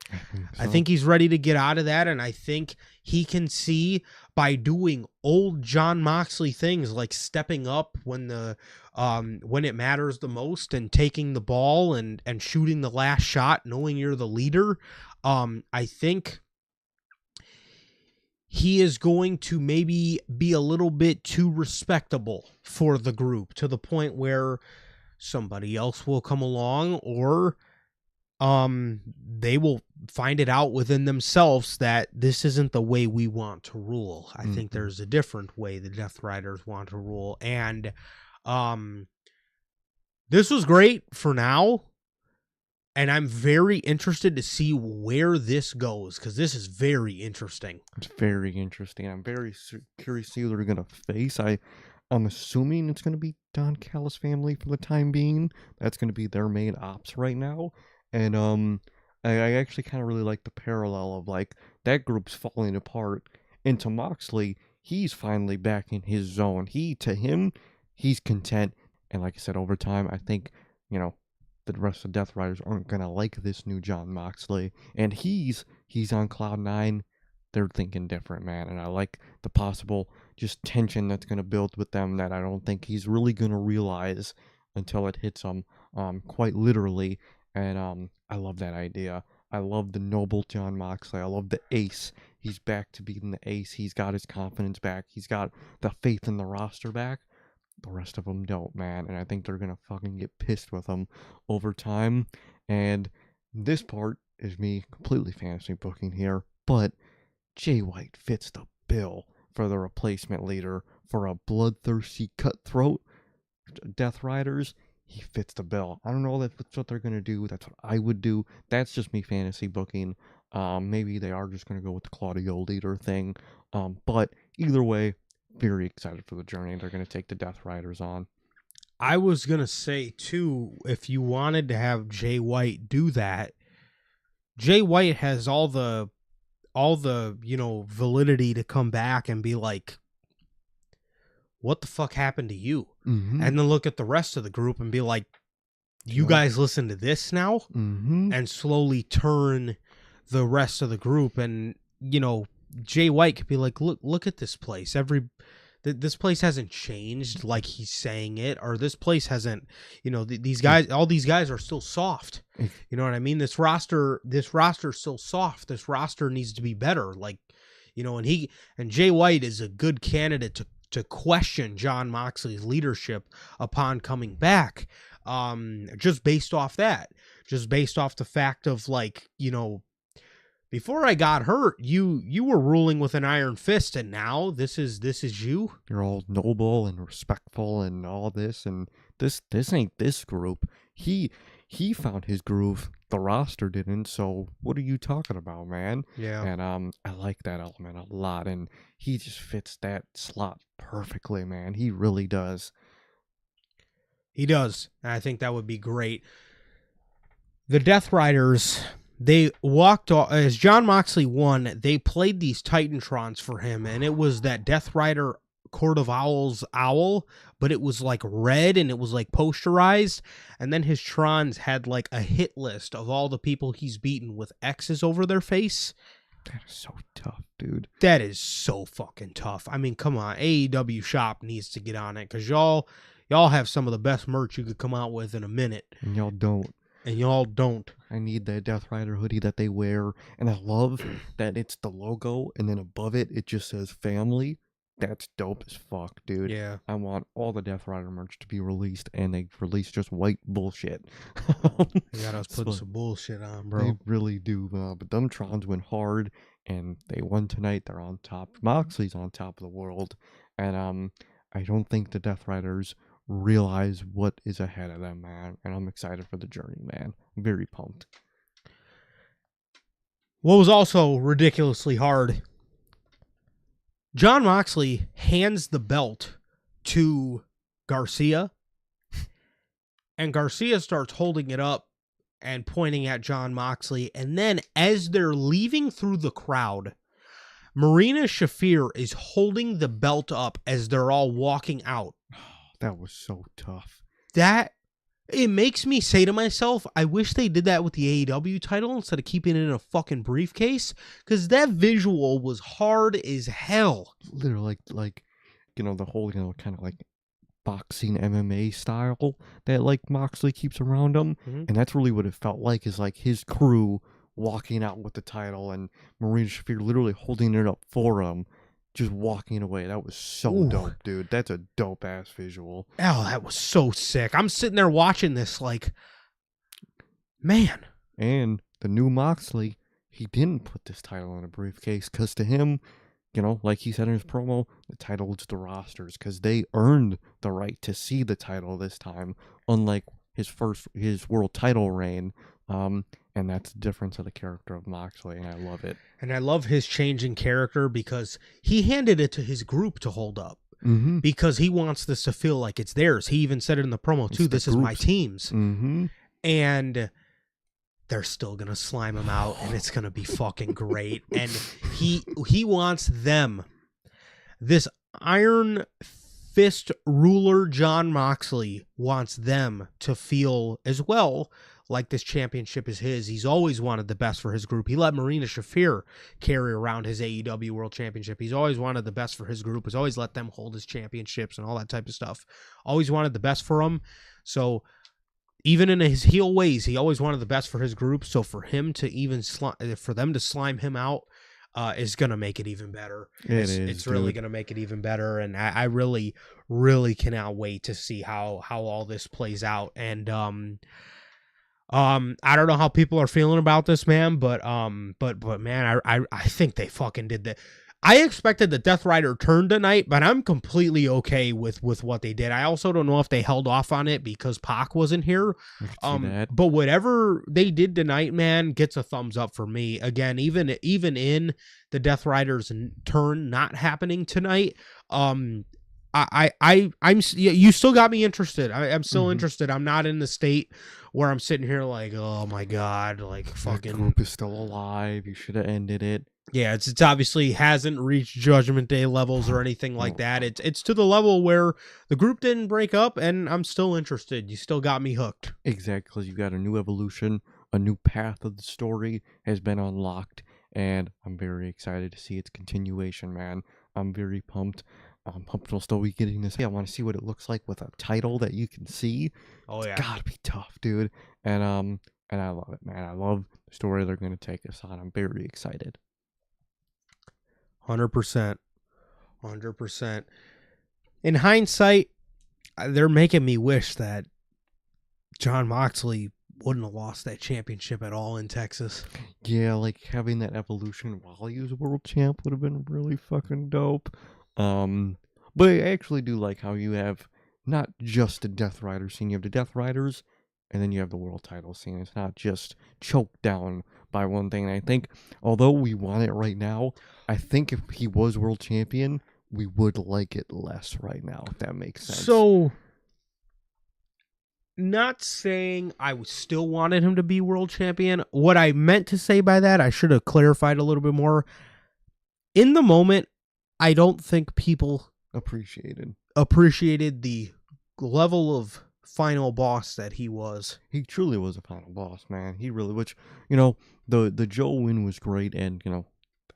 I think he's ready to get out of that, and I think he can see by doing old Jon Moxley things like stepping up when it matters the most and taking the ball and shooting the last shot, knowing you're the leader. I think he is going to maybe be a little bit too respectable for the group to the point where somebody else will come along, or they will find it out within themselves that this isn't the way we want to rule. I think there's a different way the Death Riders want to rule. And this was great for now. And I'm very interested to see where this goes, because this is very interesting. It's very interesting. I'm very curious to see who they're going to face. I'm assuming it's going to be Don Callis' family for the time being. That's going to be their main ops right now. And I actually kind of really like the parallel of like that group's falling apart. And to Moxley, he's finally back in his zone. He's content. And like I said, over time, I think, the rest of Death Riders aren't gonna like this new Jon Moxley, and he's on cloud nine. They're thinking different, man, and I like the possible just tension that's gonna build with them that I don't think he's really gonna realize until it hits him, quite literally. And I love that idea. I love the noble Jon Moxley. I love the ace. He's back to being the ace. He's got his confidence back. He's got the faith in the roster back. The rest of them don't, man, and I think they're gonna fucking get pissed with them over time. And this part is me completely fantasy booking here, but Jay White fits the bill for the replacement leader for a bloodthirsty cutthroat Death Riders. He fits the bill. I don't know if that's what they're gonna do. That's what I would do. That's just me fantasy booking. Maybe they are just gonna go with the Claudio leader thing. But either way, very excited for the journey they're going to take the Death Riders on. I was going to say, too, if you wanted to have Jay White do that, Jay White has all the validity to come back and be like, what the fuck happened to you? Mm-hmm. And then look at the rest of the group and be like, you guys listen to this now? Mm-hmm. And slowly turn the rest of the group. And, Jay White could be like, look at this place. This place hasn't changed like he's saying it, or this place hasn't, these guys, all these guys are still soft. You know what I mean? This roster's still soft. This roster needs to be better. Like, and Jay White is a good candidate to question Jon Moxley's leadership upon coming back. Just based off that, just based off the fact of like, before I got hurt, you were ruling with an iron fist, and now this is you. You're all noble and respectful and all this, and this ain't this group. He found his groove. The roster didn't. So what are you talking about, man? Yeah. And I like that element a lot, and he just fits that slot perfectly, man. He really does. He does. And I think that would be great. The Death Riders, they walked off as John Moxley won. They played these Titantrons for him, and it was that Death Rider Court of Owls owl, but it was like red and it was like posterized. And then his Trons had like a hit list of all the people he's beaten with X's over their face. That is so tough, dude. That is so fucking tough. I mean, come on, AEW shop needs to get on it because y'all have some of the best merch you could come out with in a minute, And y'all don't. I need that Death Rider hoodie that they wear, and I love that it's the logo, and then above it, it just says family. That's dope as fuck, dude. Yeah. I want all the Death Rider merch to be released, and they release just white bullshit. They got us putting some bullshit on, bro. They really do, but them Trons went hard, and they won tonight. They're on top. Moxley's on top of the world, and I don't think the Death Riders realize what is ahead of them, man. And I'm excited for the journey, man. I'm very pumped. What was also ridiculously hard, John Moxley hands the belt to Garcia, and Garcia starts holding it up and pointing at John Moxley. And then as they're leaving through the crowd, Marina Shafir is holding the belt up as they're all walking out. That was so tough. It makes me say to myself, I wish they did that with the AEW title instead of keeping it in a fucking briefcase, because that visual was hard as hell. Literally, like the whole, kind of like boxing MMA style that like Moxley keeps around him, and that's really what it felt like. Is like his crew walking out with the title, and Marina Shafir literally holding it up for him, just walking away. That was so dope, dude. That's a dope ass visual. Oh, that was so sick. I'm sitting there watching this like, man. And the new Moxley, he didn't put this title in a briefcase because to him, like he said in his promo, the title is the rosters because they earned the right to see the title this time, unlike his world title reign. And that's the difference of the character of Moxley, and I love it. And I love his change in character because he handed it to his group to hold up. Because he wants this to feel like it's theirs. He even said it in the promo too, this is my team's. And they're still going to slime him out, and it's going to be fucking great. And he wants them, this Iron Fist ruler John Moxley wants them to feel as well like this championship is his. He's always wanted the best for his group. He let Marina Shafir carry around his AEW World Championship. He's always wanted the best for his group. He's always let them hold his championships and all that type of stuff. Always wanted the best for him. So even in his heel ways, he always wanted the best for his group. So for him to even for them to slime him out is going to make it even better. It's really going to make it even better. And I really, really cannot wait to see how all this plays out. And I don't know how people are feeling about this, man, but man, I think they fucking did that. I expected the Death Rider turn tonight, but I'm completely okay with what they did. I also don't know if they held off on it because Pac wasn't here. But whatever they did tonight, man, gets a thumbs up for me. Again, even in the Death Rider's turn not happening tonight, you still got me interested. I'm still interested. I'm not in the state where I'm sitting here like, oh my God, like fucking that group is still alive. You should have ended it. Yeah, it's obviously hasn't reached Judgment Day levels or anything like that. It's to the level where the group didn't break up, and I'm still interested. You still got me hooked. Exactly. You got a new evolution, a new path of the story has been unlocked, and I'm very excited to see its continuation, man. I'm very pumped. I'm pumped we'll still be getting this. I want to see what it looks like with a title that you can see. Oh yeah, it's gotta be tough, dude. And I love it, man. I love the story they're gonna take us on. I'm very excited. 100%. In hindsight, they're making me wish that John Moxley wouldn't have lost that championship at all in Texas. Yeah, like having that evolution while he was world champ would have been really fucking dope. But I actually do like how you have not just the Death Rider scene, you have the Death Riders, and then you have the world title scene. It's not just choked down by one thing. And I think, although we want it right now, I think if he was world champion, we would like it less right now, if that makes sense. So, not saying I still wanted him to be world champion. What I meant to say by that, I should have clarified a little bit more. In the moment, I don't think people appreciated the level of final boss that he was. He truly was a final boss, man. He really, which, you know, the Joe win was great, and, you know,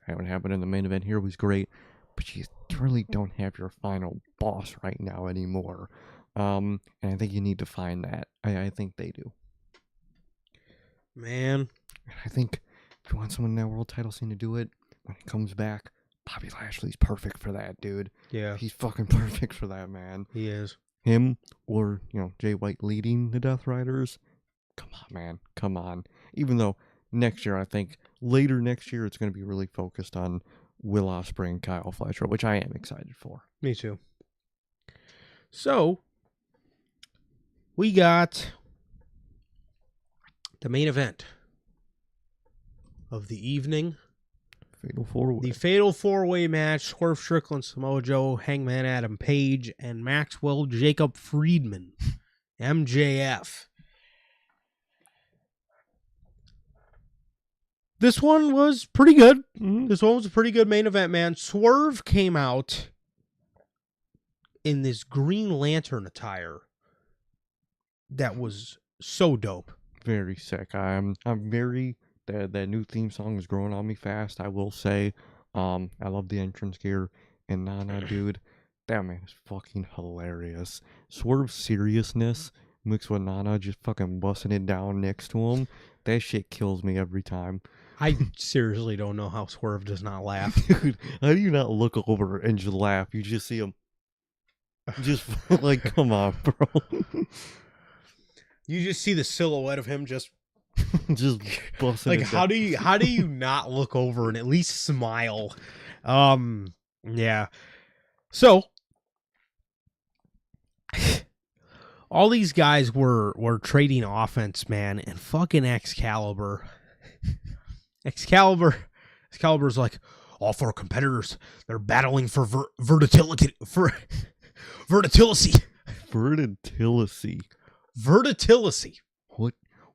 having happened in the main event here was great, but you really don't have your final boss right now anymore. And I think you need to find that. I think they do. Man. I think if you want someone in that world title scene to do it, when he comes back, Bobby Lashley's perfect for that, dude. Yeah. He's fucking perfect for that, man. He is. Him or, you know, Jay White leading the Death Riders. Come on, man. Come on. Even though next year, I think later next year, it's going to be really focused on Will Ospreay and Kyle Fletcher, which I am excited for. Me too. So, we got the main event of the evening. Fatal 4-Way. The Fatal 4-Way match, Swerve Strickland, Samoa Joe, Hangman Adam Page, and Maxwell Jacob Friedman, MJF. This one was pretty good. This one was a pretty good main event, man. Swerve came out in this Green Lantern attire that was so dope. Very sick. I'm very... That new theme song is growing on me fast, I will say. I love the entrance gear. And Nana, dude, that man is fucking hilarious. Swerve's seriousness mixed with Nana just fucking busting it down next to him. That shit kills me every time. I seriously don't know how Swerve does not laugh. Dude, how do you not look over and just laugh? You just see him. Just like, come on, bro. You just see the silhouette of him just busting like, it how down. do you not look over and at least smile? Yeah. So all these guys were trading offense, man, and fucking Excalibur's like, all four competitors, they're battling for versatility.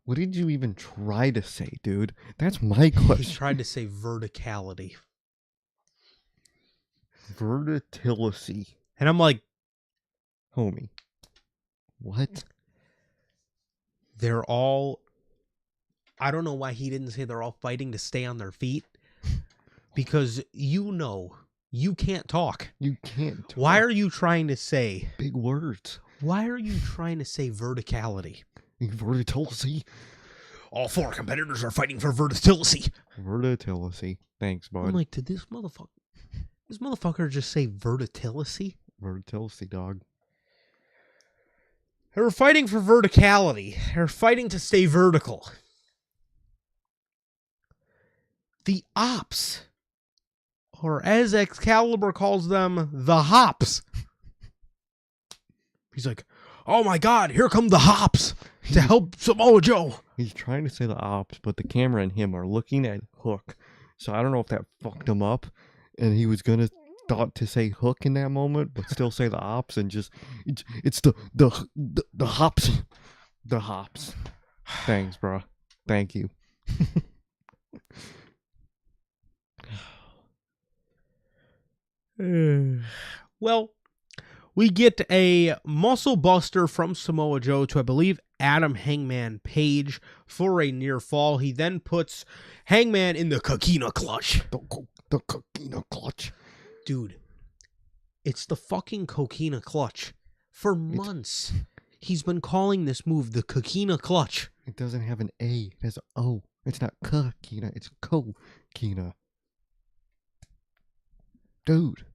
What did you even try to say, dude? That's my question. He tried to say verticality. Versatility. And I'm like, homie, what? They're all... I don't know why he didn't say they're all fighting to stay on their feet. Because you can't talk. You can't talk. Why are you trying to say... big words. Why are you trying to say verticality? Versatility. All four competitors are fighting for versatility. Versatility. Thanks, bud. I'm like, did this motherfucker just say versatility? Versatility, dog. They were fighting for verticality. They're fighting to stay vertical. The Ops, or as Excalibur calls them, the Hops. He's like, oh my God, here come the Hops to help Samoa Joe. He's trying to say the Ops, but the camera and him are looking at Hook. So I don't know if that fucked him up, and he was gonna thought to say Hook in that moment, but still say the Ops, and just it's the Hops, the Hops. Thanks, bro. Thank you. Well, we get a muscle buster from Samoa Joe to, I believe, Adam Hangman Page for a near fall. He then puts Hangman in the Coquina Clutch. The Coquina Clutch. Dude, it's the fucking Coquina Clutch. For months, he's been calling this move the Coquina Clutch. It doesn't have an A. It has an O. It's not Coquina. It's Coquina. Dude.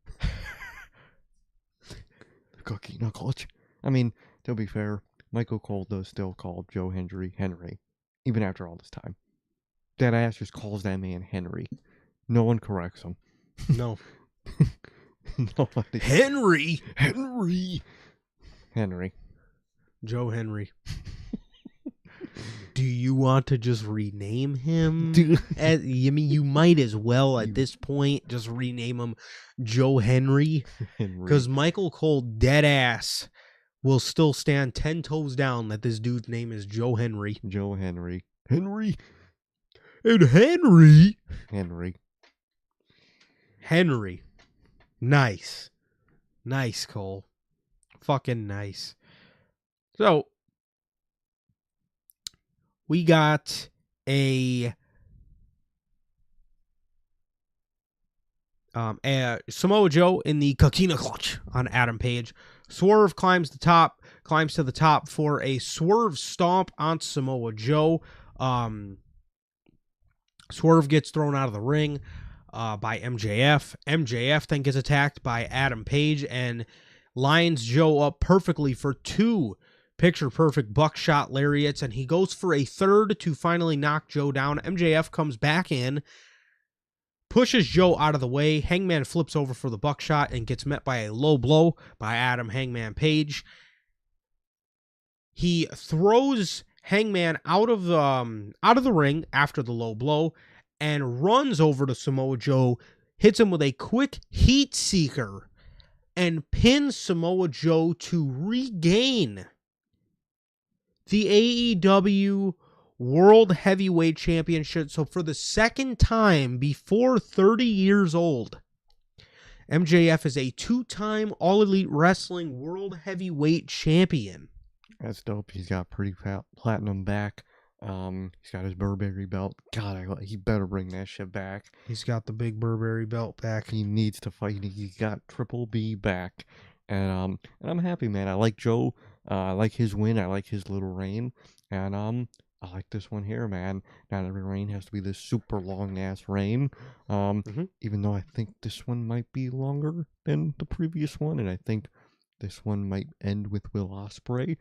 The Coquina Clutch. I mean, to be fair, Michael Cole does still call Joe Henry, even after all this time. That ass just calls that man Henry. No one corrects him. No. Nobody. Henry. Joe Henry. Do you want to just rename him? Dude. I mean, you might as well at this point just rename him Joe Henry. Because Michael Cole dead ass will still stand 10 toes down that this dude's name is Joe Henry. Joe Henry. Henry. And Henry. Henry. Nice. Nice, Cole. Fucking nice. So, we got a Samoa Joe in the Coquina Clutch on Adam Page. Swerve climbs to the top for a swerve stomp on Samoa Joe. Swerve gets thrown out of the ring by MJF. MJF then gets attacked by Adam Page and lines Joe up perfectly for 2 picture-perfect buckshot lariats, and he goes for a third to finally knock Joe down. MJF comes back in, pushes Joe out of the way. Hangman flips over for the buckshot and gets met by a low blow by Adam Hangman Page. He throws Hangman out of the ring after the low blow and runs over to Samoa Joe, hits him with a quick heat seeker, and pins Samoa Joe to regain the AEW World Heavyweight Championship. So for the second time before 30 years old, MJF is a 2-time All Elite Wrestling World Heavyweight Champion. That's dope. He's got pretty platinum back. He's got his Burberry belt. God, he better bring that shit back. He's got the big Burberry belt back. He needs to fight. He got Triple B back. And I'm happy, man. I like Joe. I like his win. I like his little reign. And I like this one here, man. Not every reign has to be this super long ass reign. Even though I think this one might be longer than the previous one, and I think this one might end with Will Ospreay.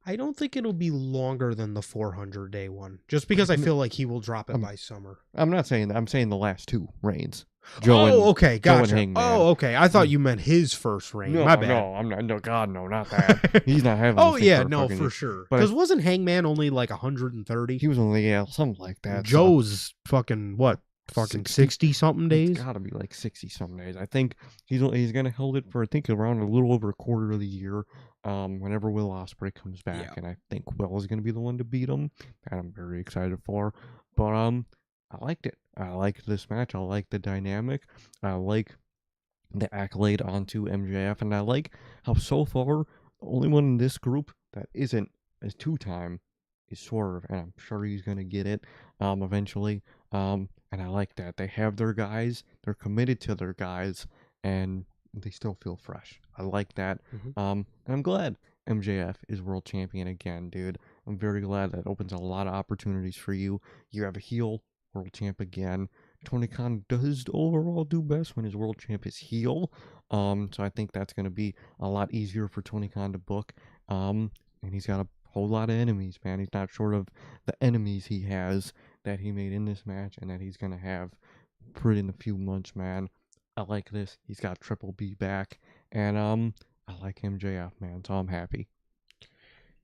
I don't think it'll be longer than the 400-day one, just because I feel like he will drop it by summer. I'm not saying that. I'm saying the last 2 reigns. Okay, gotcha. Okay. I thought you meant his first reign. My bad. No, I'm not. No, God, no, not that. He's not having. For sure. Because wasn't Hangman only like 130? He was only something like that. Joe's fucking what? Fucking 60 something days. It's gotta be like 60 something days. I think he's gonna hold it for around a little over a quarter of the year. Whenever Will Ospreay comes back, and I think Will is gonna be the one to beat him. That I'm very excited for. But I liked it. I like this match. I like the dynamic. I like the accolade onto MJF, and I like how so far the only one in this group that isn't as 2-time is Swerve, and I'm sure he's gonna get it eventually. And I like that they have their guys. They're committed to their guys, and they still feel fresh. I like that. And I'm glad MJF is world champion again, dude. I'm very glad. That opens a lot of opportunities for you. You have a heel world champ again. Tony Khan does overall do best when his world champ is heel. So I think that's going to be a lot easier for Tony Khan to book. And he's got a whole lot of enemies, man. He's not short of the enemies he has that he made in this match and that he's going to have pretty in a few months, man. I like this. He's got Triple B back. And I like MJF, man. So I'm happy.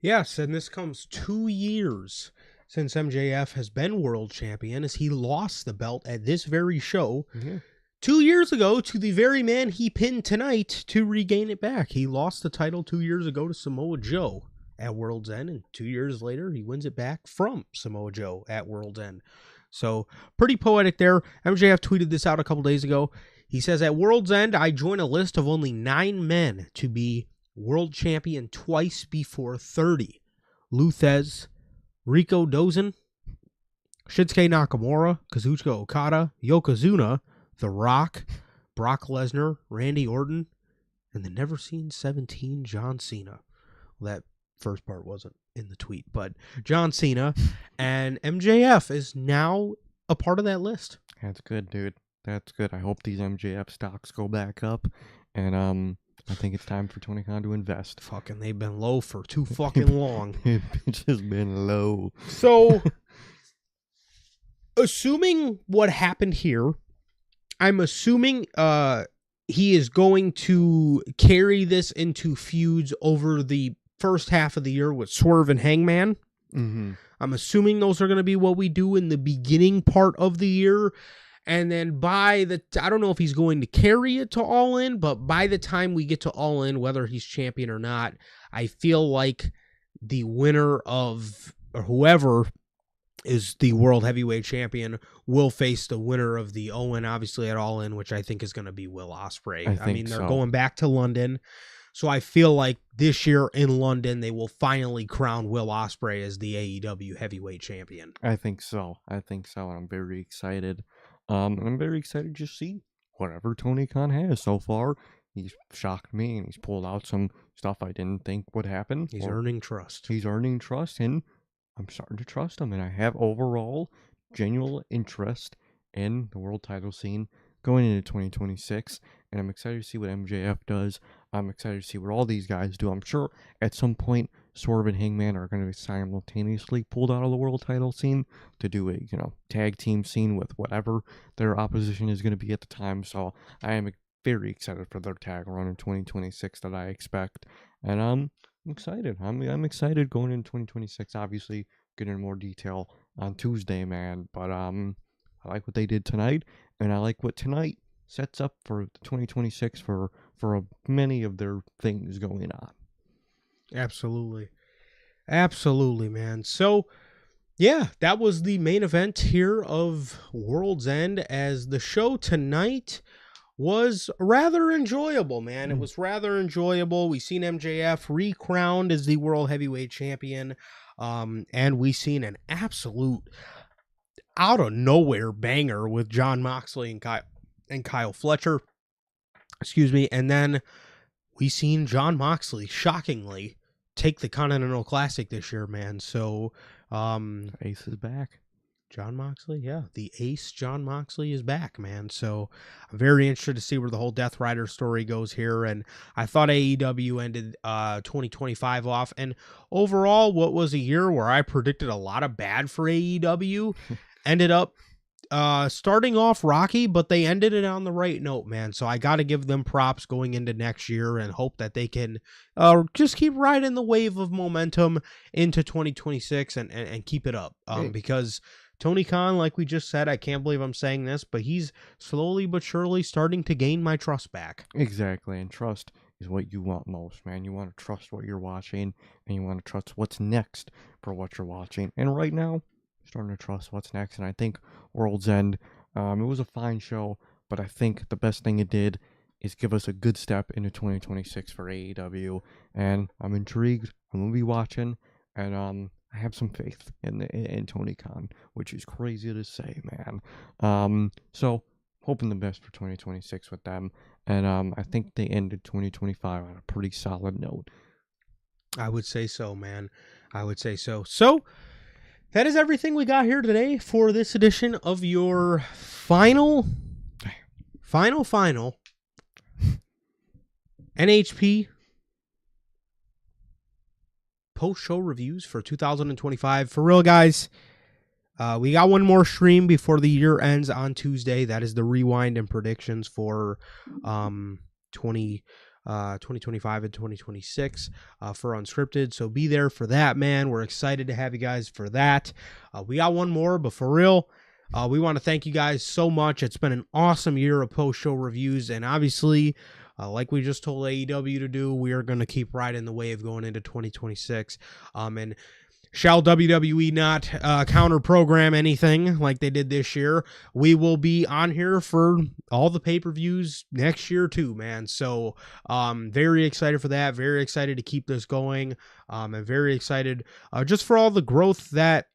Yes, and this comes 2 years since MJF has been world champion, as he lost the belt at this very show 2 years ago to the very man he pinned tonight to regain it back. He lost the title 2 years ago to Samoa Joe at World's End, and 2 years later he wins it back from Samoa Joe at World's End. So pretty poetic there. MJF tweeted this out a couple days ago. He says, at World's End, I join a list of only 9 men to be world champion twice before 30. Luthez, Rico Dozan, Shinsuke Nakamura, Kazuchika Okada, Yokozuna, The Rock, Brock Lesnar, Randy Orton, and the never seen 17, John Cena. Well, that first part wasn't in the tweet, but John Cena and MJF is now a part of that list. That's good, dude. That's good. I hope these MJF stocks go back up, and I think it's time for Tony Khan to invest. Fucking, they've been low for too fucking long. It's just been low. So, assuming what happened here, I'm assuming he is going to carry this into feuds over the first half of the year with Swerve and Hangman. I'm assuming those are going to be what we do in the beginning part of the year. And then I don't know if he's going to carry it to All In, but by the time we get to All In, whether he's champion or not, I feel like the winner of, or whoever is the world heavyweight champion, will face the winner of the Owen, obviously at All In, which I think is going to be Will Ospreay. I mean, they're going back to London, so I feel like this year in London they will finally crown Will Ospreay as the AEW heavyweight champion. I think so. And I'm very excited. And I'm very excited to see whatever Tony Khan has so far. He's shocked me, and he's pulled out some stuff I didn't think would happen. He's earning trust. He's earning trust, and I'm starting to trust him, and I have overall genuine interest in the world title scene going into 2026, and I'm excited to see what MJF does. I'm excited to see what all these guys do. I'm sure at some point Swerve and Hangman are going to be simultaneously pulled out of the world title scene to do a tag team scene with whatever their opposition is going to be at the time. So I am very excited for their tag run in 2026 that I expect, and I'm excited. I'm excited going into 2026. Obviously, get into more detail on Tuesday, man. But I like what they did tonight, and I like what tonight sets up for 2026 for many of their things going on. Absolutely, man. So yeah, that was the main event here of World's End, as the show tonight was rather enjoyable, man. It was rather enjoyable. We seen MJF recrowned as the world heavyweight champion, and we seen an absolute out of nowhere banger with Jon Moxley and Kyle Fletcher. Excuse me. And then we seen Jon Moxley shockingly take the Continental Classic this year, man. So Ace is back. Jon Moxley, yeah. The ace Jon Moxley is back, man. So I'm very interested to see where the whole Death Rider story goes here. And I thought AEW ended 2025 off. And overall, what was a year where I predicted a lot of bad for AEW, ended up starting off rocky, but they ended it on the right note, man. So I got to give them props going into next year and hope that they can just keep riding the wave of momentum into 2026 and keep it up. Because Tony Khan, like we just said, I can't believe I'm saying this, but he's slowly but surely starting to gain my trust back. Exactly, and trust is what you want most, man. You want to trust what you're watching, and you want to trust what's next for what you're watching. And right now, I'm starting to trust what's next, and I think World's End, it was a fine show, but I think the best thing it did is give us a good step into 2026 for AEW, and I'm intrigued. I'm going to be watching, and I have some faith in Tony Khan, which is crazy to say, man. So hoping the best for 2026 with them, and I think they ended 2025 on a pretty solid note. I would say so, man. I would say so. So that is everything we got here today for this edition of your final NHP post-show reviews for 2025. For real, guys, we got one more stream before the year ends on Tuesday. That is the rewind and predictions for 2025 and 2026 for Unscripted. So be there for that, man. We're excited to have you guys for that. We got one more, but for real, we want to thank you guys so much. It's been an awesome year of post-show reviews, and obviously, like we just told AEW to do, we are going to keep riding the wave going into 2026. And shall WWE not counter program anything like they did this year, we will be on here for all the pay-per-views next year too, man. So very excited for that. Very excited to keep this going. And very excited just for all the growth that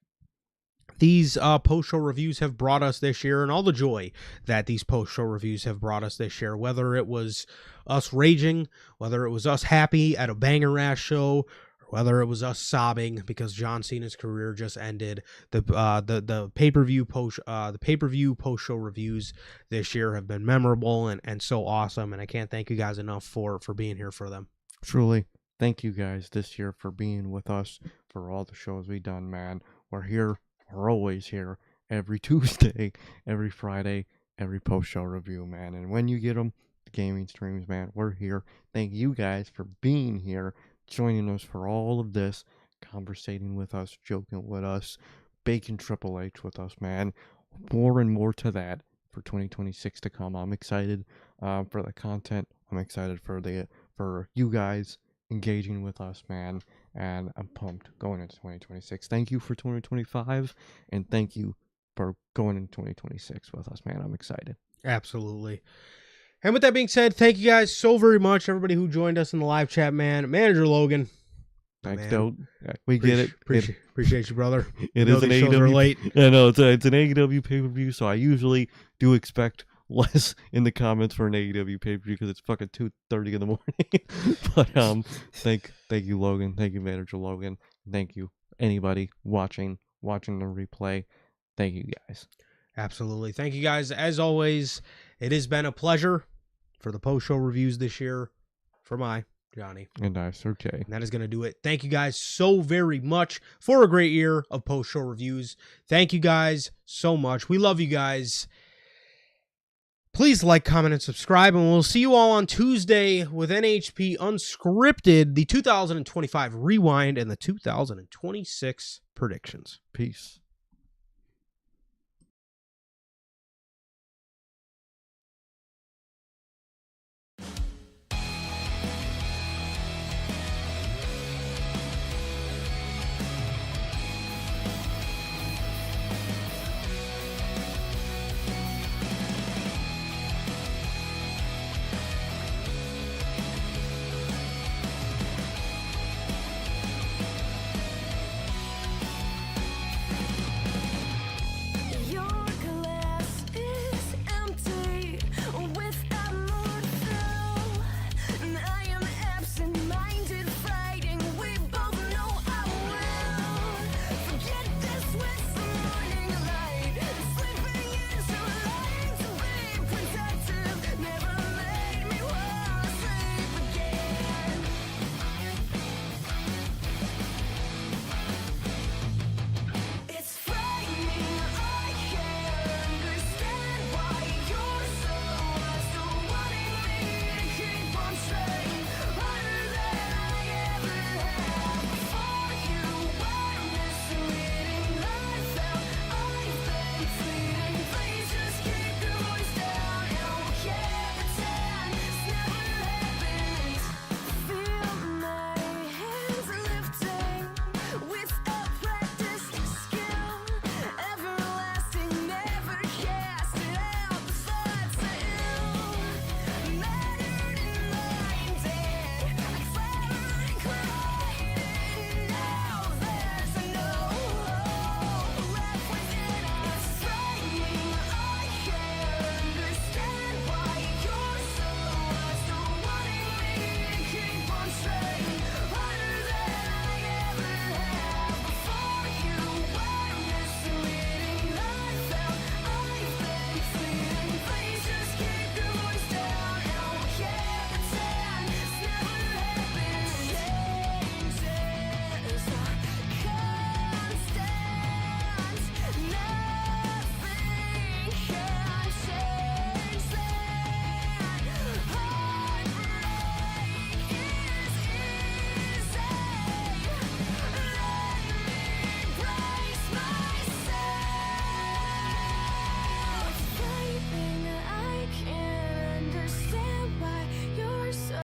these post-show reviews have brought us this year, and all the joy that these post-show reviews have brought us this year, whether it was us raging, whether it was us happy at a banger-ass show, or whether it was us sobbing because John Cena's career just ended. The pay-per-view post-show reviews this year have been memorable and so awesome, and I can't thank you guys enough for being here for them. Truly, thank you guys this year for being with us for all the shows we've done, man. We're here. We're always here every Tuesday, every Friday, every post-show review, man. And when you get them, the gaming streams, man, we're here. Thank you guys for being here, joining us for all of this, conversating with us, joking with us, baking Triple H with us, man. More and more to that for 2026 to come. I'm excited for the content. I'm excited for you guys engaging with us, man. And I'm pumped going into 2026. Thank you for 2025, and thank you for going into 2026 with us, man. I'm excited. Absolutely. And with that being said, thank you guys so very much, everybody who joined us in the live chat, man. Manager Logan. Thanks, Dope. We get it. Appreciate you, brother. It is an AEW. Late. I know it's an AEW pay-per-view, so I usually do expect less in the comments for an AEW pay-per-view because it's fucking 2:30 in the morning. But thank you, Logan. Thank you, Manager Logan. Thank you, anybody watching the replay. Thank you, guys. Absolutely. Thank you, guys. As always, it has been a pleasure for the post-show reviews this year. For my Johnny. And I, Sir Jay. And that is going to do it. Thank you guys so very much for a great year of post-show reviews. Thank you guys so much. We love you guys. Please like, comment, and subscribe, and we'll see you all on Tuesday with NHP Unscripted, the 2025 Rewind, and the 2026 predictions. Peace.